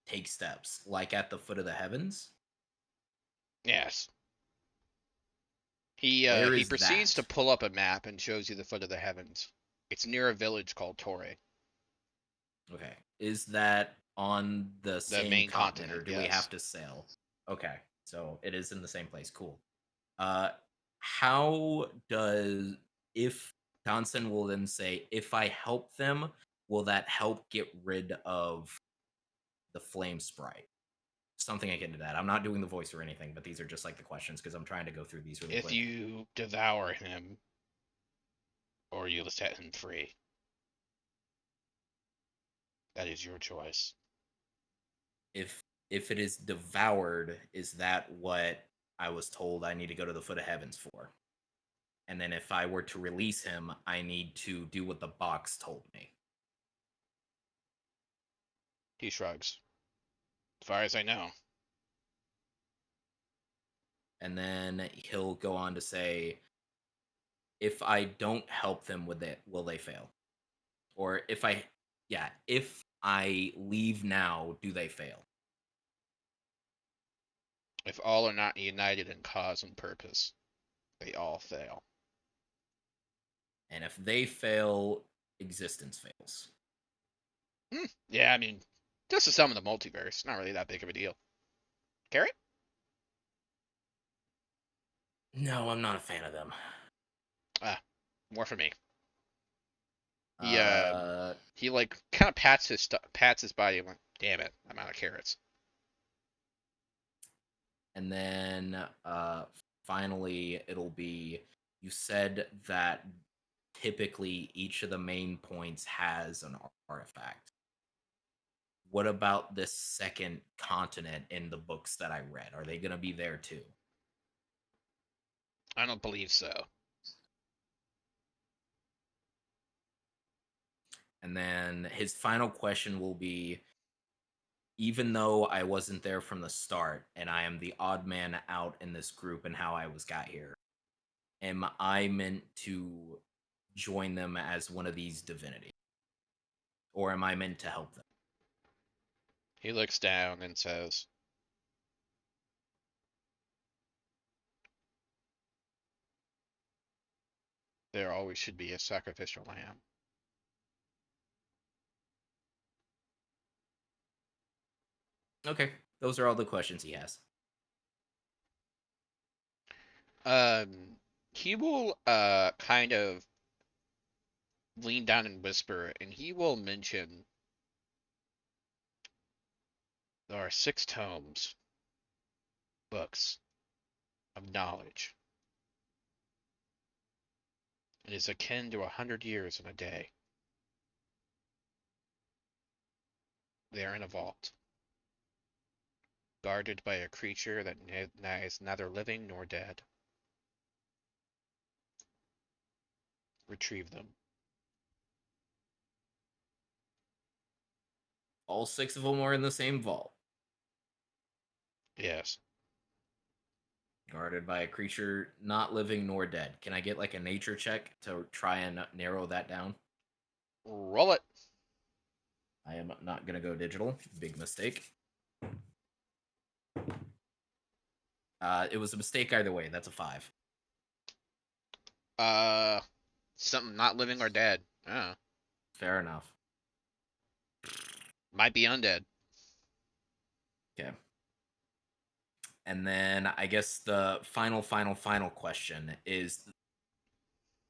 Take steps, like at the foot of the heavens? Yes. He Where he is proceeds to that? pull up a map and shows you the foot of the heavens. It's near a village called Torre. Okay. Is that on the same main continent, or continent, do we yes. have to sail? Okay. So it is in the same place. Cool. How does if Johnson will then say, if I help them, will that help get rid of the flame sprite? Something akin to that. I'm not doing the voice or anything, but these are just like the questions because I'm trying to go through these really If quick. you devour him, or you set him free, that is your choice. If it is devoured, is that what I was told I need to go to the foot of heavens for? And then if I were to release him, I need to do what the box told me. He shrugs. As far as I know. And then he'll go on to say, if I don't help them, will they fail? Or if I leave now, do they fail? If all are not united in cause and purpose, they all fail. And if they fail, existence fails. Yeah, I mean, just a sum of the multiverse. Not really that big of a deal. Carrot? No, I'm not a fan of them. More for me. Uh, He like kind of pats his body and went, "Damn it, I'm out of carrots." And then finally, it'll be, you said that typically each of the main points has an artifact. What about this second continent in the books that I read? Are they going to be there too? I don't believe so. And then his final question will be, even though I wasn't there from the start and I am the odd man out in this group and how I got here, am I meant to join them as one of these divinities? Or am I meant to help them? He looks down and says, "There always should be a sacrificial lamb." Okay, those are all the questions he has. He will kind of lean down and whisper, and he will mention there are 6 tomes, books of knowledge. It is akin to 100 years in a day. They are in a vault, guarded by a creature that is neither living nor dead. Retrieve them. All 6 of them are in the same vault. Yes. Guarded by a creature not living nor dead. Can I get like a nature check to try and narrow that down? Roll it. I am not gonna go digital. Big mistake. It was a mistake either way. That's a 5. Something not living or dead. Fair enough. Might be undead. Okay. And then I guess the final question is,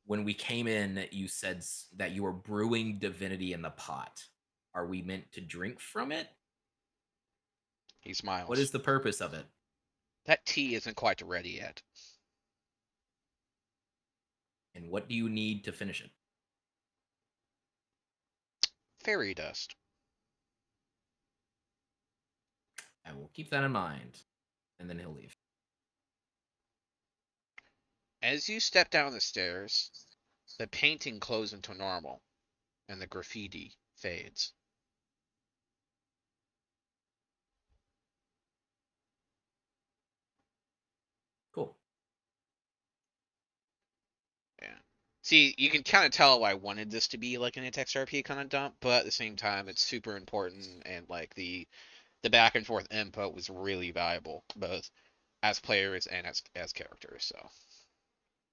when we came in, you said that you were brewing divinity in the pot. Are we meant to drink from it? He smiles. What is the purpose of it? That tea isn't quite ready yet. And what do you need to finish it? Fairy dust. I will keep that in mind. And then he'll leave. As you step down the stairs, the painting closes into normal, and the graffiti fades. Cool. Yeah. See, you can kind of tell I wanted this to be like an XRP kind of dump, but at the same time, it's super important, and like the back and forth input was really valuable, both as players and as characters. So.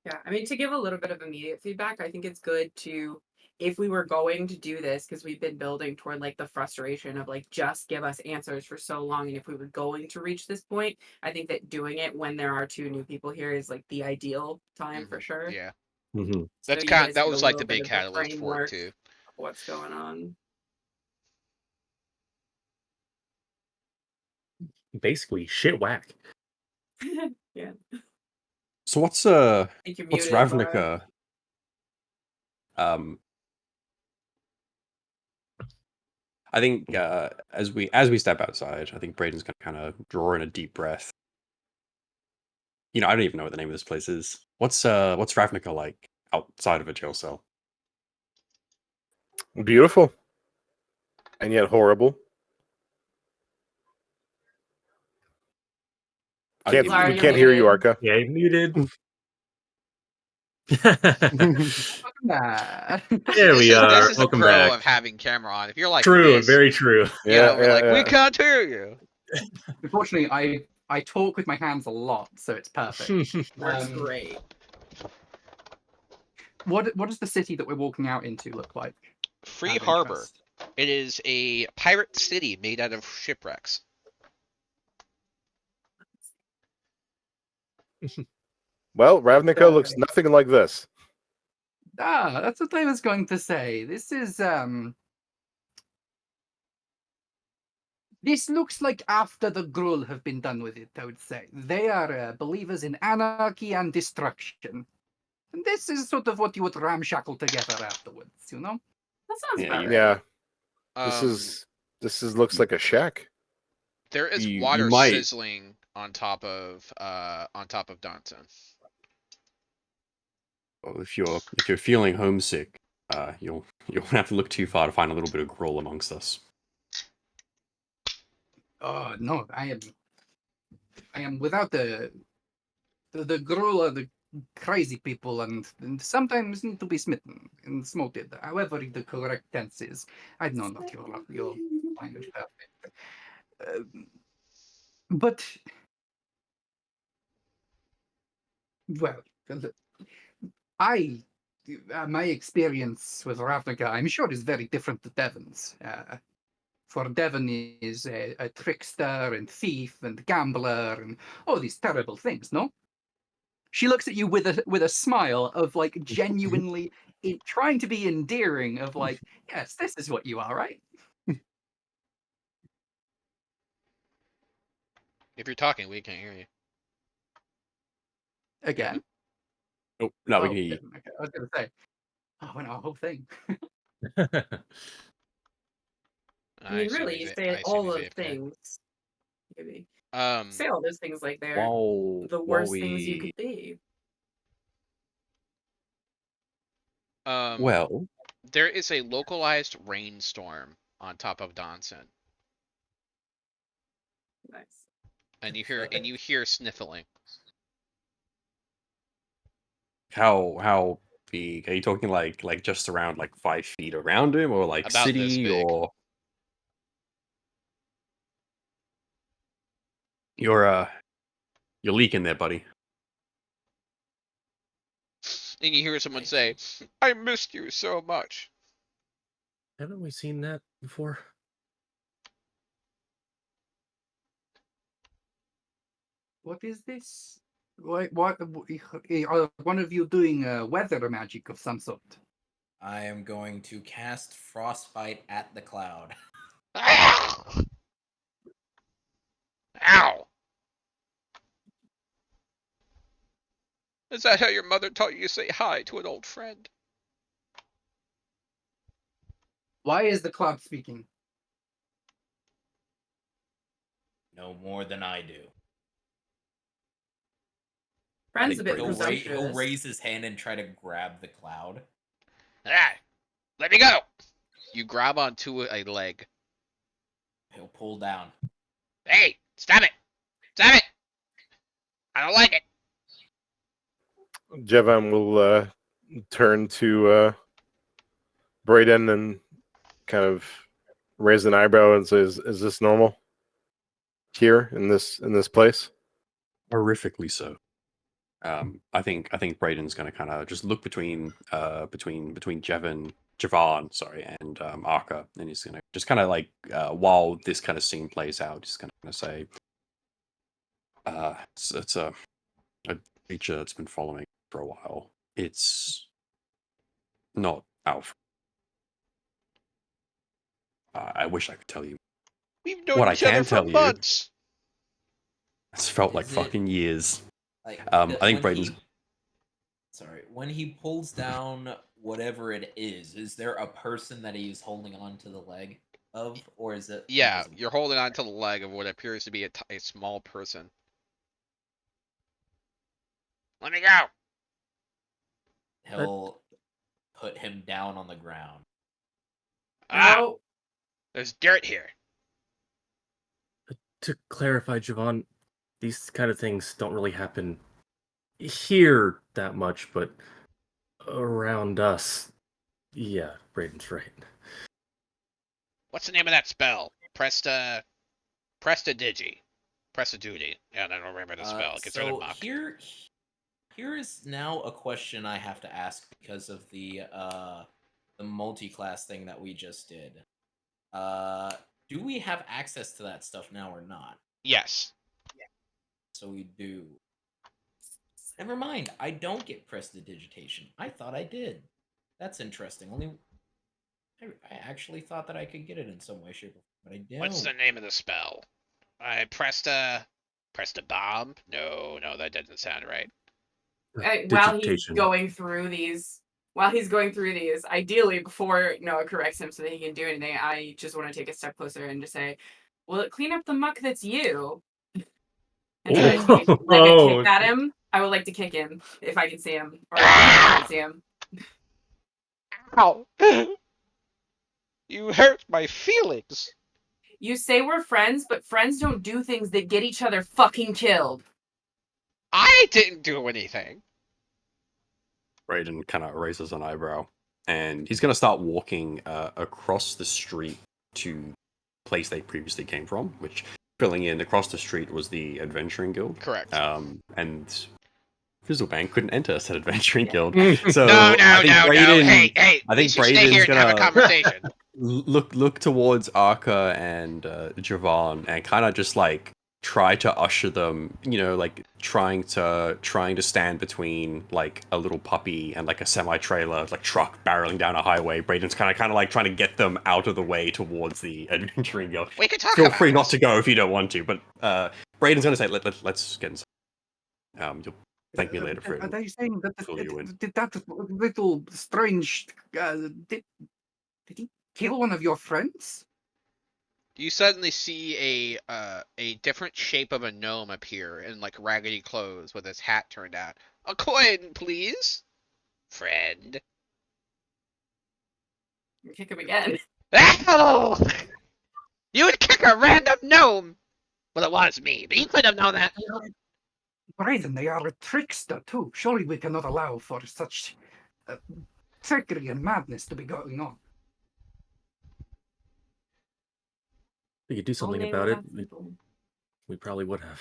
Yeah, I mean, to give a little bit of immediate feedback, I think it's good to, if we were going to do this, because we've been building toward like the frustration of like just give us answers for so long, and if we were going to reach this point, I think that doing it when there are 2 new people here is like the ideal time for sure. Yeah. Mm-hmm. So That's you kind guys that get a was like little the big bit of the catalyst for it framework too. of what's going on. Basically, shit whack. Yeah. So what's I think you're muted, Laura. Ravnica? I think as we step outside, I think Braden's gonna kind of draw in a deep breath. You know, I don't even know what the name of this place is. What's Ravnica like outside of a jail cell? Beautiful. And yet horrible. Can't, Laura, we you're can't hear you, muted. Arca. Yeah, muted. Nah. There we are. This is a Welcome pro back. of having camera on. If you're like True, this, very true. you know, Yeah, we're like, we yeah. can't hear you. Unfortunately, I talk with my hands a lot, so it's perfect. Works great. What does the city that we're walking out into look like? Free Out of Harbor. interest. It is a pirate city made out of shipwrecks. Well, Ravnica looks nothing like this. That's what I was going to say. This looks like after the Gruul have been done with it, I would say. They are believers in anarchy and destruction. And this is sort of what you would ramshackle together afterwards, you know? That sounds Yeah, about you- right. Yeah, this is looks like a shack. There is you water might- sizzling on top of Danton. Well, if you're feeling homesick, you'll have to look too far to find a little bit of Gruul amongst us. Oh no, I am without the Gruul are the crazy people and sometimes need to be smitten and smoted. However the correct tense is. I know not your language perfect. But well, my experience with Ravnica, I'm sure, is very different to Devon's. For Devon is a trickster and thief and gambler and all these terrible things. No, she looks at you with a smile of like genuinely trying to be endearing. Of like, yes, this is what you are, right? If you're talking, we can't hear you. Again. Oh no, we Oh, can hear you. okay. I was gonna say, oh, went our whole thing. I mean, assume really, he's you a- say I assume all he's those AFK. things. Maybe. Um, Say all those things like they're While the while worst things you we could be. well, there is a localized rainstorm on top of Danson, Nice. and you hear sniffling. How big? Are you talking like just around like 5 feet around him, or like About this city, big. or you're leaking there, buddy? And you hear someone say, "I missed you so much." Haven't we seen that before? What is this? What are one of you doing weather magic of some sort? I am going to cast Frostbite at the cloud. Ow! Ow! Is that how your mother taught you to say hi to an old friend? Why is the cloud speaking? No more than I do. Friend's a think bit Brayden's- presumptuous. He'll raise his hand and try to grab the cloud. Ah! Let me go! You grab onto a leg. He'll pull down. Hey! Stop it! Stop it! I don't like it! Jevan will turn to Brayden and kind of raise an eyebrow and says, "Is this normal here in this place?" Horrifically so. I think Brayden's going to kind of just look between Javan, sorry, and Arca, and he's going to just kind of like while this kind of scene plays out, he's going to say, it's a creature that's been following for a while. It's not Alf. I wish I could tell you. We've known What I each other can for tell you- months! It's felt like Is it- fucking years. Like, I think when Brayden's- Sorry, when he pulls down whatever it is there a person that he's holding on to the leg of, or is it? Yeah, invisible? you're holding on to the leg of what appears to be a small person. Let me go! He'll put him down on the ground. Ah! Oh, There's dirt here. To clarify, Javon, these kind of things don't really happen here that much, but around us. Yeah, Brayden's right. What's the name of that spell? Presta Digi. Presta Duty. Yeah, I don't remember the spell. It gets rid of So muck. here is now a question I have to ask because of the multi-class thing that we just did. Do we have access to that stuff now or not? Yes. So we do. Never mind. I don't get prestidigitation. I thought I did. That's interesting. I actually thought that I could get it in some way, shape, or form, but I don't. What's the name of the spell? Presta Bomb? No, that doesn't sound right. while he's Digitation. going through these, ideally before Noah corrects him so that he can do anything, I just want to take a step closer and just say, "Will it clean up the muck that's you?" And try to take, like a kick at him. I would like to kick him if I can see him, or if I can't see him. Ow! You hurt my feelings. You say we're friends, but friends don't do things that get each other fucking killed. I didn't do anything. Brayden kind of raises an eyebrow, and he's going to start walking across the street to the place they previously came from, which, filling in, across the street was the Adventuring Guild. Correct. And Fizzlebank couldn't enter said Adventuring Yeah. Guild. So No. I think Brayden, Hey, I we think should stay here Brayden's and have a gonna conversation. look towards Arca and Javon, and kind of just like try to usher them, like trying to stand between like a little puppy and like a semi-trailer, like truck barreling down a highway. Brayden's kind of like trying to get them out of the way towards the Adventuring Guild. We can talk Feel about free not this. to go if you don't want to, but Brayden's gonna say, let's get inside. You'll thank me later for Are it. they saying that Fill you in. did that little strange did he kill one of your friends? You suddenly see a different shape of a gnome appear in like raggedy clothes with his hat turned out. A coin, please, friend. Kick him again. Ow! You would kick a random gnome. Well, it was me, but you could have known that. Brayden, they are a trickster too. Surely we cannot allow for such trickery and madness to be going on. We could do something Only about it. without people. We probably would have.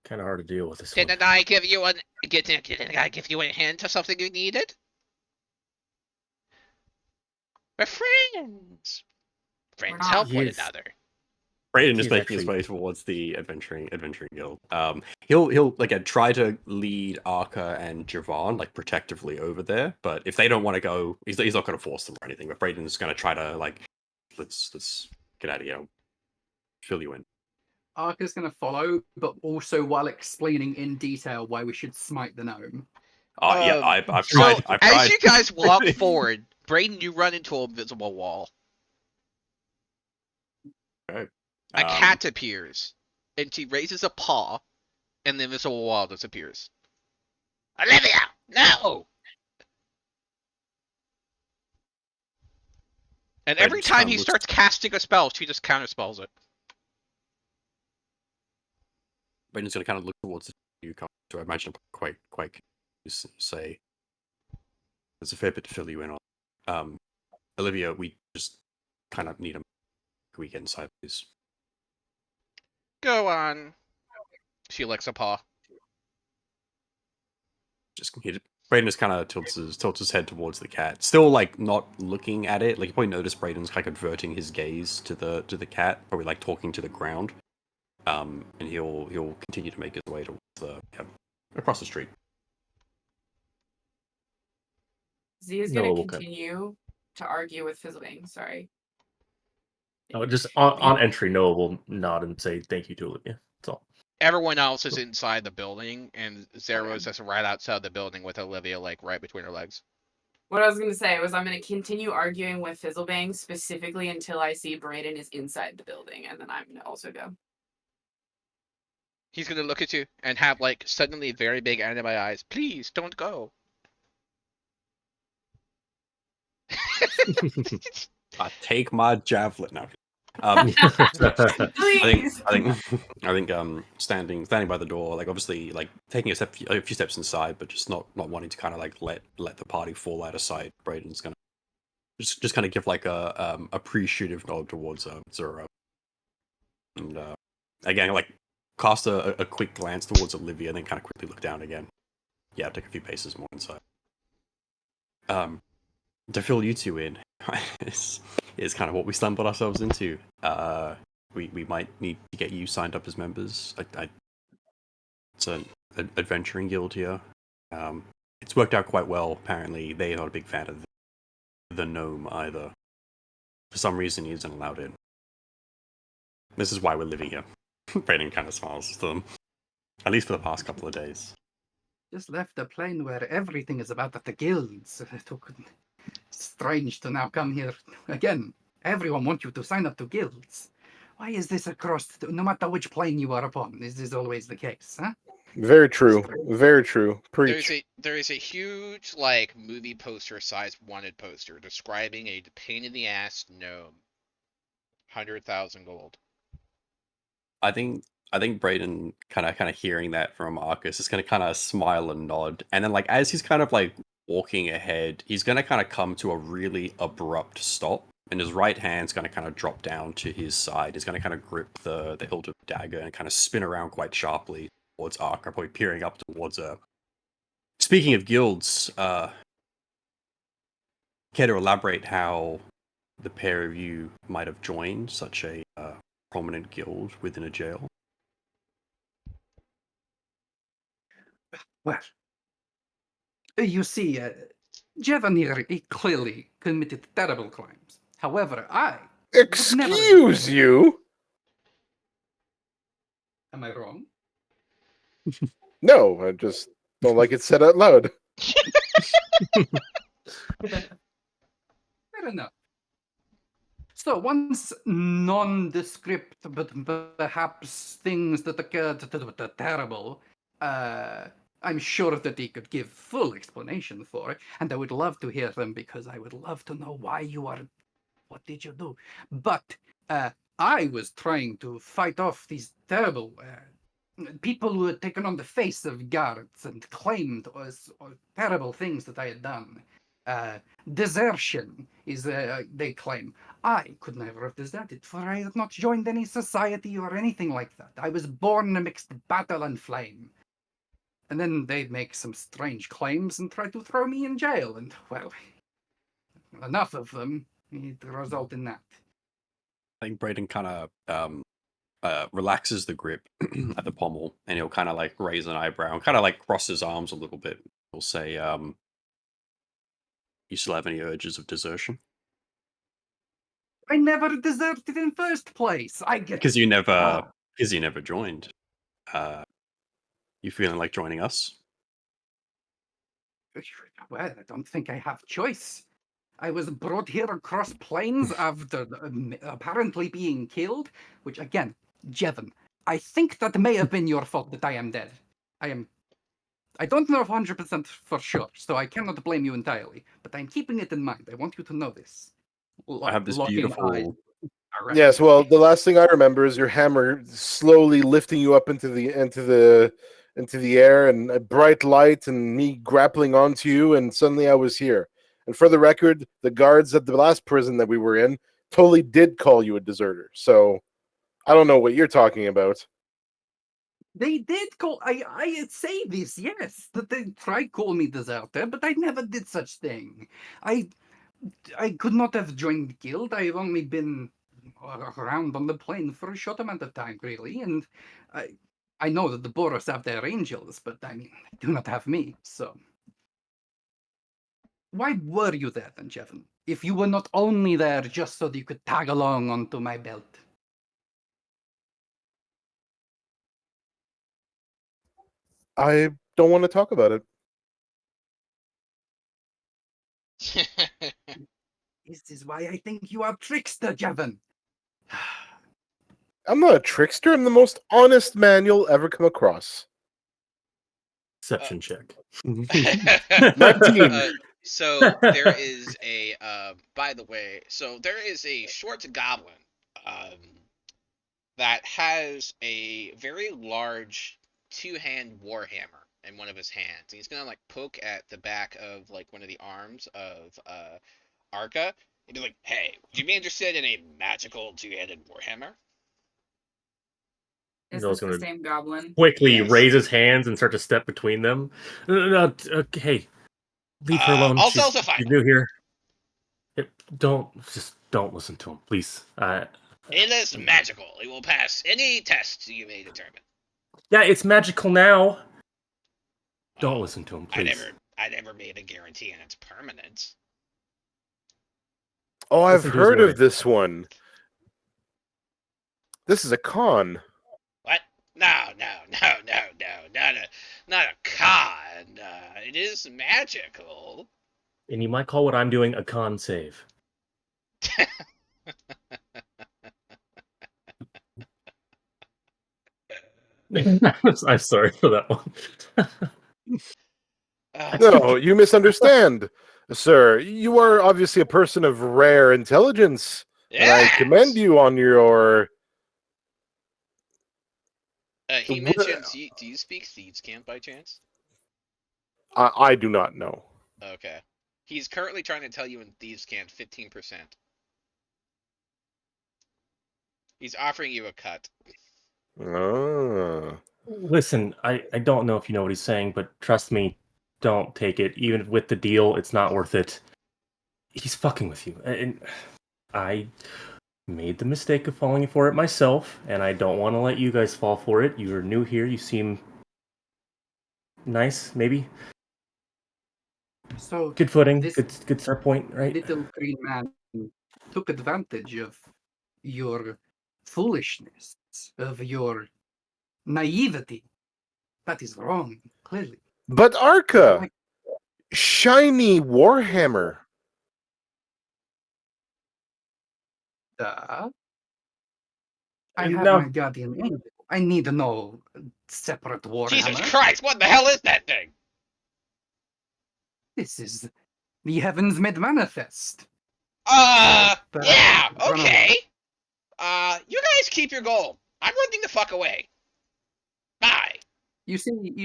Kind of hard to deal with this one. Didn't I give you a hint of something you needed? We're friends. Friends not. help one Yes. another. Brayden is He's making his actually- way towards the adventuring guild. He'll like try to lead Arca and Javon like protectively over there, but if they don't want to go, he's not going to force them or anything. But Brayden's going to try to like, let's get out of here, fill you in. Arca's going to follow, but also while explaining in detail why we should smite the gnome. Yeah, I've So tried. I've as tried. you guys walk forward, Brayden, you run into a invisible wall. Okay. A cat appears, and she raises a paw, and the invisible wall disappears. Olivia, no! And every Brayden's time kinda he looks- starts casting a spell, she just counterspells it. Brayden's going to kind of look towards you, so I imagine quite say, there's a fair bit to fill you in on. Olivia, we just kind of need a. Can we get inside, please? Go on. She licks a paw. Just Brayden just kind of tilts his head towards the cat, still like not looking at it. Like you probably notice Brayden's like averting his gaze to the cat, probably like talking to the ground. And he'll continue to make his way towards across the street. Zia's No, gonna okay. continue to argue with Fizzlebang. Sorry. No, just on entry, Noah will nod and say thank you to Olivia. That's all. Everyone else is inside the building, and Zero's just right outside the building with Olivia, like, right between her legs. What I was gonna say was I'm gonna continue arguing with Fizzlebang specifically until I see Brayden is inside the building, and then I'm gonna also go. He's gonna look at you and have, like, suddenly very big anime eyes. Please, don't go. I take my javelin now. I Please. think standing by the door, like obviously like taking a few steps inside, but just not wanting to kind of like let the party fall out of sight. Brayden's gonna just kind of give like a appreciative nod towards Zero, and again like cast a quick glance towards Olivia, and then kind of quickly look down again. Yeah, take a few paces more inside. To fill you two in is kind of what we stumbled ourselves into. We might need to get you signed up as members. It's an adventuring guild here. It's worked out quite well. Apparently, they're not a big fan of the gnome either. For some reason, he isn't allowed in. This is why we're living here. Brayden kind of smiles to them, at least for the past couple of days. Just left a plane where everything is about the guilds. Strange to now come here again. Everyone wants you to sign up to guilds. Why is this no matter which plane you are upon? Is this always the case, huh? Very true. Very true. Preach. There is a huge, like, movie poster sized wanted poster describing a pain in the ass gnome. 100,000 gold. I think Brayden kind of hearing that from Arcus is going to kind of smile and nod, and then like as he's kind of like walking ahead, he's going to kind of come to a really abrupt stop, and his right hand's going to kind of drop down to his side. He's going to kind of grip the hilt of the dagger and kind of spin around quite sharply towards Arca, probably peering up towards her. Speaking of guilds, care to elaborate how the pair of you might have joined such a prominent guild within a jail? Well, you see, Jevanir, he clearly committed terrible crimes. However, I would never- Excuse you? Am I wrong? No, I just don't like it said out loud. Fair enough. So once nondescript, but perhaps things that occurred that were terrible, I'm sure that he could give full explanation for it, and I would love to hear them because I would love to know why you are. What did you do? But I was trying to fight off these terrible people who had taken on the face of guards and claimed terrible things that I had done. Desertion is, they claim. I could never have deserted, for I had not joined any society or anything like that. I was born amidst battle and flame. And then they'd make some strange claims and try to throw me in jail, and, well, enough of them, it result in that. I think Braden kind of relaxes the grip at the pommel, and he'll kind of like raise an eyebrow and kind of like cross his arms a little bit. He'll say, "You still have any urges of desertion?" I never deserted in first place. I get Because you never joined. You feeling like joining us? Well, I don't think I have choice. I was brought here across plains after apparently being killed, which again, Jevon, I think that may have been your fault that I am dead. I don't know 100% for sure, so I cannot blame you entirely, but I'm keeping it in mind. I want you to know this. I have this Locking eyes. beautiful. Yes, well, the last thing I remember is your hammer slowly lifting you up into the air, and a bright light, and me grappling onto you, and suddenly I was here. And for the record, the guards at the last prison that we were in totally did call you a deserter. So I don't know what you're talking about. They did call. I say this, yes, that they tried call me deserter, but I never did such thing. I could not have joined the guild. I've only been around on the plane for a short amount of time, really, and I know that the Boros have their angels, but I mean, they do not have me. So why were you there then, Jevon? If you were not only there just so that you could tag along onto my belt. I don't want to talk about it. This is why I think you are a trickster, Jevon. I'm not a trickster. I'm the most honest man you'll ever come across. Perception check. 19. So there is a by the way, so there is a short goblin that has a very large two-hand warhammer in one of his hands. And he's gonna like poke at the back of like one of the arms of Arca. He'd be like, "Hey, would you be interested in a magical two-handed warhammer?" Is Noel's this the gonna same goblin? Quickly Yes. raise his hands and start to step between them. No, okay, leave her alone. I'll She's self-define. new here. Don't listen to him, please. It is magical. It will pass any test you may determine. Yeah, it's magical now. Don't Oh, listen to him, please. I never made a guarantee on its permanence. Oh, I've Listen to his heard word. of this one. This is a con. What? No, not a con. It is magical. And you might call what I'm doing a con save. I'm sorry for that one. No, you misunderstand, sir. You are obviously a person of rare intelligence, and I commend Yes! you on your. He Wh- mentioned, do you speak Thieves' Camp by chance? I do not know. Okay. He's currently trying to tell you in Thieves' Camp 15%. He's offering you a cut. Ah. Listen, I don't know if you know what he's saying, but trust me, don't take it. Even with the deal, it's not worth it. He's fucking with you. And I made the mistake of falling for it myself, and I don't want to let you guys fall for it. You're new here. You seem nice, maybe. So Good footing. this Good start point, right? little green man took advantage of your foolishness, of your naivety. That is wrong, clearly. But Arca, shiny warhammer. I have No. my guardian angel. I need no separate warhammer. Jesus Christ, what the hell is that thing? This is the Heavens Mid Manifest. Yeah, Run okay. You guys keep your gold. I'm running the fuck away. Hi. You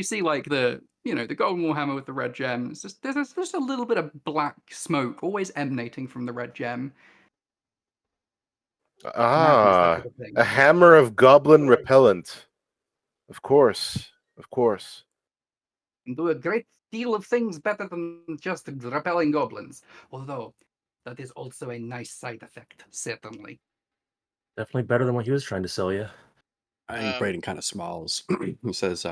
see like the the golden warhammer with the red gem. It's just there's just a little bit of black smoke always emanating from the red gem. Madness, that Ah, type of thing. a hammer of goblin repellent. Of course, of course. Can do a great deal of things better than just repelling goblins. Although that is also a nice side effect, certainly. Definitely better than what he was trying to sell you. I think Braden kind of smiles. He says,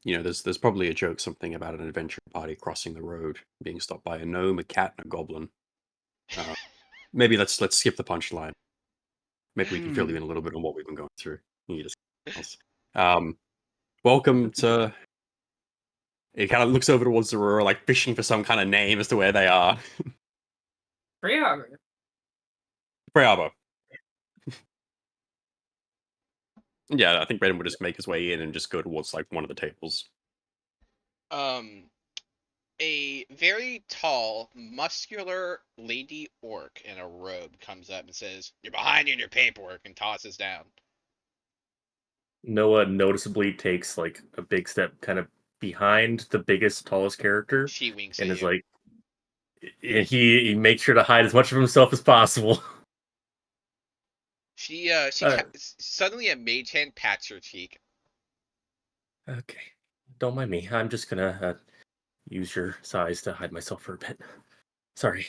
there's probably a joke, something about an adventure party crossing the road, being stopped by a gnome, a cat, and a goblin. Maybe let's skip the punchline. Maybe we can fill you in a little bit on what we've been going through. You just, welcome to. He kind of looks over towards the Aurora, like fishing for some kind of name as to where they are. Freearbor. Preabo. Yeah, I think Braden would just make his way in and just go towards like one of the tables. A very tall, muscular lady orc in a robe comes up and says, "You're behind in your paperwork," and tosses down. Noah noticeably takes like a big step kind of behind the biggest, tallest character She winks and at is you. like, he makes sure to hide as much of himself as possible. She suddenly a mage hand pats her cheek. Okay, don't mind me. I'm just gonna use your size to hide myself for a bit. Sorry.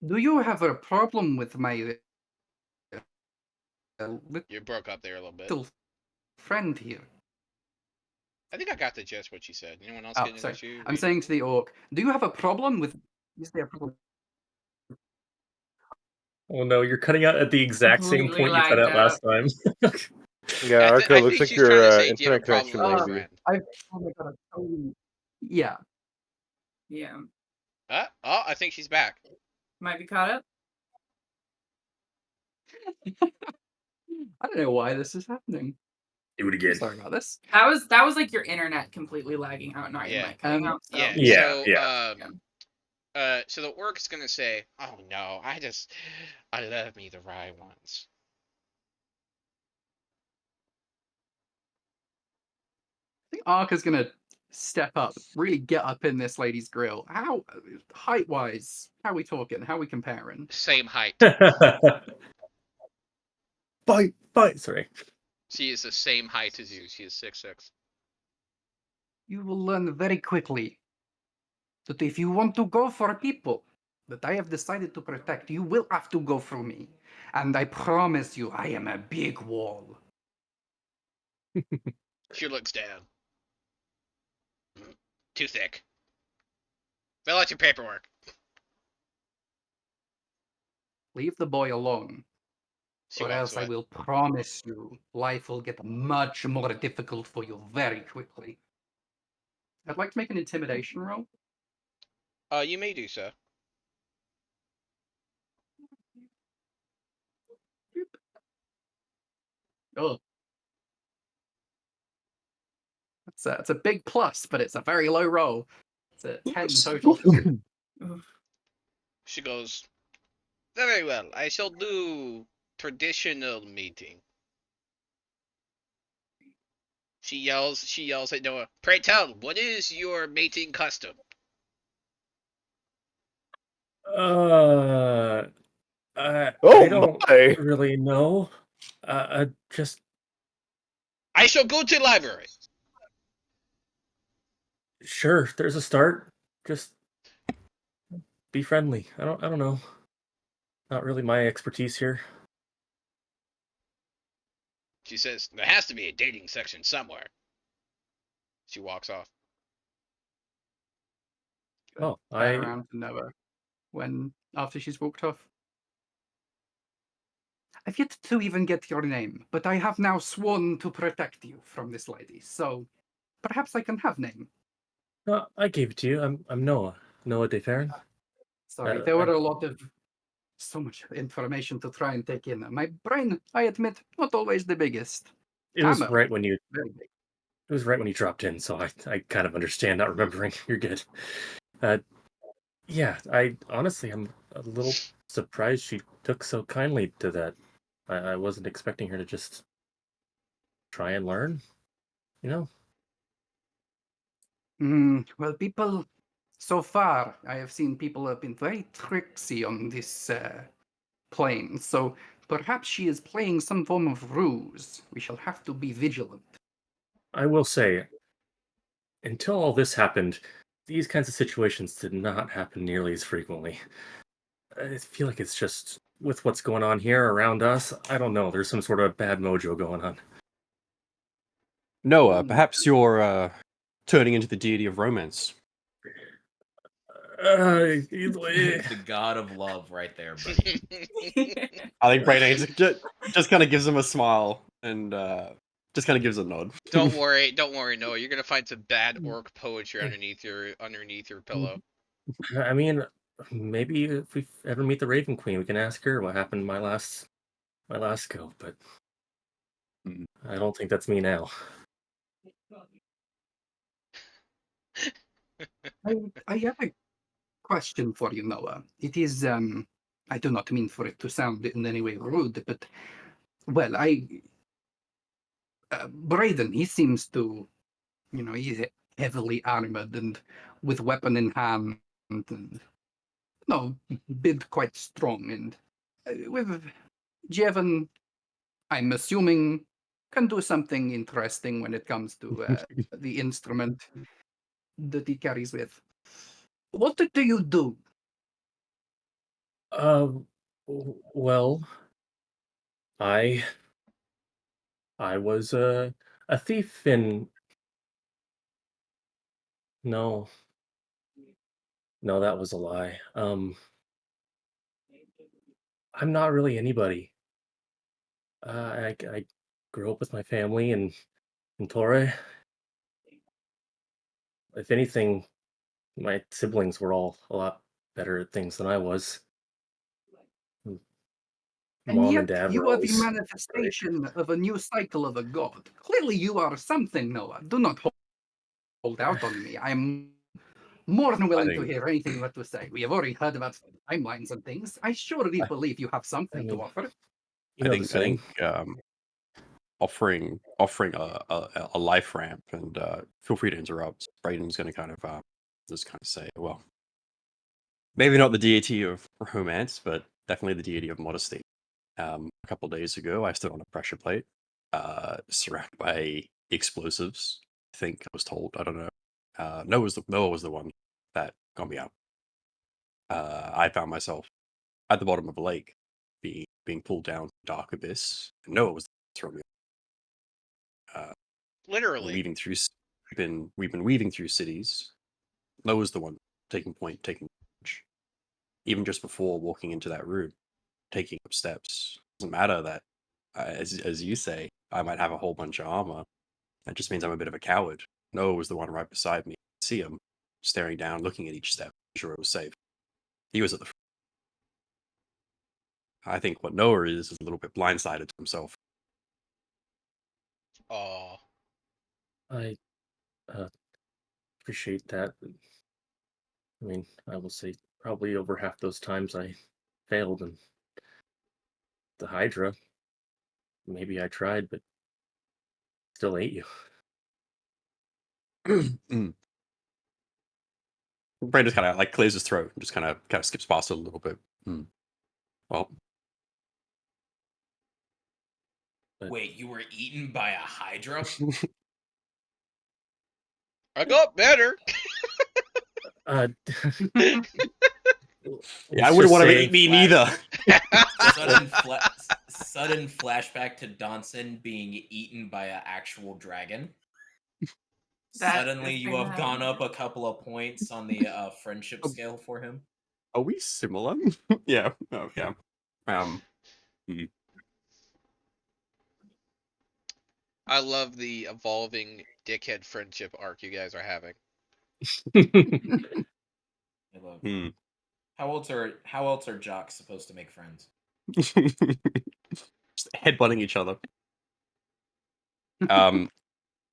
Do you have a problem with my You broke up there a little bit. little friend here? I think I got the gist what she said. Anyone else Oh, getting an sorry. issue? I'm saying to the orc, do you have a problem with? Is there a problem? Oh no, you're cutting out at the exact same Completely point you cut lagged out last time. Yeah, I Arco, looks think like she's trying to your say, do you have internet a problem connection with may your be. friend? Oh my god, I totally. Yeah. Yeah. Oh, I think she's back. Might be caught up. I don't know why this is happening. Do it again. Sorry about this. That was like your internet completely lagging out, not your Yeah. mic cutting out. So. Yeah. Yeah, So the orc's gonna say, "Oh no, I love me the rye ones." I think Arca's gonna step up, really get up in this lady's grill. How height wise? How we talking? How we comparing? Same height. Bite. Sorry. She is the same height as you. She is 6'6". You will learn very quickly that if you want to go for people that I have decided to protect, you will have to go through me. And I promise you, I am a big wall. She looks down. Too thick. Fill out your paperwork. Leave the boy alone. She Or walks else I away. will promise you, life will get much more difficult for you very quickly. I'd like to make an intimidation roll. You may do so. Oh. It's a big plus, but it's a very low roll. It's a 10 total. She goes, "Very well. I shall do traditional meeting." She yells at Noah, "Pray tell, what is your mating custom?" I Oh don't my! really know. Just I shall go to the library. sure. There's a start. Just be friendly. I don't know. Not really my expertise here. She says, "There has to be a dating section somewhere." She walks off. Oh, Turn around to Noah when after she's walked off. I've yet to even get your name, but I have now sworn to protect you from this lady. So perhaps I can have name. No, I gave it to you. I'm Noah. Noah DeFerrin. Sorry, there were a lot of so much information to try and take in. My brain, I admit, not always the biggest. It was Hammer, right when you very big. It was right when you dropped in, so I kind of understand not remembering. You're good. Yeah, I'm a little surprised she took so kindly to that. I wasn't expecting her to just try and learn. You know, Well, people, so far, I have seen people have been very tricksy on this plane. So perhaps she is playing some form of ruse. We shall have to be vigilant. I will say, until all this happened, these kinds of situations did not happen nearly as frequently. I feel like it's just with what's going on here around us. I don't know. There's some sort of bad mojo going on. Noah, perhaps you're turning into the deity of romance. The god of love, right there, buddy. I think Brayden just kind of gives him a smile and just kind of gives a nod. Don't worry, Noah. You're gonna find some bad orc poetry underneath your pillow. I mean, maybe if we ever meet the Raven Queen, we can ask her what happened my last go. But I don't think that's me now. I have a question for you, Noah. It is, I do not mean for it to sound in any way rude, but, well, Brayden, he seems to, he's heavily armored and with weapon in hand and, build quite strong. And with Jevon, I'm assuming, can do something interesting when it comes to the instrument that he carries with. What do you do? Well, I was a thief in. No, that was a lie. I'm not really anybody. I grew up with my family in Torre. If anything, my siblings were all a lot better at things than I was. And Mom yet and dad you were are the always great. manifestation of a new cycle of a god. Clearly you are something, Noah. Do not hold out on me. I am more than willing to think- hear anything you have to say. We have already heard about timelines and things. I surely believe you have something to mean, offer. You know the I saying. think offering a life ramp, and feel free to interrupt. Brayden's going to kind of just kind of say, well, maybe not the deity of romance, but definitely the deity of modesty. A couple days ago, I stood on a pressure plate, surrounded by explosives. I think I was told. I don't know. Noah was the one that got me out. I found myself at the bottom of a lake, being pulled down the dark abyss. And Noah was throwing me. Literally. We've been weaving through cities. Noah's the one taking charge. Even just before walking into that room, taking up steps. Doesn't matter that, as you say, I might have a whole bunch of armor. That just means I'm a bit of a coward. Noah was the one right beside me. I see him staring down, looking at each step, sure it was safe. He was at the front. I think what Noah is a little bit blindsided to himself. Oh, I appreciate that. I mean, I will say probably over half those times I failed, and the Hydra. Maybe I tried, but still ate you. Brand just kind of like clears his throat and just kind of skips past it a little bit. Well, Wait, you were eaten by a Hydra? I got better. Uh, yeah, I wouldn't want to eat me neither. Sudden flashback to Donson being eaten by an actual dragon. Suddenly, you have gone up a couple of points on the friendship scale for him. Are we similar? Yeah. Oh, yeah. I love the evolving dickhead friendship arc you guys are having. Hey, look. How else are jocks supposed to make friends? Just headbutting each other.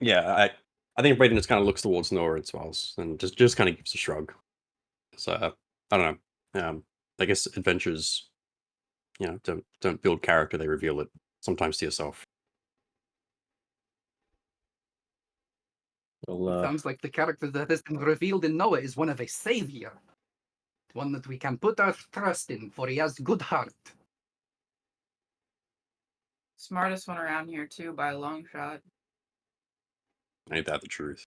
Yeah, I think Brayden just kind of looks towards Noah and smiles, and just kind of gives a shrug. So I don't know. I guess adventures, don't build character; they reveal it. Sometimes to yourself. Well, Sounds like the character that has been revealed in Noah is one of a savior. One that we can put our trust in, for he has good heart. Smartest one around here too, by a long shot. Ain't that the truth?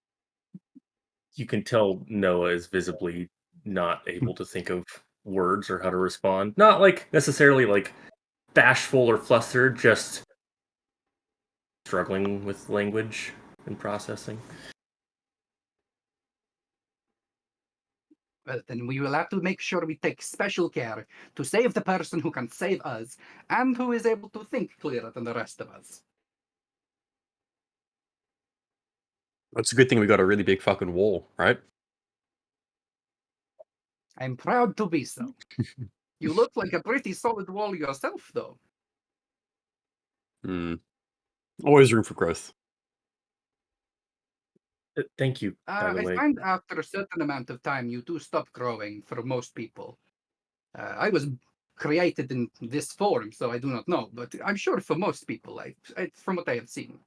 you can tell Noah is visibly not able to think of words or how to respond. Not like necessarily like bashful or flustered, just struggling with language and processing. Well, then we will have to make sure we take special care to save the person who can save us and who is able to think clearer than the rest of us. It's a good thing we got a really big fucking wall, right? I'm proud to be so. You look like a pretty solid wall yourself, though. Hmm. Always room for growth. Thank you, by the I way. find after a certain amount of time, you do stop growing for most people. I was created in this form, so I do not know, but I'm sure for most people, from what I have seen.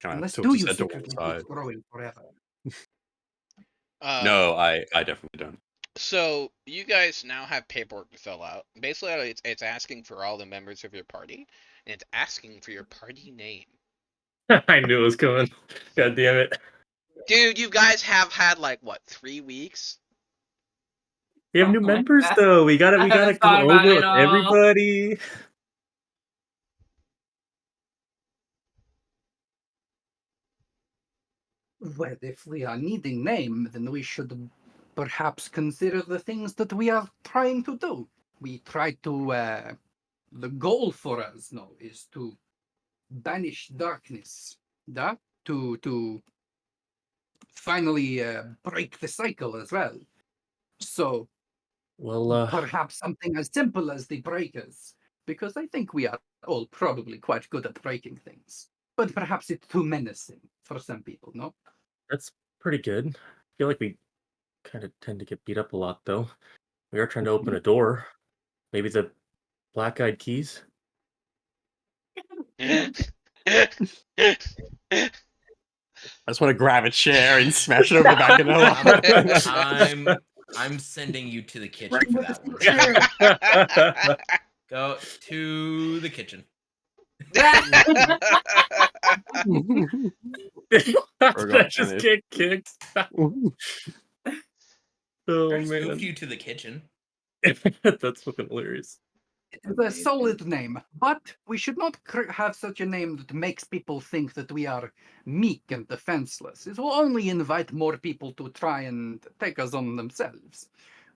Kind of Unless tilts do his you head to one secretly side. keep growing forever? No, I definitely don't. So you guys now have paperwork to fill out. Basically, it's asking for all the members of your party, and it's asking for your party name. I knew it was coming. God damn it. Dude, you guys have had like what, 3 weeks? We have new Oh my members God. though. We gotta I haven't go thought about over it it with all. everybody. Well, if we are needing name, then we should perhaps consider the things that we are trying to do. We try to, the goal for us now is to banish darkness, da? To finally break the cycle as well. So Well, perhaps something as simple as the breakers, because I think we are all probably quite good at breaking things. But perhaps it's too menacing for some people, no? that's pretty good. I feel like we kind of tend to get beat up a lot though. We are trying to open a door. Maybe the black-eyed keys. I just want to grab a chair and smash it over the back of Noah. I'm sending you to the kitchen for that one. Go to the kitchen. I just get kicked. Oh I just moved man, you to the kitchen. that's fucking hilarious. It's a solid name, but we should not have such a name that makes people think that we are meek and defenseless. It will only invite more people to try and take us on themselves.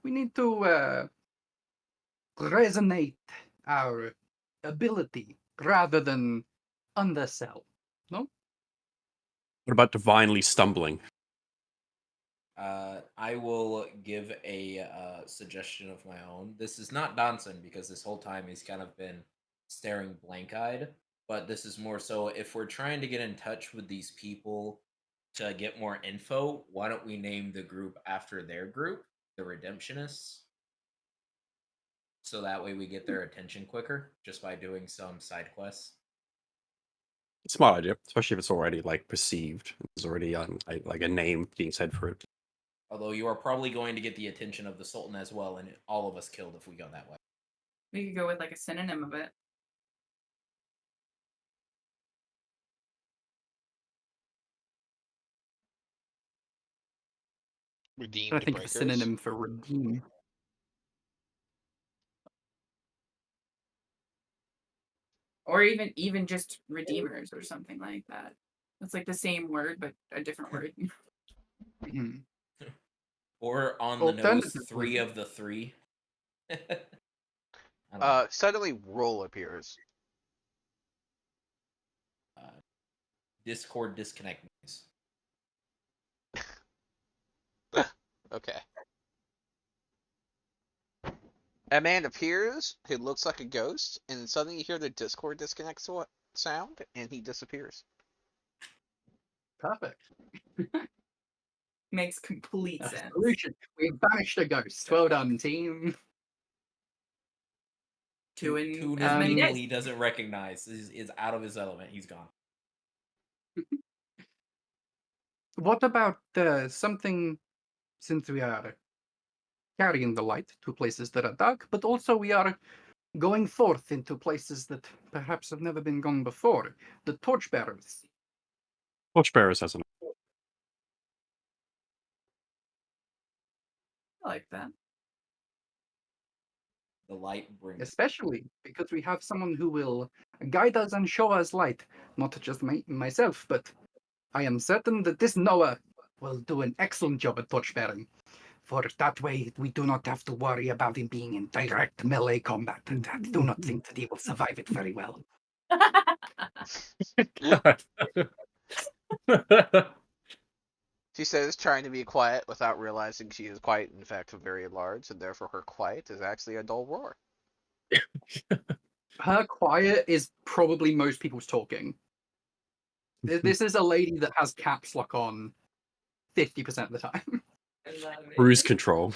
We need to resonate our ability rather than undersell. No? What about divinely stumbling? I will give a suggestion of my own. This is not Donson because this whole time he's kind of been staring blank-eyed. But this is more so if we're trying to get in touch with these people to get more info, why don't we name the group after their group, the Redemptionists? So that way we get their attention quicker just by doing some side quests. Smart idea, especially if it's already like perceived. There's already like a name being said for it. Although you are probably going to get the attention of the Sultan as well, and all of us killed if we go that way. We could go with like a synonym of it. Redeemed I think breakers. a synonym for redeem. Or even just redeemers or something like that. It's like the same word but a different word. Mhm. Or on the nose, Alternatively- 3 of the 3. I don't know. Suddenly roll appears. Discord disconnect noise. Okay. A man appears who looks like a ghost, and suddenly you hear the Discord disconnect sound, and he disappears. Perfect. Makes complete That's sense. the solution. We banished a ghost. Well done, team. Two in Two as many people days. he doesn't recognize is out of his element. He's gone. What about something, since we are carrying the light to places that are dark, but also we are going forth into places that perhaps have never been gone before? The torchbearers. Torchbearers has an. I like that. The light brings. Especially because we have someone who will guide us and show us light. Not just myself, but I am certain that this Noah will do an excellent job at torchbearing. For that way, we do not have to worry about him being in direct melee combat. And I do not think that he will survive it very well. God. She says, trying to be quiet without realizing she is quite, in fact, very large, and therefore her quiet is actually a dull roar. Her quiet is probably most people's talking. This is a lady that has caps lock on 50% of the time. I love it. Cruise control.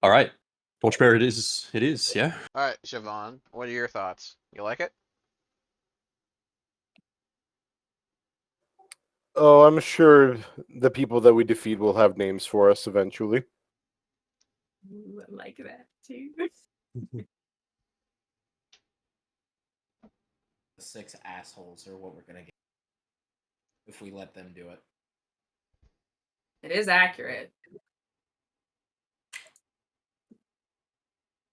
All right. Torchbearer it is. It is, yeah. Alright, Siobhan, what are your thoughts? You like it? Oh, I'm sure the people that we defeat will have names for us eventually. Ooh, I like that too. The 6 assholes are what we're gonna get if we let them do it. It is accurate.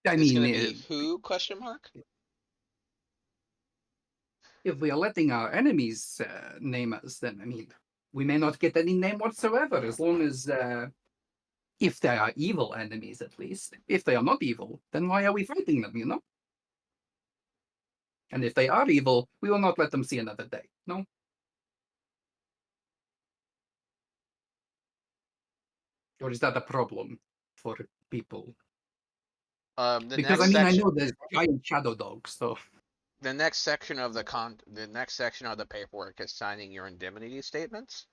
I It's mean, gonna be who? Question mark. if we are letting our enemies name us, then I mean, we may not get any name whatsoever, as long as if they are evil enemies, at least. If they are not evil, then why are we fighting them? You know. And if they are evil, we will not let them see another day. No. Or is that a problem for people? The Because next I mean, I section, know there's giant shadow dogs, so the next section of the next section of the paperwork is signing your indemnity statements.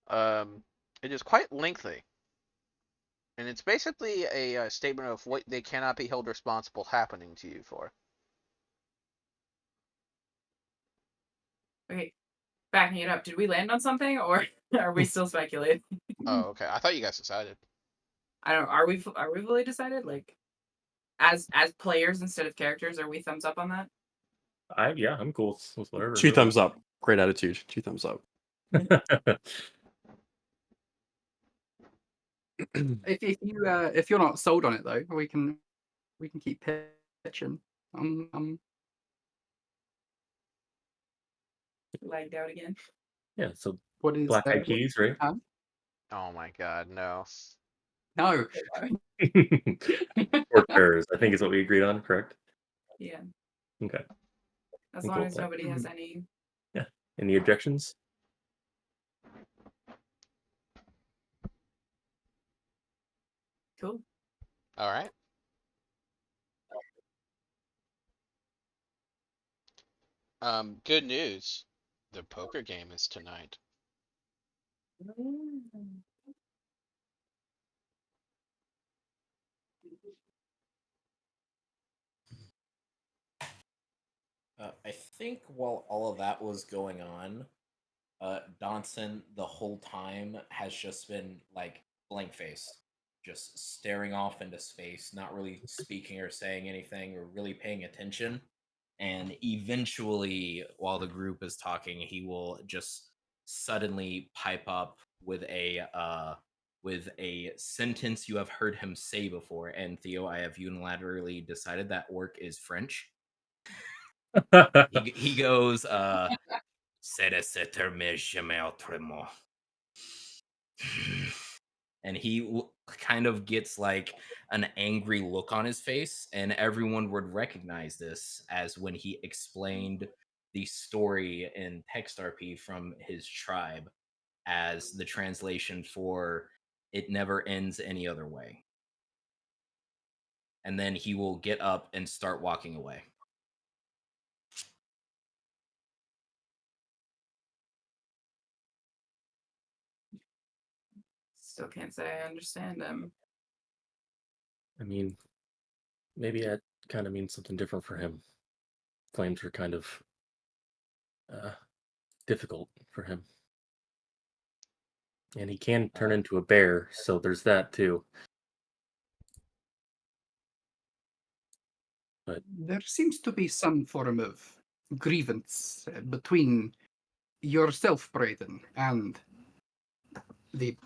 It is quite lengthy, and it's basically a statement of what they cannot be held responsible happening to you for. Okay, backing it up. Did we land on something, or are we still speculating? Oh, okay. I thought you guys decided. I don't. Are we fully decided? Like, as players instead of characters, are we thumbs up on that? Yeah, I'm cool with whatever. 2 thumbs up. Great attitude. 2 thumbs up. if you're not sold on it though, we can keep pitching. Lagged out again. Yeah, so What is Black that? Eyed Peas, right? Huh? Oh my god, no. No. Torchbearers, I think is what we agreed on, correct? Yeah. Okay. As I'm long cool as with that. nobody has any. Yeah. Any objections? Cool. All right. Good news. The poker game is tonight. I think while all of that was going on, Donson the whole time has just been like blank faced, just staring off into space, not really speaking or saying anything or really paying attention. And eventually, while the group is talking, he will just suddenly pipe up with a sentence you have heard him say before. And Theo, I have unilaterally decided that orc is French. He goes, and he kind of gets like an angry look on his face, and everyone would recognize this as when he explained the story in TextRP from his tribe as the translation for "it never ends any other way." And then he will get up and start walking away. Still can't say I understand him. I mean, maybe at kind of means something different for him. Flames are kind of difficult for him. And he can turn into a bear, so there's that too. But There seems to be some form of grievance between yourself, Brayden, and the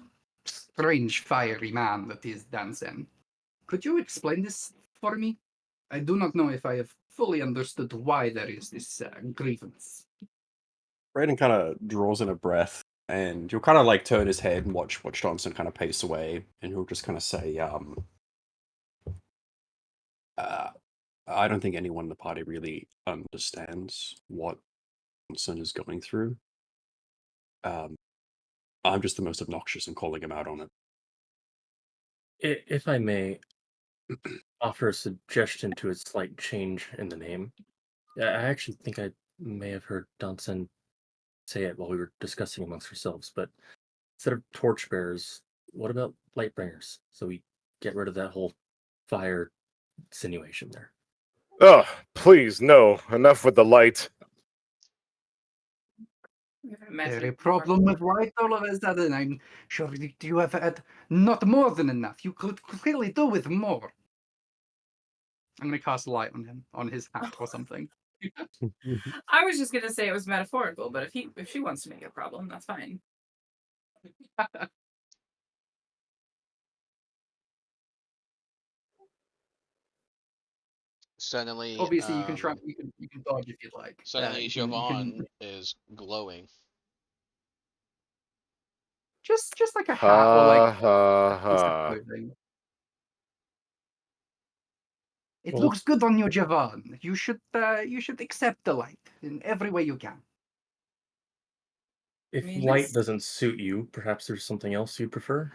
strange fiery man that is Dansen. Could you explain this for me? I do not know if I have fully understood why there is this grievance. Brayden kind of draws in a breath, and you'll kind of like turn his head and watch Johnson kind of pace away, and he'll just kind of say, I don't think anyone in the party really understands what Johnson is going through. I'm just the most obnoxious in calling him out on it. if I may offer a suggestion to a slight change in the name, I actually think I may have heard Dansen say it while we were discussing amongst ourselves, but instead of torchbearers, what about lightbringers? So we get rid of that whole fire insinuation there. Oh, please, no. Enough with the light. We haven't met There him a before. problem with light all of a sudden? I'm sure that you have had not more than enough. You could clearly do with more. I'm going to cast light on him, on his hat or something. I was just gonna say it was metaphorical, but if she wants to make it a problem, that's fine. Suddenly, Obviously, you can try. You can dodge if you'd like. Suddenly, You can- Siobhan is glowing. just like a hat or like Ha piece of ha. clothing. It Well- looks good on you, Javan. You should accept the light in every way you can. If mean, light that's- doesn't suit you, perhaps there's something else you prefer?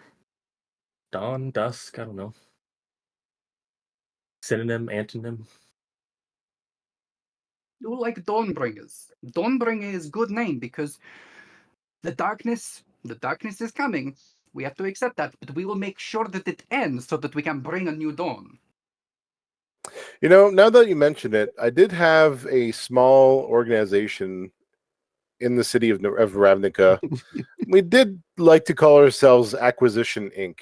Dawn, dusk, I don't know. Synonym, antonym. You like Dawnbringers. Dawnbringer is good name because the darkness is coming. We have to accept that, but we will make sure that it ends so that we can bring a new dawn. You know, now that you mention it, I did have a small organization in the city of Ravnica. We did like to call ourselves Acquisition Inc.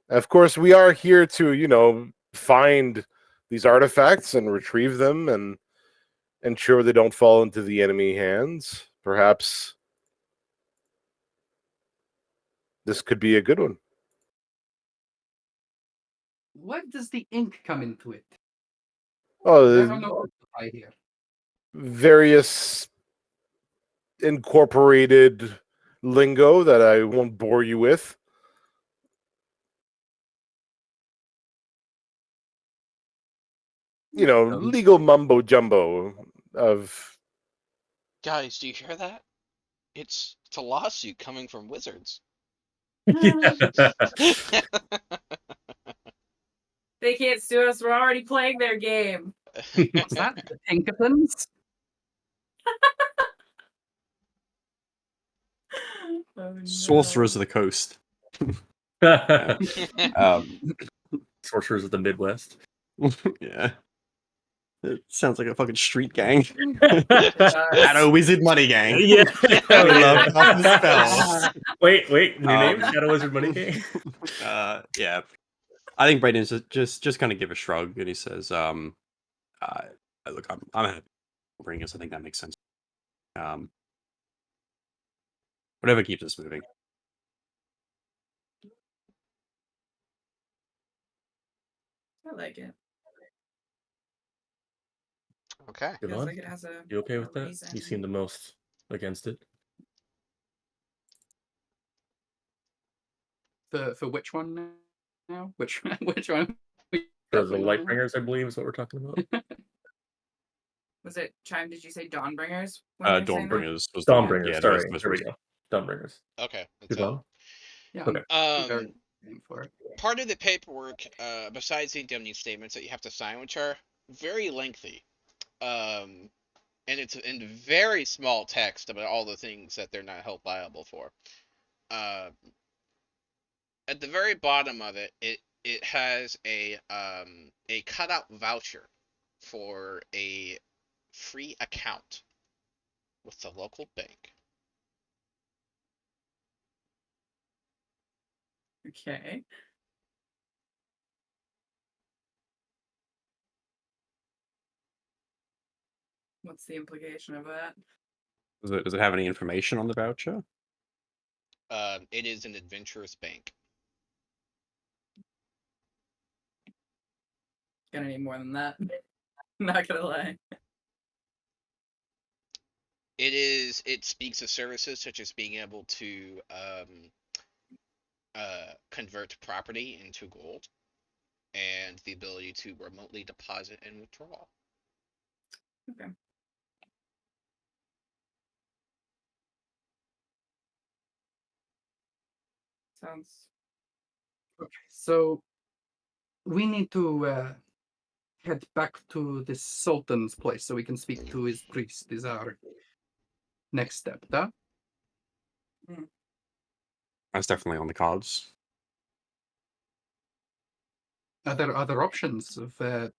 Of course, we are here to, find these artifacts and retrieve them and ensure they don't fall into the enemy hands. Perhaps this could be a good one. What does the ink come into it? Oh, There are no occupy here. various incorporated lingo that I won't bore you with. Legal mumbo jumbo of Guys, do you hear that? It's a lawsuit coming from wizards. They can't sue us. We're already playing their game. What's that? The Pinkertons? Oh, Sorcerers of the Coast. Sorcerers of the Midwest. Yeah. It sounds like a fucking street gang. no. Shadow Wizard Money Gang. Yeah. We love casting spells. Wait, new name? Um, Shadow Wizard Money Gang? Yeah. I think Brayden's just kind of give a shrug and he says, look, I'm happy to bring us. I think that makes sense. Whatever keeps us moving. I like it. Okay. Feels Siobhan, like it has a. you okay with a that? reason. You seem the most against it. For which one now? Which one? For the Lightbringers, I believe, is what we're talking about. Was it Chime? Did you say Dawnbringers? when you were saying that? Dawnbringers was the Dawnbringers, yeah, sorry. that was There we go. Dawnbringers. Okay. Siobhan? Yeah, Okay. I'm very game for it. Part of the paperwork, besides the indemnity statements that you have to sign, which are very lengthy, and it's in very small text about all the things that they're not held liable for. At the very bottom of it, it has a cutout voucher for a free account with the local bank. Okay. What's the implication of that? Does it have any information on the voucher? It is an adventurous bank. Gonna need more than that. Not gonna lie. It speaks of services such as being able to convert property into gold and the ability to remotely deposit and withdraw. Okay. Sounds Okay, so we need to head back to the Sultan's place so we can speak to his priest. Is our next step, huh? That's definitely on the cards. Are there other options of to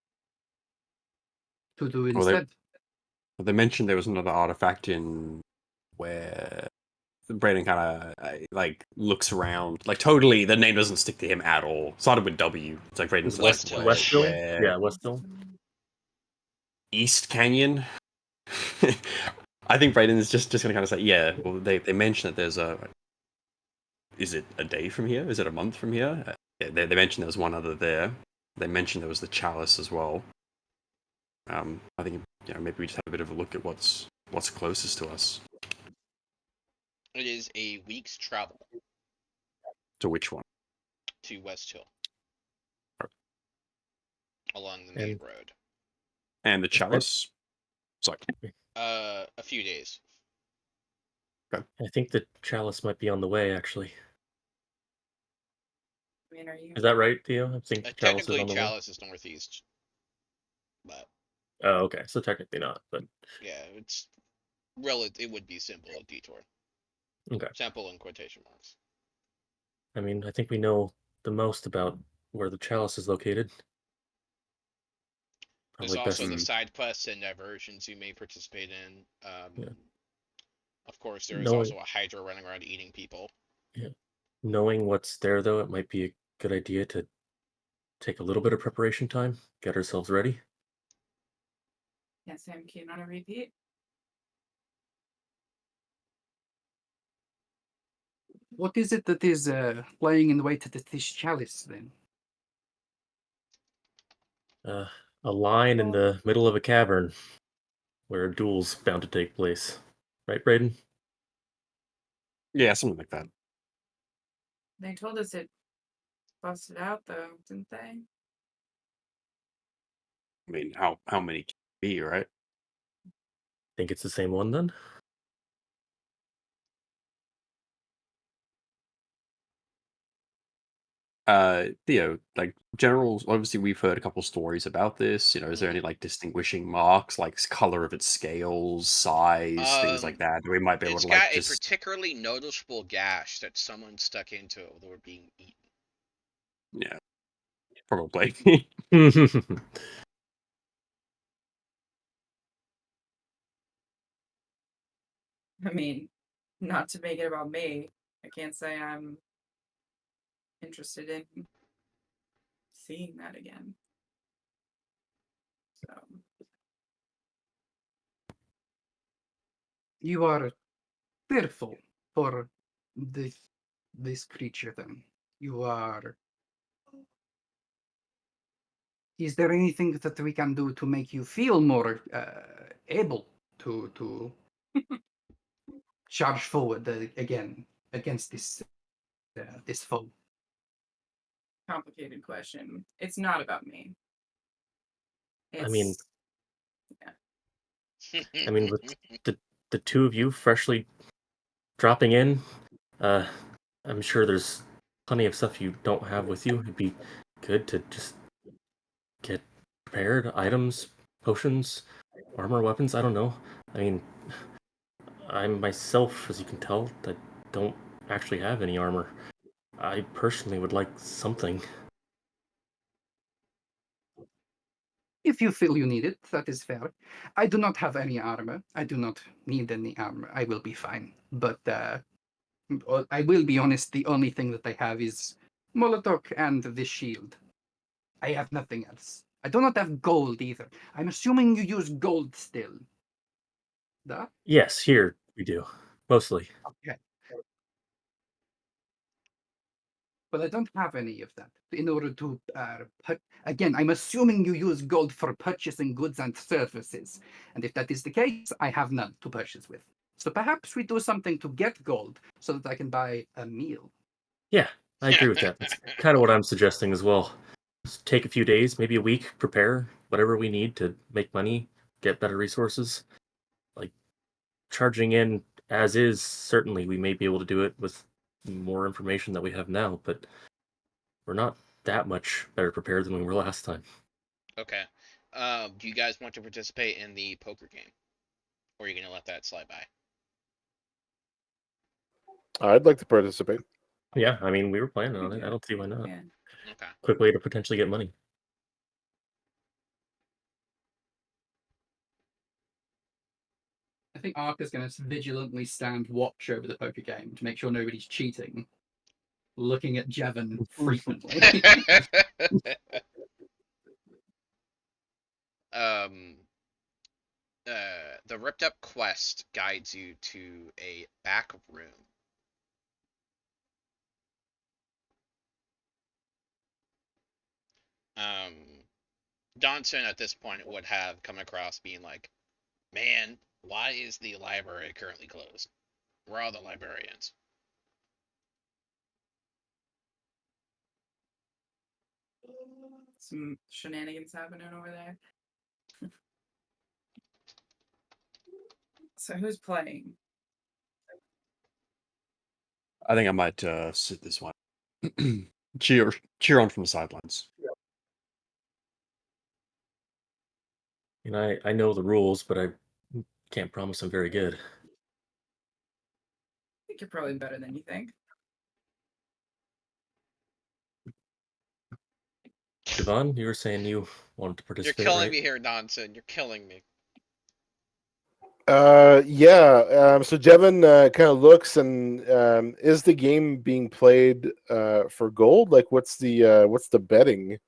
do Well, instead? they mentioned there was another artifact in where Brayden kind of like looks around, like totally. The name doesn't stick to him at all. Started with W. It's like Brayden's like, West Hill. Westville? where Yeah, Westville. East Canyon. I think Brayden is just gonna kind of say, yeah. Well, they mentioned that there's a. Is it a day from here? Is it a month from here? Yeah, they mentioned there was one other there. They mentioned there was the chalice as well. I think maybe we just have a bit of a look at what's closest to us. It is a week's travel To which one? to West Hill Okay. along the main And- road. And the chalice. Sorry. A few days. I think the chalice might be on the way, actually. I mean, are you Is that right, Theo? I think the chalice is Technically, on the way. Chalice is northeast, but Oh, okay. So technically not, but yeah, it's It would be simple a detour. okay. Simple in quotation marks. I mean, I think we know the most about where the chalice is located. There's Probably also best. the side quests and diversions you may participate in. Yeah. Of course, there is Knowing- also a Hydra running around eating people. Knowing what's there, though, it might be a good idea to take a little bit of preparation time, get ourselves ready. Yes, I'm keen on a repeat. What is it that is lying in wait at this chalice then? A line in the middle of a cavern where a duel's bound to take place. Right, Braden? Yeah, something like that. They told us it busted out though, didn't they? I mean, how many can it be, right? Think it's the same one then? Theo, like general, obviously we've heard a couple stories about this. Is there any like distinguishing marks, like color of its scales, size, things like that? We might be able It's to got like a just particularly noticeable gash that someone stuck into it while they were being eaten. yeah, probably. I mean, not to make it about me. I can't say I'm interested in seeing that again. So You are fearful for this creature then. You are. Is there anything that we can do to make you feel more able to charge forward again against this foe? complicated question. It's not about me. I mean- yeah. I mean, with the two of you freshly dropping in, I'm sure there's plenty of stuff you don't have with you. It'd be good to just get prepared, items, potions, armor, weapons. I don't know. I mean, I'm myself, as you can tell, I don't actually have any armor. I personally would like something. If you feel you need it, that is fair. I do not have any armor. I do not need any armor. I will be fine. But I will be honest, the only thing that I have is Molotov and this shield. I have nothing else. I do not have gold either. I'm assuming you use gold still. Duh? Yes, here we do. Mostly. Okay. But I don't have any of that. In order to, again, I'm assuming you use gold for purchasing goods and services. And if that is the case, I have none to purchase with. So perhaps we do something to get gold so that I can buy a meal. Yeah, I agree with that. That's kind of what I'm suggesting as well. Just take a few days, maybe a week, prepare whatever we need to make money, get better resources. Like charging in as is, certainly we may be able to do it with more information that we have now, but we're not that much better prepared than we were last time. Okay. Do you guys want to participate in the poker game? Or are you going to let that slide by? I'd like to participate. Yeah, I mean, we were planning on it. I don't see why not. Yeah. Okay. Quick way to potentially get money. I think Arca's going to vigilantly stand watch over the poker game to make sure nobody's cheating, looking at Jevon frequently. The Ripped Up quest guides you to a back room. Donson at this point would have come across being like, man, why is the library currently closed? Where are the librarians? Some shenanigans happening over there. So who's playing? I think I might sit this one. cheer on from the sidelines. And I know the rules, but I can't promise I'm very good. I think you're probably better than you think. Devon, you were saying you wanted to You're participate, killing right? me here, Donson. You're killing me. Yeah. So Jevon kind of looks and is the game being played for gold? Like, what's the betting?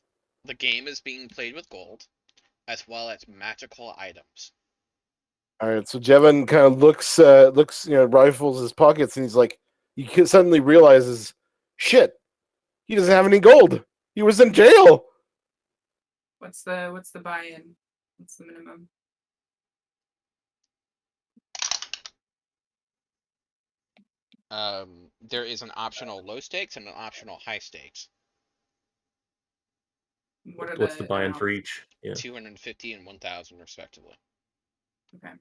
The game is being played with gold, as well as magical items. All right. So Jevon kind of looks, rifles his pockets, and he's like, he suddenly realizes, shit, he doesn't have any gold. He was in jail. What's the buy-in? What's the minimum? There is an optional low stakes and an optional high stakes. What are What's the buy-in amounts? for each? Yeah. 250 and 1,000 respectively. Okay.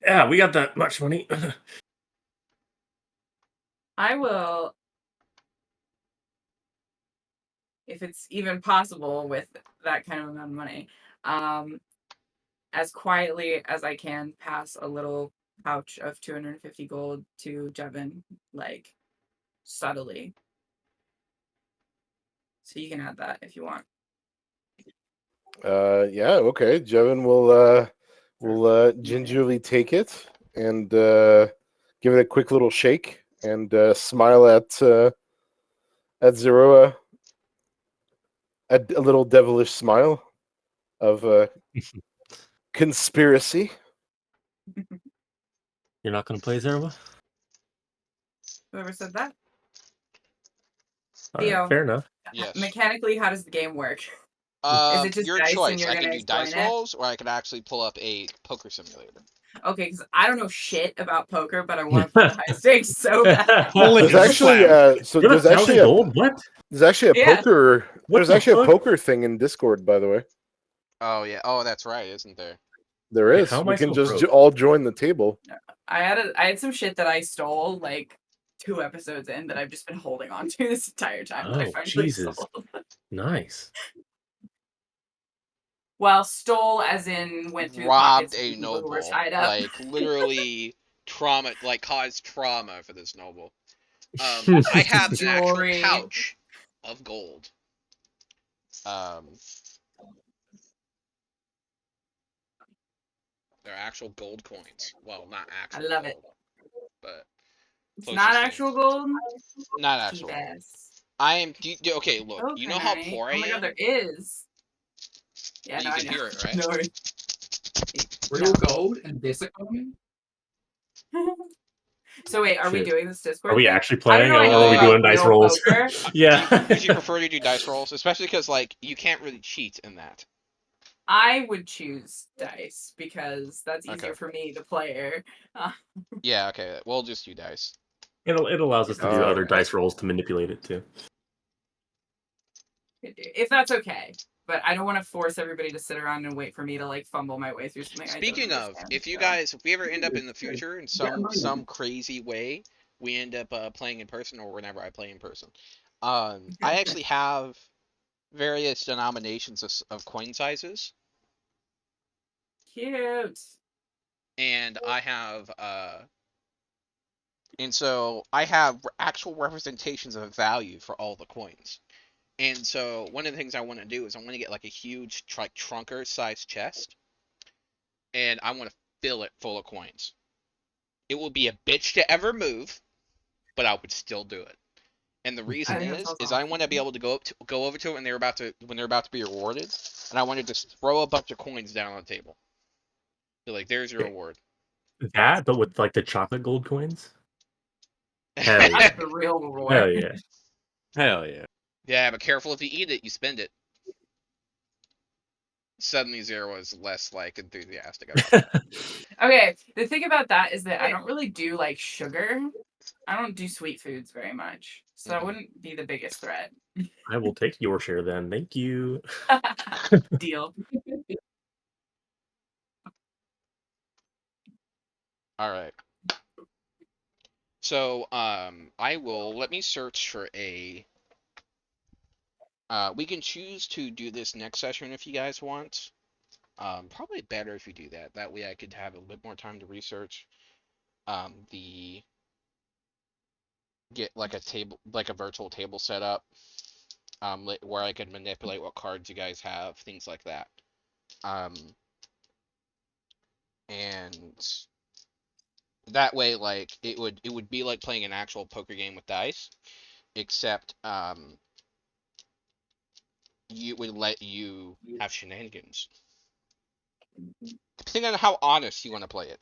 Yeah, we got that much money. I will, if it's even possible with that kind of amount of money, as quietly as I can, pass a little pouch of 250 gold to Jevon, like subtly. So you can add that if you want. Yeah. Okay. Jevon will gingerly take it and give it a quick little shake and smile at Zero, a little devilish smile of conspiracy. You're not going to play Zerwa? Whoever said that? All right, Theo. fair enough. Yes. Mechanically, how does the game work? Is it just Your dice and choice. you're I can gonna do dice explain it? rolls, or I can actually pull up a poker simulator. Okay, because I don't know shit about poker, but I want to play the high stakes so bad. There's actually there's actually gold? What? There's actually a Yeah. poker. What There's the actually a fuck? poker thing in Discord, by the way. Oh yeah. Oh, that's right, isn't there? There Wait, is. how am We I can so just broke? all join the table. I had some shit that I stole like 2 episodes in that I've just been holding on to this entire time that I Oh, finally Jesus. sold. Nice. Well, stole as in went through the Robbed pockets of a people who were noble, tied up. like literally trauma, like caused trauma for this noble. I have an actual Jewelry. pouch of gold They're actual gold coins. Well, not I actual love it. gold, but It's closest not thing. actual gold. Not Cheap actual gold. ass. I am. Okay, look. Okay. You know how poor I Oh my god, am. there is. Yeah, You no, I can know. hear it, right? No worries. Real No. gold and disappointment. So wait, are we Shit. doing this Discord Are we thing? actually I don't playing, know or anything are we Uh, about doing dice real rolls? poker. Yeah. Would you prefer to do dice rolls, especially because like you can't really cheat in that? I would choose dice because that's easier Okay. for me, the player. Yeah. Okay. We'll just do dice. It allows us to do Alright. other dice rolls to manipulate it too. If that's okay. But I don't want to force everybody to sit around and wait for me to like fumble my way through something. Speaking I don't of, understand, if you so. guys, if we ever end up in the future in some crazy way, we end up playing in person, or whenever I play in person, I actually have various denominations of coin sizes, Cute. and so I have actual representations of value for all the coins. And so one of the things I want to do is I want to get like a huge trunker size chest, and I want to fill it full of coins. It will be a bitch to ever move, but I would still do it. And the reason think that sounds is I want to be able to go over to it when they're about to be rewarded, and I want to just throw a bunch of coins down on the table. Be like, there's your reward. That, but with like the chocolate gold coins. Hell yeah! That's the real reward. Hell yeah! Hell yeah. Yeah, but careful if you eat it, you spend it. Suddenly Zero was less like enthusiastic about it. Okay, the thing about that is that I don't really do like sugar. I don't do sweet foods very much. So that wouldn't be the biggest threat. I will take your share then. Thank you. Deal. All right. So, let me search for a. We can choose to do this next session if you guys want. Probably better if you do that. That way I could have a bit more time to research. Get like a table, like a virtual table set up. Where I could manipulate what cards you guys have, things like that. And that way, like it would be like playing an actual poker game with dice, except you would let you have shenanigans, depending on how honest you want to play it.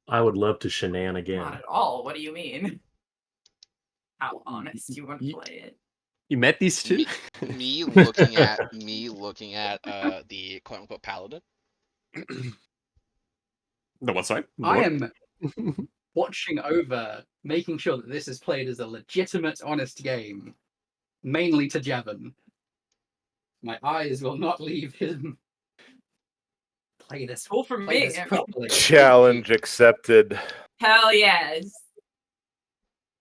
I would love to shenan again. Not at all. What do you mean? How honest you want to You- play it? You met these two? Me looking at the quote unquote paladin. No, what's right? I am watching over, making sure that this is played as a legitimate, honest game, mainly to Jevon. My eyes will not leave him. Play this. Cool for Play me. this properly. Challenge accepted. Hell yes.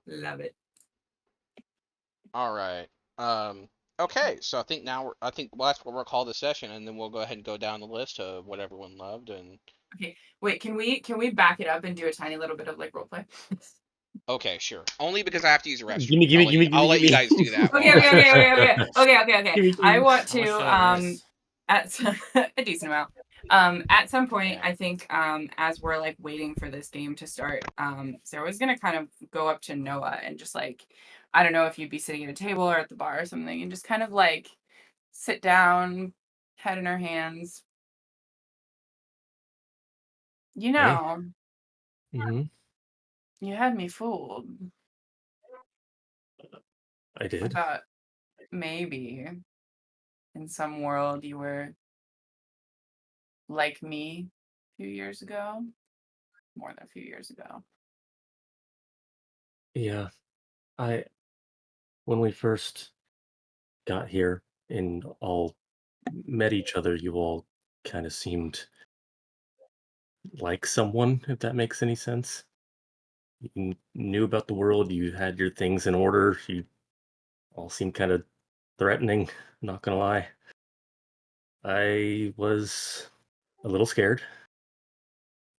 Love it. All right. Okay, so I think that's what we'll call the session, and then we'll go ahead and go down the list of what everyone loved. And Okay. Wait, can we back it up and do a tiny little bit of like roleplay? okay, sure. Only because I have to use a restroom. Gimme. I'll let you guys do that. Okay. Gimme. I want How much to do I miss? a decent amount. At some point, I think as we're like waiting for this game to start, Sarah's gonna kind of go up to Noah and just like, I don't know if you'd be sitting at a table or at the bar or something, and just kind of like sit down, head in her hands. You know, Mhm. you had me fooled. I I did. thought maybe in some world you were like me a few years ago, more than a few years ago. Yeah. When we first got here and all met each other, you all kind of seemed like someone, if that makes any sense. You knew about the world, you had your things in order, you all seemed kind of threatening, not gonna lie. I was a little scared,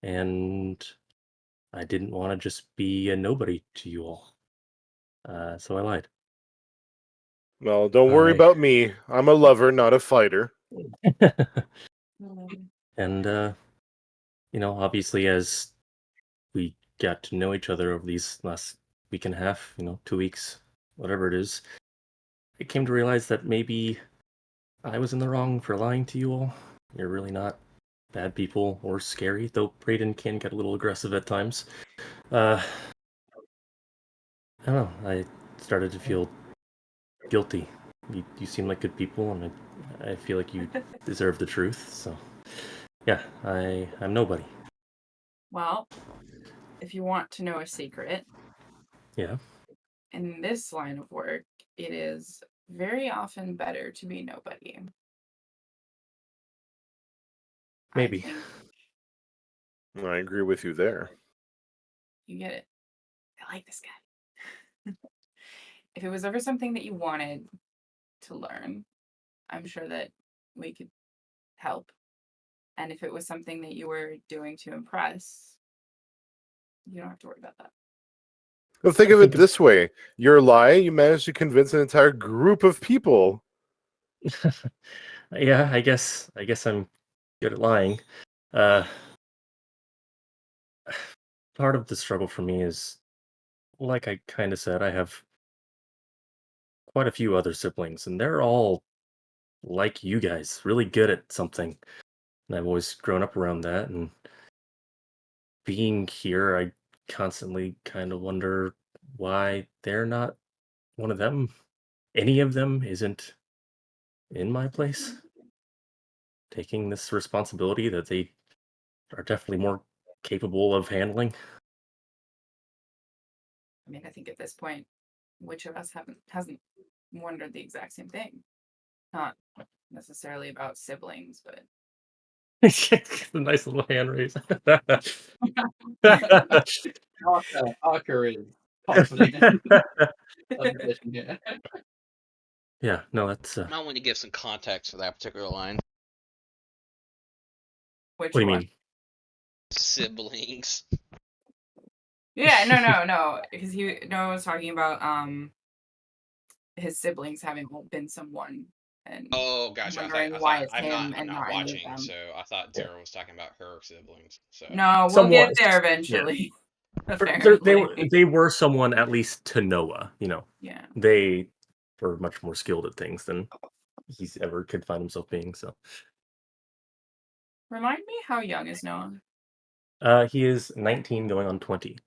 and I didn't want to just be a nobody to you all. So I lied. Well, don't worry I- about me. I'm a lover, not a fighter. And obviously, as we got to know each other over these last week and a half, 2 weeks, whatever it is, I came to realize that maybe I was in the wrong for lying to you all. You're really not bad people or scary, though Brayden can get a little aggressive at times. I don't know. I started to feel guilty. You seem like good people, and I feel like you deserve the truth. So, yeah, I'm nobody. Well, if you want to know a secret, Yeah, in this line of work, it is very often better to be nobody. I maybe. think I agree with you there. you get it. I like this guy. If it was ever something that you wanted to learn, I'm sure that we could help. And if it was something that you were doing to impress, you don't have to worry about that. Well, think I of it think this way: your lie, you managed to convince an entire group of people. Yeah, I guess I'm good at lying. Uh, Part of the struggle for me is, like I kind of said, I have quite a few other siblings, and they're all like you guys, really good at something. And I've always grown up around that, and being here, I constantly kind of wonder why they're not one of them. Any of them isn't in my place, taking this responsibility that they are definitely more capable of handling. I mean, I think at this point, which of us hasn't wondered the exact same thing? Not necessarily about siblings, but A nice little hand raise. Arca is confident in the position here. Yeah, no, that's I want to give some context for that particular line. which what do you one? mean? Siblings. Yeah, no, because Noah was talking about his siblings having been someone and Oh, gotcha. wondering I why thought it's I'm him I'm and not not any of watching, them. so I thought Yeah. Zero was talking about her siblings. So No, we'll Somewhat, get there yeah. eventually. They Apparently. they were someone at least to Noah. Yeah. They were much more skilled at things than he's ever could find himself being. So, Remind me, how young is Noah? he is 19, going on 20,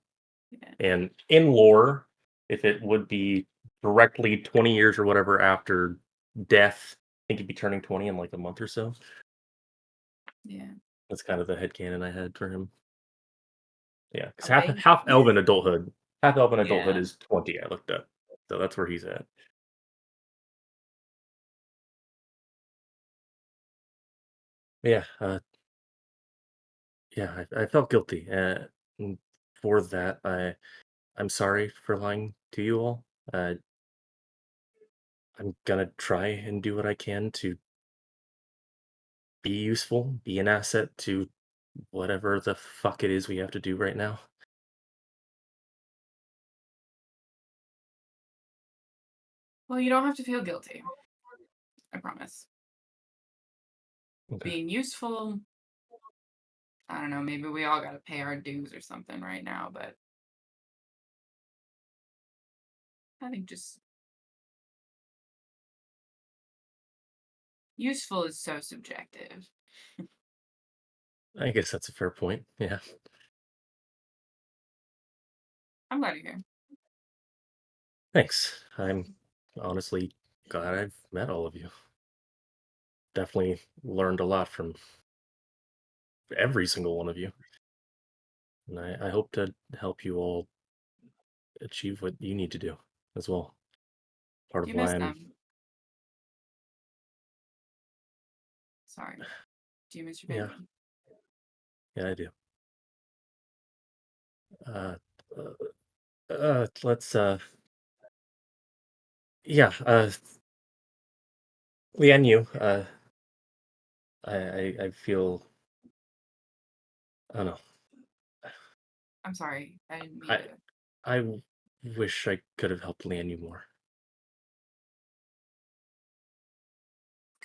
Yeah. and in lore, if it would be directly 20 years or whatever after death, I think he'd be turning 20 in like a month or so. Yeah. That's kind of the headcanon I had for him. Yeah, because Okay. half elven adulthood, Yeah. is 20. I looked up, so that's where he's at. Yeah, yeah, I felt guilty, and for that, I'm sorry for lying to you all. I'm gonna try and do what I can to be useful, be an asset to whatever the fuck it is we have to do right now. Well, you don't have to feel guilty. I promise. Okay. Being useful, I don't know, maybe we all gotta pay our dues or something right now, but I think just useful is so subjective. I guess that's a fair point. Yeah. I'm glad you're here. Thanks. I'm honestly glad I've met all of you. Definitely learned a lot from every single one of you. And I hope to help you all achieve what you need to do as well. Part Do of you miss why I'm them? Sorry. Do you miss your yeah, family? yeah, I do. Uh, let's yeah, Leanne, I feel, I don't know. I'm sorry. I didn't mean I to. I wish I could have helped Leanne you more.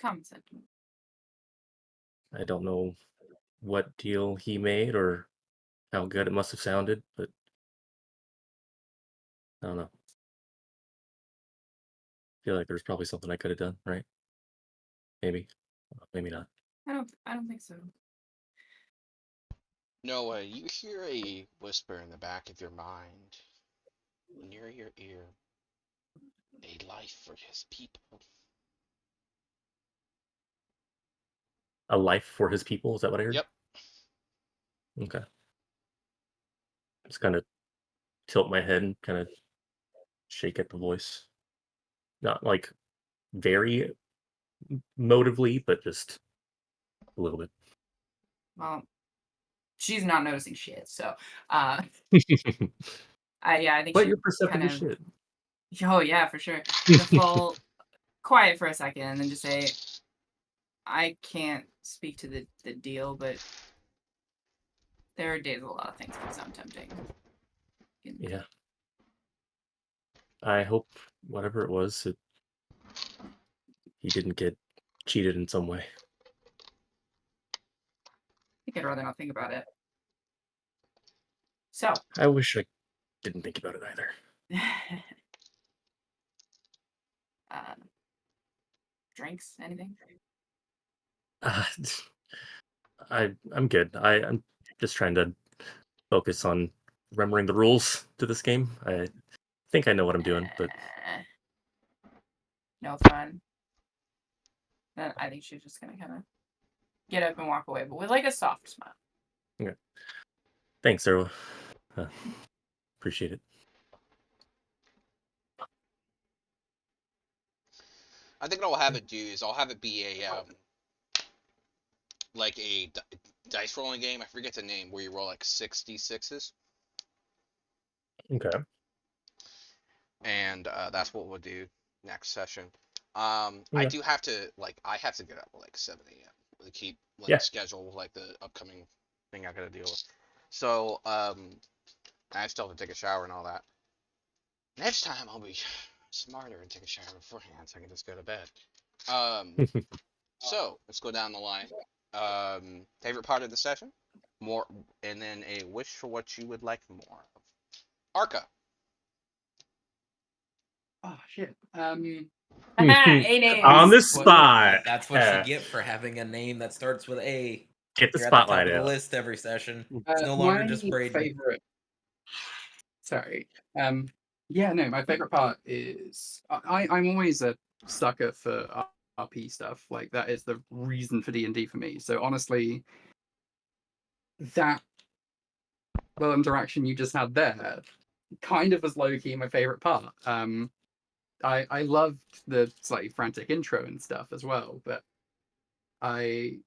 common sense. I don't know what deal he made or how good it must have sounded, but I don't know. Feel like there's probably something I could have done, right? Maybe, maybe not. I don't think so. Noah, you hear a whisper in the back of your mind, near your ear. A life for his people. A life for his people. Is that what I heard? Yep. Okay. Just kind of tilt my head and kind of shake at the voice. Not like very motively, but just a little bit. Well, she's not noticing shit. So, I think But she you're perceptive kind as of. shit. Oh yeah, for sure. Gonna fall quiet for a second and then just say, I can't speak to the deal, but there are days a lot of things can sound tempting. Yeah. I hope whatever it was, he didn't get cheated in some way. I think I'd rather not think about it. So, I wish I didn't think about it either. drinks, anything? I'm good. I'm just trying to focus on remembering the rules to this game. I think I know what I'm doing, but No fun. Then I think she's just gonna kind of get up and walk away, but with like a soft smile. yeah. Thanks, Erwa. Appreciate it. I think what I'll have it do is I'll have it be a like a dice rolling game. I forget the name where you roll like 66s, Okay. and that's what we'll do next session. I Okay. do have to I have to get up at like 7 a.m. to keep Yeah. schedule like the upcoming thing I gotta deal with. So I still have to take a shower and all that. Next time I'll be smarter and take a shower beforehand so I can just go to bed. So let's go down the line. Favorite part of the session, more, and then a wish for what you would like more of. Arca. Oh shit. A name. On the Well, spot. That's what you get for having a name that starts with A. Get the You're at the top spotlight of the out. list every session. It's no longer My just Braden. favorite. Sorry. Yeah, no, my favorite part is I'm always a sucker for RP stuff. Like that is the reason for D&D for me. So honestly, that little interaction you just had there kind of was low key my favorite part. I loved the slightly frantic intro and stuff as well, but the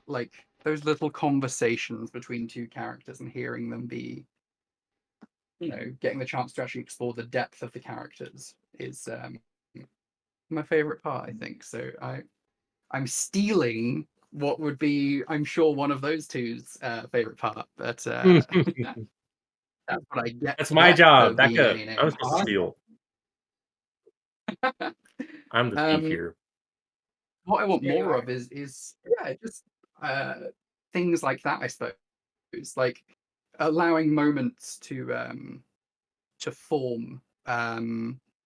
like those little conversations between two characters and hearing them be, getting the chance to actually explore the depth of the characters is my favorite part, I think. So I'm stealing what would be, I'm sure, one of those two's favorite part, but that's what I get. That's for my that, job. for Back being up. A&A. I'm supposed to steal. I'm the thief here. What I want There you more are. of is just things like that, I suppose. Like allowing moments to form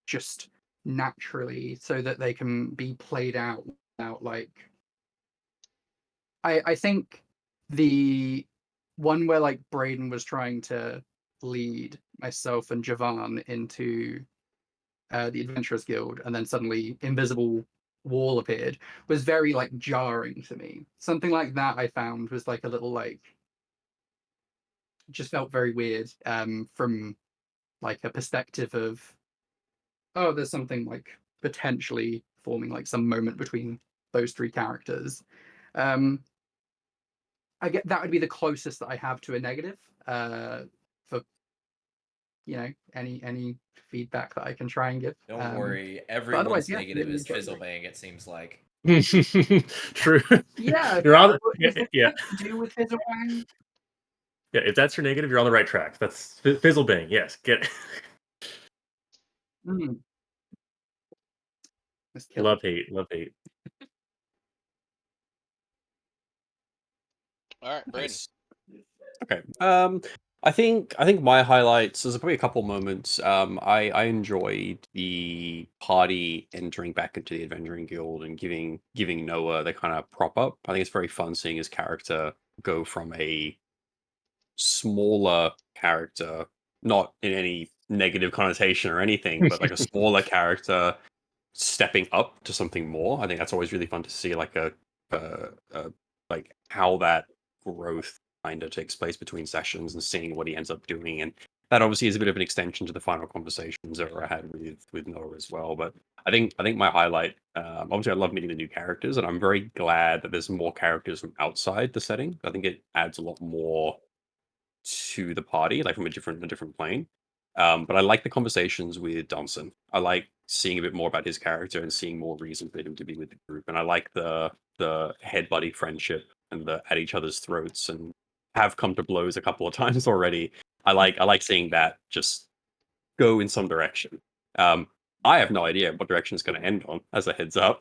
just naturally so that they can be played out without I think the one where like Braden was trying to lead myself and Javan into the Adventurers Guild, and then suddenly invisible wall appeared, was very like jarring to me. Something like that I found was like a little just felt very weird from like a perspective of, oh, there's something like potentially forming like some moment between those three characters. I get that would be the closest that I have to a negative for any feedback that I can try and give. Don't worry, otherwise, everyone's yeah, negative really is enjoyed it. Fizzlebang, it seems like. True. Yeah, You're on. is it Yeah. to do with Fizzlebang? Yeah. If that's your negative, you're on the right track. That's Fizzlebang. Yes. Get. Let's kill Love hate. Love hate. All right, Braden. Nice. Okay. I think my highlights. There's probably a couple moments. I enjoyed the party entering back into the Adventuring Guild and giving Noah the kind of prop up. I think it's very fun seeing his character go from a smaller character, not in any negative connotation or anything, but like a smaller character stepping up to something more. I think that's always really fun to see, like like how that growth kind of takes place between sessions and seeing what he ends up doing. And that obviously is a bit of an extension to the final conversations that I had with Noah as well. But I think my highlight, obviously, I love meeting the new characters, and I'm very glad that there's more characters from outside the setting. I think it adds a lot more to the party, like from a different plane. But I like the conversations with Donson. I like seeing a bit more about his character and seeing more reason for him to be with the group. And I like the head buddy friendship and the at each other's throats and have come to blows a couple of times already. I like seeing that just go in some direction. I have no idea what direction it's going to end on, as a heads up,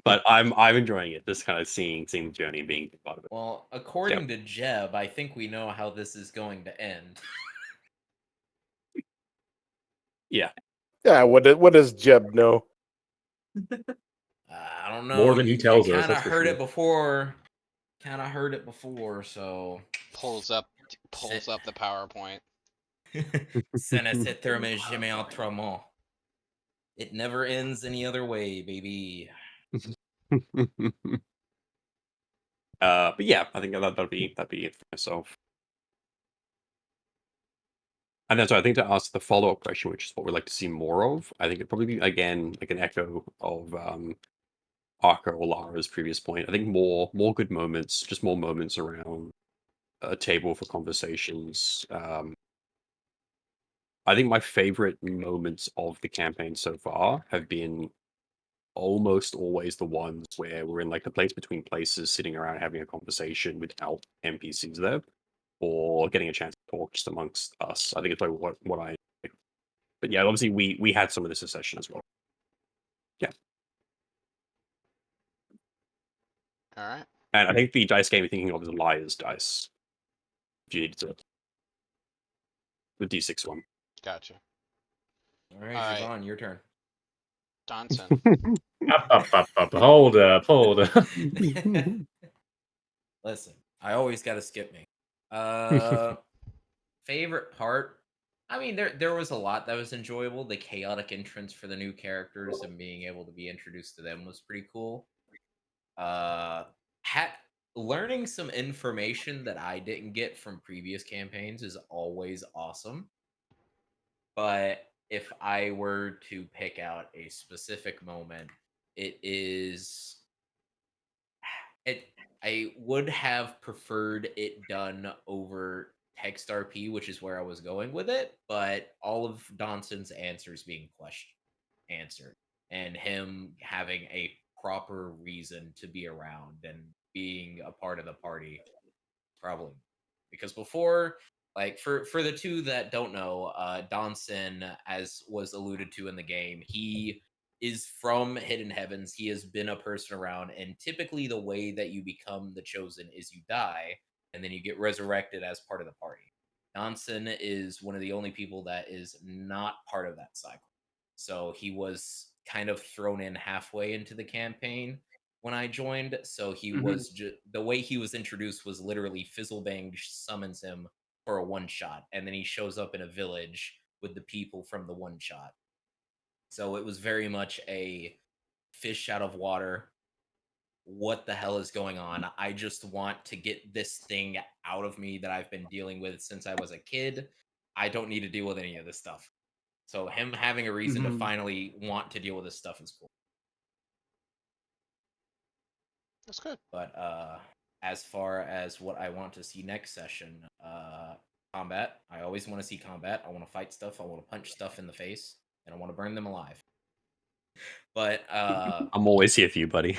but I'm enjoying it. Just kind of seeing the journey and being part of it. Well, according to Jeb, I think we know how this is going to end. Yeah. Yeah, what does Jeb know? I don't know. More than he tells us, Kind of that's for heard sure. it before. Kind of heard it before. So Pulls up the PowerPoint. Ce ne se termine jamais autrement. It never ends any other way, baby. But yeah, I think that'd be it for myself. And then, so I think to ask the follow-up question, which is what we'd like to see more of, I think it'd probably be, again, like an echo of Arca or Lara's previous point. I think more good moments, just more moments around a table for conversations. I think my favorite moments of the campaign so far have been almost always the ones where we're in like the place between places, sitting around having a conversation without NPCs there, or getting a chance to talk just amongst us. I think it's like what I. But yeah, obviously we had some of this session as well. Yeah, All right. and I think the dice game you're thinking of is Liar's Dice. If you need to, the D6 one. Gotcha. All right, All right. Siobhan, your turn. Donson. Up. Hold up. Listen, I always got to skip me. Favorite part? I mean, there was a lot that was enjoyable. The chaotic entrance for the new characters and being able to be introduced to them was pretty cool. Learning some information that I didn't get from previous campaigns is always awesome. But if I were to pick out a specific moment, I would have preferred it done over text RP, which is where I was going with it, but all of Donson's answers being answered and him having a proper reason to be around and being a part of the party, probably. Because before, like for the two that don't know, Donson, as was alluded to in the game, he is from Hidden Heavens. He has been a person around, and typically the way that you become the chosen is you die, and then you get resurrected as part of the party. Donson is one of the only people that is not part of that cycle. So he was kind of thrown in halfway into the campaign when I joined. So he was the way he was introduced was literally Fizzlebang summons him for a one shot, and then he shows up in a village with the people from the one shot. So it was very much a fish out of water. What the hell is going on? I just want to get this thing out of me that I've been dealing with since I was a kid. I don't need to deal with any of this stuff. So him having a reason to finally want to deal with this stuff is cool. That's good. But as far as what I want to see next session, combat. I always want to see combat. I want to fight stuff. I want to punch stuff in the face, and I want to burn them alive. But I'm always here for you, buddy.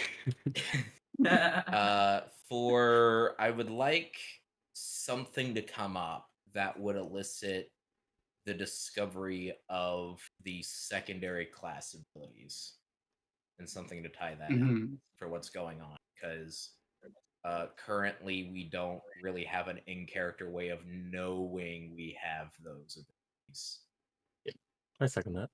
I would like something to come up that would elicit the discovery of the secondary class abilities and something to tie that in for what's going on, because currently we don't really have an in-character way of knowing we have those abilities. I second that.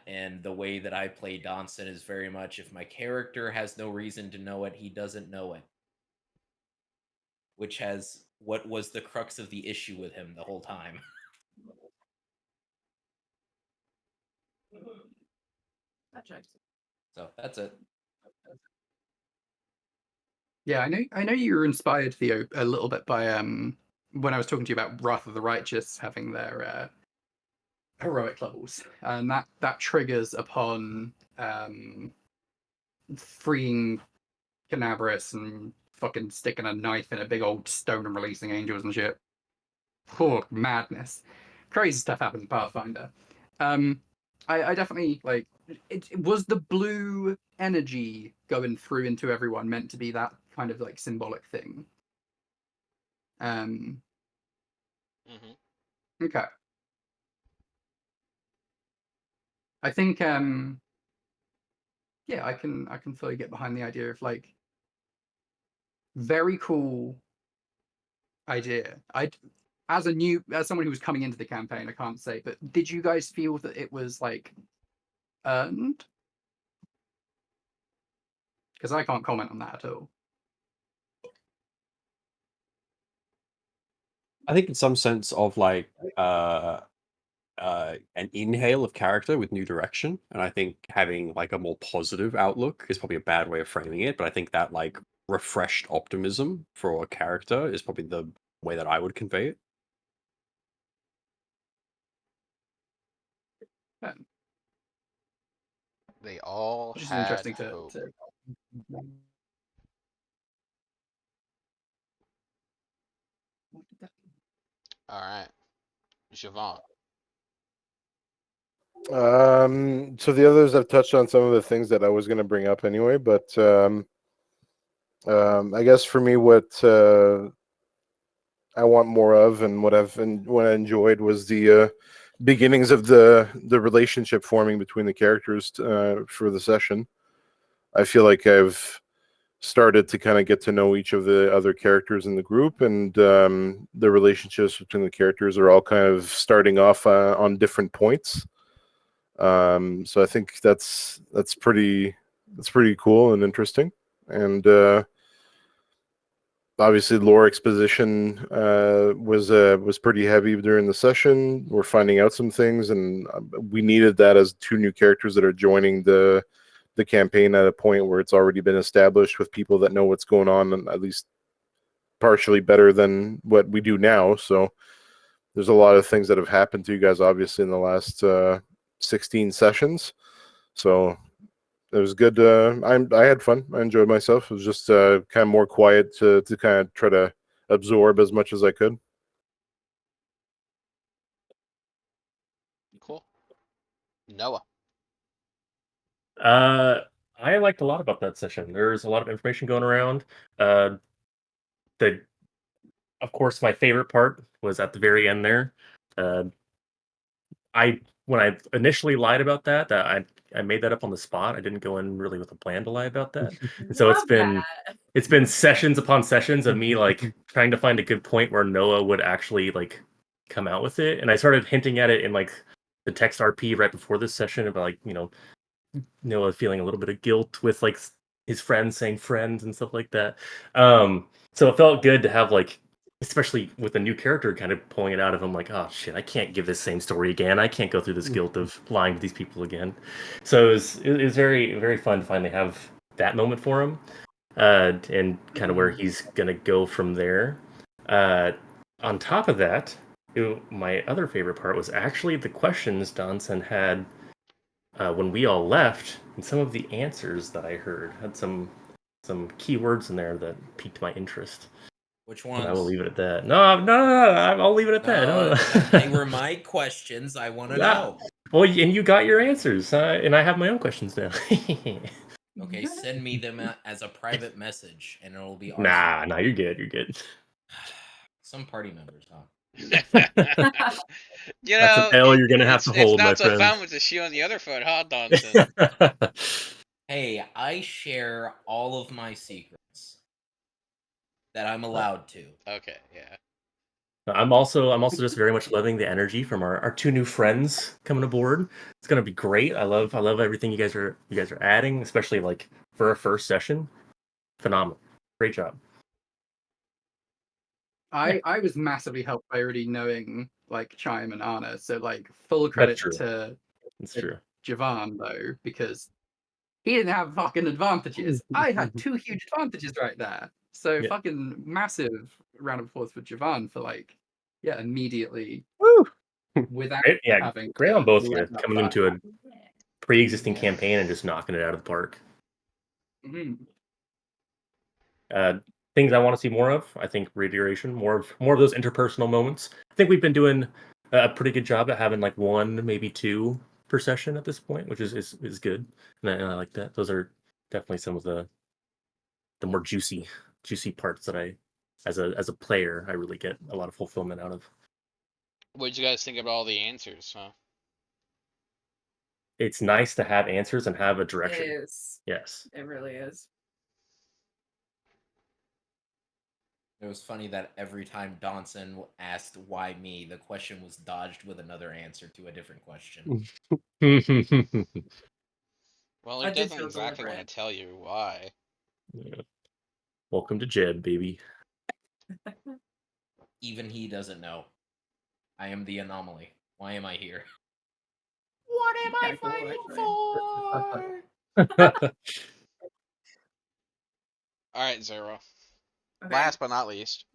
And the way that I play Donson is very much, if my character has no reason to know it, he doesn't know it. Which has what was the crux of the issue with him the whole time. That checks. So that's it. Yeah, I know you were inspired, Theo, a little bit by when I was talking to you about Wrath of the Righteous having their heroic levels, and that triggers upon freeing Canabris and fucking sticking a knife in a big old stone and releasing angels and shit. Poor madness. Crazy stuff happens in Pathfinder. I definitely like it was the blue energy going through into everyone meant to be that kind of like symbolic thing. Mm-hmm. Okay. I think yeah, I can fully get behind the idea of like very cool idea. As someone who was coming into the campaign, I can't say, but did you guys feel that it was like earned? Because I can't comment on that at all. I think in some sense of like an inhale of character with new direction, and I think having like a more positive outlook is probably a bad way of framing it, but I think that like refreshed optimism for a character is probably the way that I would convey it. They all Which is had interesting hope. to All right, Siobhan. So the others have touched on some of the things that I was going to bring up anyway, but I guess for me, what I want more of and what I enjoyed was the beginnings of the relationship forming between the characters for the session. I feel like I've started to kind of get to know each of the other characters in the group, and the relationships between the characters are all kind of starting off on different points. So I think that's pretty cool and interesting, and obviously lore exposition was pretty heavy during the session. We're finding out some things, and we needed that as two new characters that are joining the campaign at a point where it's already been established with people that know what's going on, and at least partially better than what we do now. So there's a lot of things that have happened to you guys obviously in the last 16 sessions, so it was good. I had fun. I enjoyed myself. It was just kind of more quiet to kind of try to absorb as much as I could. Cool. Noah. I liked a lot about that session. There's a lot of information going around. Of course, my favorite part was at the very end there. When I initially lied about that I made that up on the spot. I didn't go in really with a plan to lie about that. And so Love that. it's been sessions upon sessions of me like trying to find a good point where Noah would actually like come out with it. And I started hinting at it in like the text RP right before this session about like, Noah feeling a little bit of guilt with like his friends saying friends and stuff like that. So it felt good to have like, especially with a new character kind of pulling it out of him, like, oh shit, I can't give this same story again. I can't go through this guilt of lying to these people again. So it was very, very fun to finally have that moment for him, and kind of where he's gonna go from there. On top of that, my other favorite part was actually the questions Donson had when we all left, and some of the answers that I heard had some keywords in there that piqued my interest. Which But ones? I will leave it at that. No, I'll leave it at that. No, No. they were my questions. I want to know. Well, and you got your answers, and I have my own questions now. Okay, send me them as a private message, and it'll be ours. Nah, you're good. You're good. Some party members, huh? You That's know, an L you're gonna have to hold, it's not my so friend. fun with the shoe on the other foot, huh, Donson? Hey, I share all of my secrets. that I'm allowed to. Okay, yeah. I'm also just very much loving the energy from our two new friends coming aboard. It's gonna be great. I love everything you guys are adding, especially like for a first session. Phenomenal. Great job. I was massively helped by already knowing like Chime and Anna, so like full That's credit true. to That's true. Javan though, because he didn't have fucking advantages. I had 2 huge advantages right there. So Yeah. fucking massive round of applause for Javan for like, yeah, immediately Woo! without Great, yeah, having great to on both of let you. that Coming fire. into a pre-existing Yeah. campaign and just knocking it out of the park. Mhm. Things I want to see more of. I think reiteration, more of those interpersonal moments. I think we've been doing a pretty good job at having like 1, maybe 2 per session at this point, which is good, and I like that. Those are definitely some of the more juicy parts that I, as a player, I really get a lot of fulfillment out of. What'd you guys think about all the answers, huh? It's nice to have answers and have a It direction. is. Yes. It really is. It was funny that every time Donson asked why me, the question was dodged with another answer to a different question. Well, he That did doesn't feel exactly want deliberate. to tell you why. Yeah. Welcome to Jeb, baby. Even he doesn't know. I am the anomaly. Why am I here? What am I Yeah, cool, fighting actually. for? All right, Zero. Okay. Last but not least.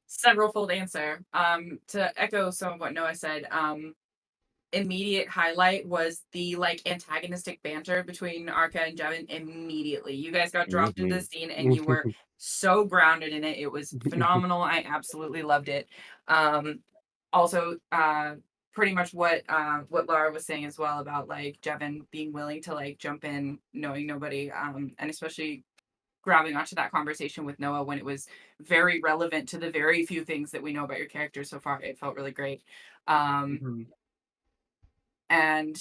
Several-fold answer. To echo some of what Noah said, immediate highlight was the like antagonistic banter between Arca and Jevin immediately. You guys got dropped into the scene and you were so grounded in it. It was phenomenal. I absolutely loved it. Also, pretty much what Laura was saying as well about like Jevin being willing to like jump in, knowing nobody, and especially grabbing onto that conversation with Noah when it was very relevant to the very few things that we know about your character so far. It felt really great. And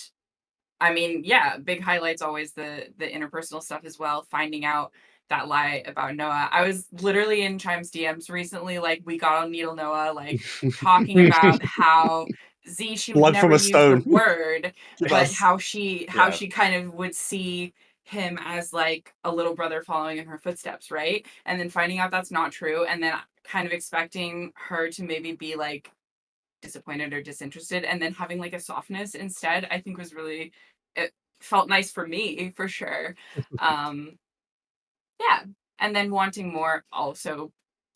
I mean, yeah, big highlights always the interpersonal stuff as well. Finding out that lie about Noah. I was literally in Chime's DMs recently, like we got on Needle Noah, like talking about how she would Blood never from a use the stone. word, but Yes. how she Yeah. kind of would see him as like a little brother following in her footsteps, right? And then finding out that's not true, and then kind of expecting her to maybe be like disappointed or disinterested, and then having like a softness instead, I think was really, it felt nice for me for sure. Yeah, and then wanting more also,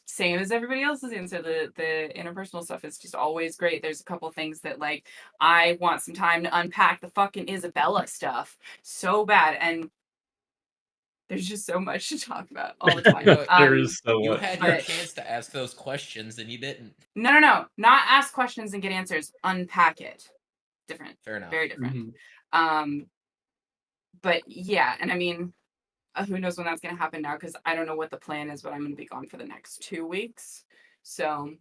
same as everybody else's answer, the interpersonal stuff is just always great. There's a couple things that like I want some time to unpack the fucking Isabella stuff so bad, and there's just so much to talk about all the time. There is so You much. had your but- chance to ask those questions and you didn't. No, not ask questions and get answers. Unpack it. Different. Fair enough. Very different. Mhm. But yeah, and I mean, who knows when that's gonna happen now? Because I don't know what the plan is, but I'm gonna be gone for the next 2 weeks, so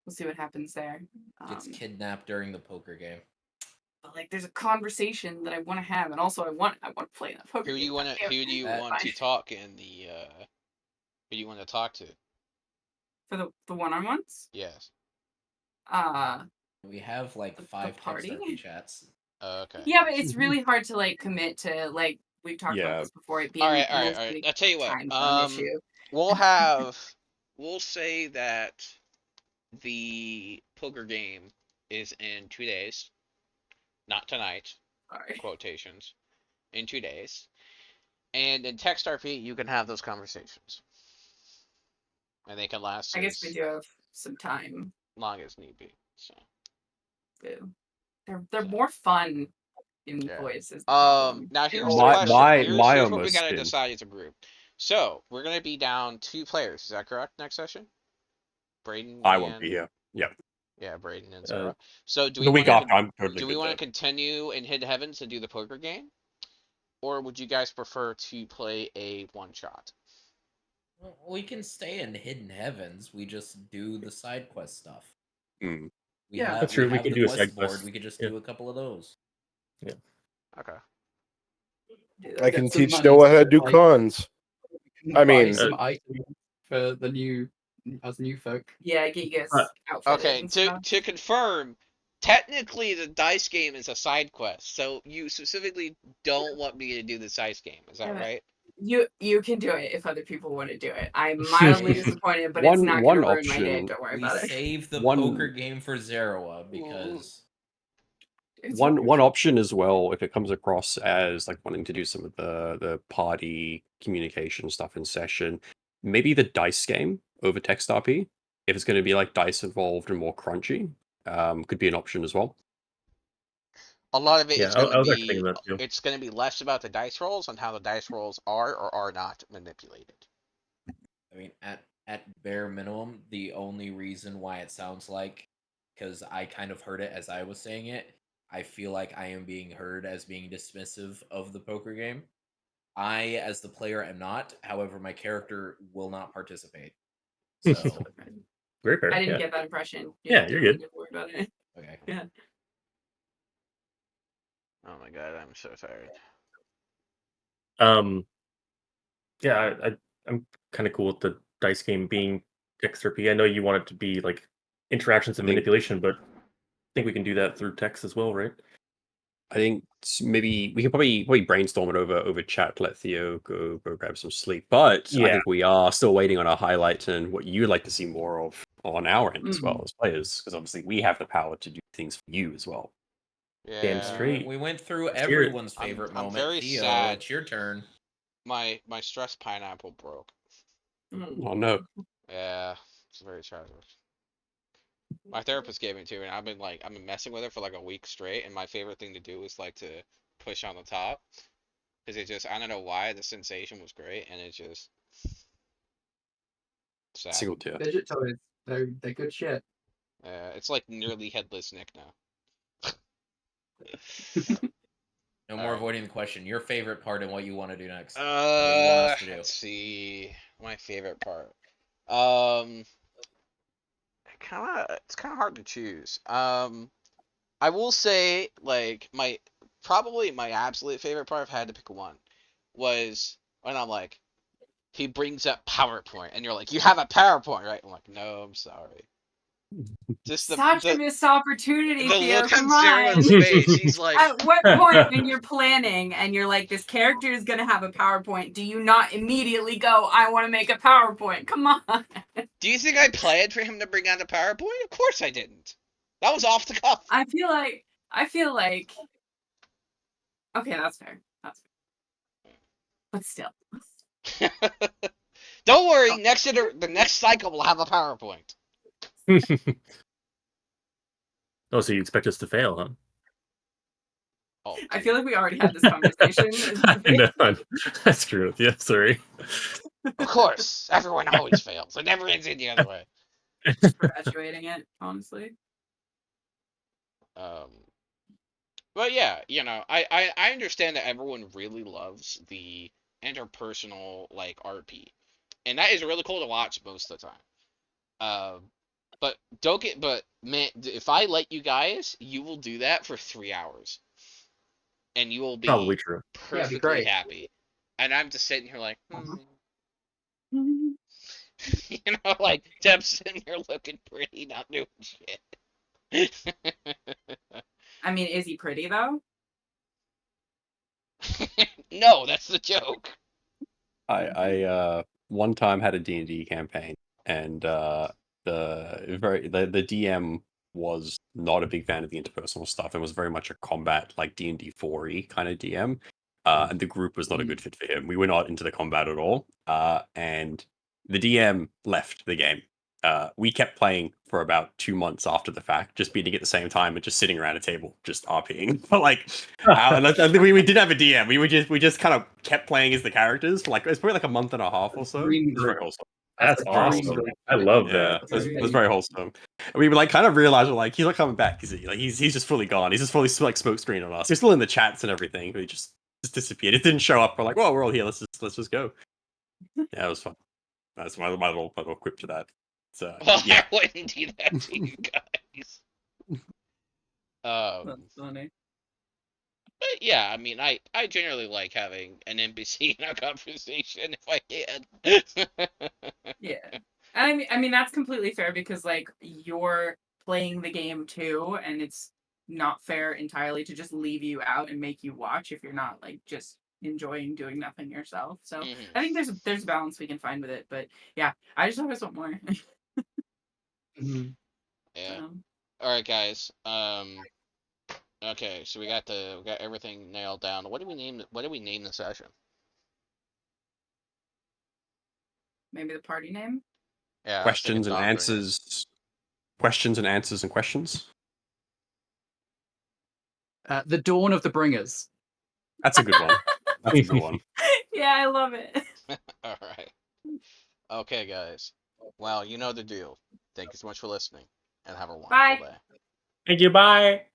we'll see what happens there. Gets kidnapped during the poker game. But like, there's a conversation that I want to have, and also I want to play that poker. Who do you game. want to Goddamn. Who do you That- want to talk in the Who do you want to talk to? For the one-on-ones? Yes. We have like The 5 party? text chats. Okay. Yeah, but it's really hard to like commit to, like we've talked Yeah. about this before. It being All right. mostly I'll tell you what. time zone issue. We'll say that the poker game is in 2 days, not tonight. Sorry. Quotations. In 2 days, and in text RP you can have those conversations, and they can last I guess we as do have some time. long as need be. So. Too. They're more fun in Yeah. voice. Is the problem. Now They're here's the older. question. Here's what we almost gotta did. decide as a group. So we're gonna be down 2 players. Is that correct? Next session. Braden. I won't be here. Yep. Yeah, Braden and Zara. So do we The week wanna after, I'm totally do we good want though. to continue in Hidden Heavens and do the poker game, or would you guys prefer to play a one shot? Well, we can stay in Hidden Heavens. We just do the side quest stuff. Mm. Yeah. That's true, we have can the do a quest side board. quest. We could just Yeah. do a couple of those. Okay. Dude, I get can some teach money Noah how to to do buy- cons. I buy mean, some items for the new us new folk. Yeah, get you guys Uh, outfitted Okay, and to stuff. to confirm, technically the dice game is a side quest, so you specifically don't want me to do the dice game. Is that Damn it. right? You can do it if other people want to do it. I'm mildly disappointed, but it's not One going to ruin my day. option- Don't worry We about it. save the One- poker game for Zerawa because It's One option as well, if it comes across as like wanting to do some of the party communication stuff in session, maybe the dice game over text RP. If it's going to be like dice involved and more crunchy, could be an option as well. A lot of it Yeah, is I going to was actually be thinking that too. it's going to be less about the dice rolls and how the dice rolls are or are not manipulated. I mean, at bare minimum, the only reason why it sounds like, because I kind of heard it as I was saying it, I feel like I am being heard as being dismissive of the poker game. I, as the player, am not. However, my character will not participate. So, Very fair. I didn't Yeah. get that impression. Yeah, you're good. Don't worry about it. okay. Yeah. Oh my god, I'm so tired. Yeah, I'm kind of cool with the dice game being XRP. I know you want it to be like interactions and Think- manipulation, but I think we can do that through text as well, right? I think maybe we can probably brainstorm it over chat. Let Theo go grab some sleep. But I Yeah. think we are still waiting on our highlights and what you'd like to see more of on our end as well as players, because obviously we have the power to do things for you as well. Yeah. Damn straight. We went through Let's hear it. everyone's favorite I'm moment. very Theo, sad. it's your turn. My stress pineapple broke. Oh no. Yeah, it's very tragic. My therapist gave it to me, and I've been messing with it for like a week straight. And my favorite thing to do is like to push on the top, because it just I don't know why the sensation was great, and it just sad. Single tier. Fidget toys, they're good shit. It's like nearly headless Nick now. No more avoiding the question. Your favorite part and what you want to do next. What you want us to do. Let's see. My favorite part. It's kind of hard to choose. I will say like probably my absolute favorite part, if I had to pick one, was when I'm like, he brings up PowerPoint, and you're like, you have a PowerPoint, right? I'm like, no, I'm sorry. Just Such a missed opportunity, the Theo. look Come on on. Zero's face. He's like, At what point when you're planning and you're like, this character is gonna have a PowerPoint, do you not immediately go, I want to make a PowerPoint? Come on. do you think I planned for him to bring out a PowerPoint? Of course I didn't. That was off the cuff. I feel like okay, that's fair. That's fair. But still. Don't worry. The next cycle will have a PowerPoint. Oh, so you expect us to fail, huh? Oh, I feel like we already had this conversation. No, that's true. Yeah, sorry. of course, everyone always fails. It never ends in the other way. Perpetuating it, honestly. But yeah, I understand that everyone really loves the interpersonal like RP, and that is really cool to watch most of the time. But man, if I let you guys, you will do that for 3 hours, and you will be Probably true. perfectly great. happy. And I'm just sitting here like, Mhm. like Deb's sitting here looking pretty, not doing shit. I mean, is he pretty though? No, that's the joke. I one time had a D&D campaign, and the DM was not a big fan of the interpersonal stuff and was very much a combat like D&D 4e kind of DM. And the group was not a good fit for him. We were not into the combat at all. And the DM left the game. We kept playing for about 2 months after the fact, just meeting at the same time and just sitting around a table, just RPing. But we didn't have a DM. We just kind of kept playing as the characters for it's probably like a month and a half or so. It was very wholesome. That's awesome. I love that. It was very wholesome. And we were kind of realized he's not coming back, is he? He's just fully gone. He's just fully smoke screen on us. He's still in the chats and everything, but he just disappeared. It didn't show up. We're like, well, we're all here. Let's just go. Yeah, it was fun. That's my little quip to that. So yeah, I wouldn't do that to you guys. That's funny. But yeah, I mean, I generally like having an NPC in a conversation if I can. Yeah. I mean that's completely fair because like you're playing the game too, and it's not fair entirely to just leave you out and make you watch if you're not like just enjoying doing nothing yourself. So Mhm. I think there's a balance we can find with it. But yeah, I just always want more. Mhm. Yeah. Um, All right, guys. Okay, so we got everything nailed down. What do we name the session? maybe the party name. Yeah, I was thinking Questions and Dawnbringer. answers. Questions and answers and questions. The Dawn of the Bringers. That's a good one. That's a good one. Yeah, I love it. All right. Okay, guys. Well, you know the deal. Thank you so much for listening, and have a wonderful Bye. day. Thank you. Bye.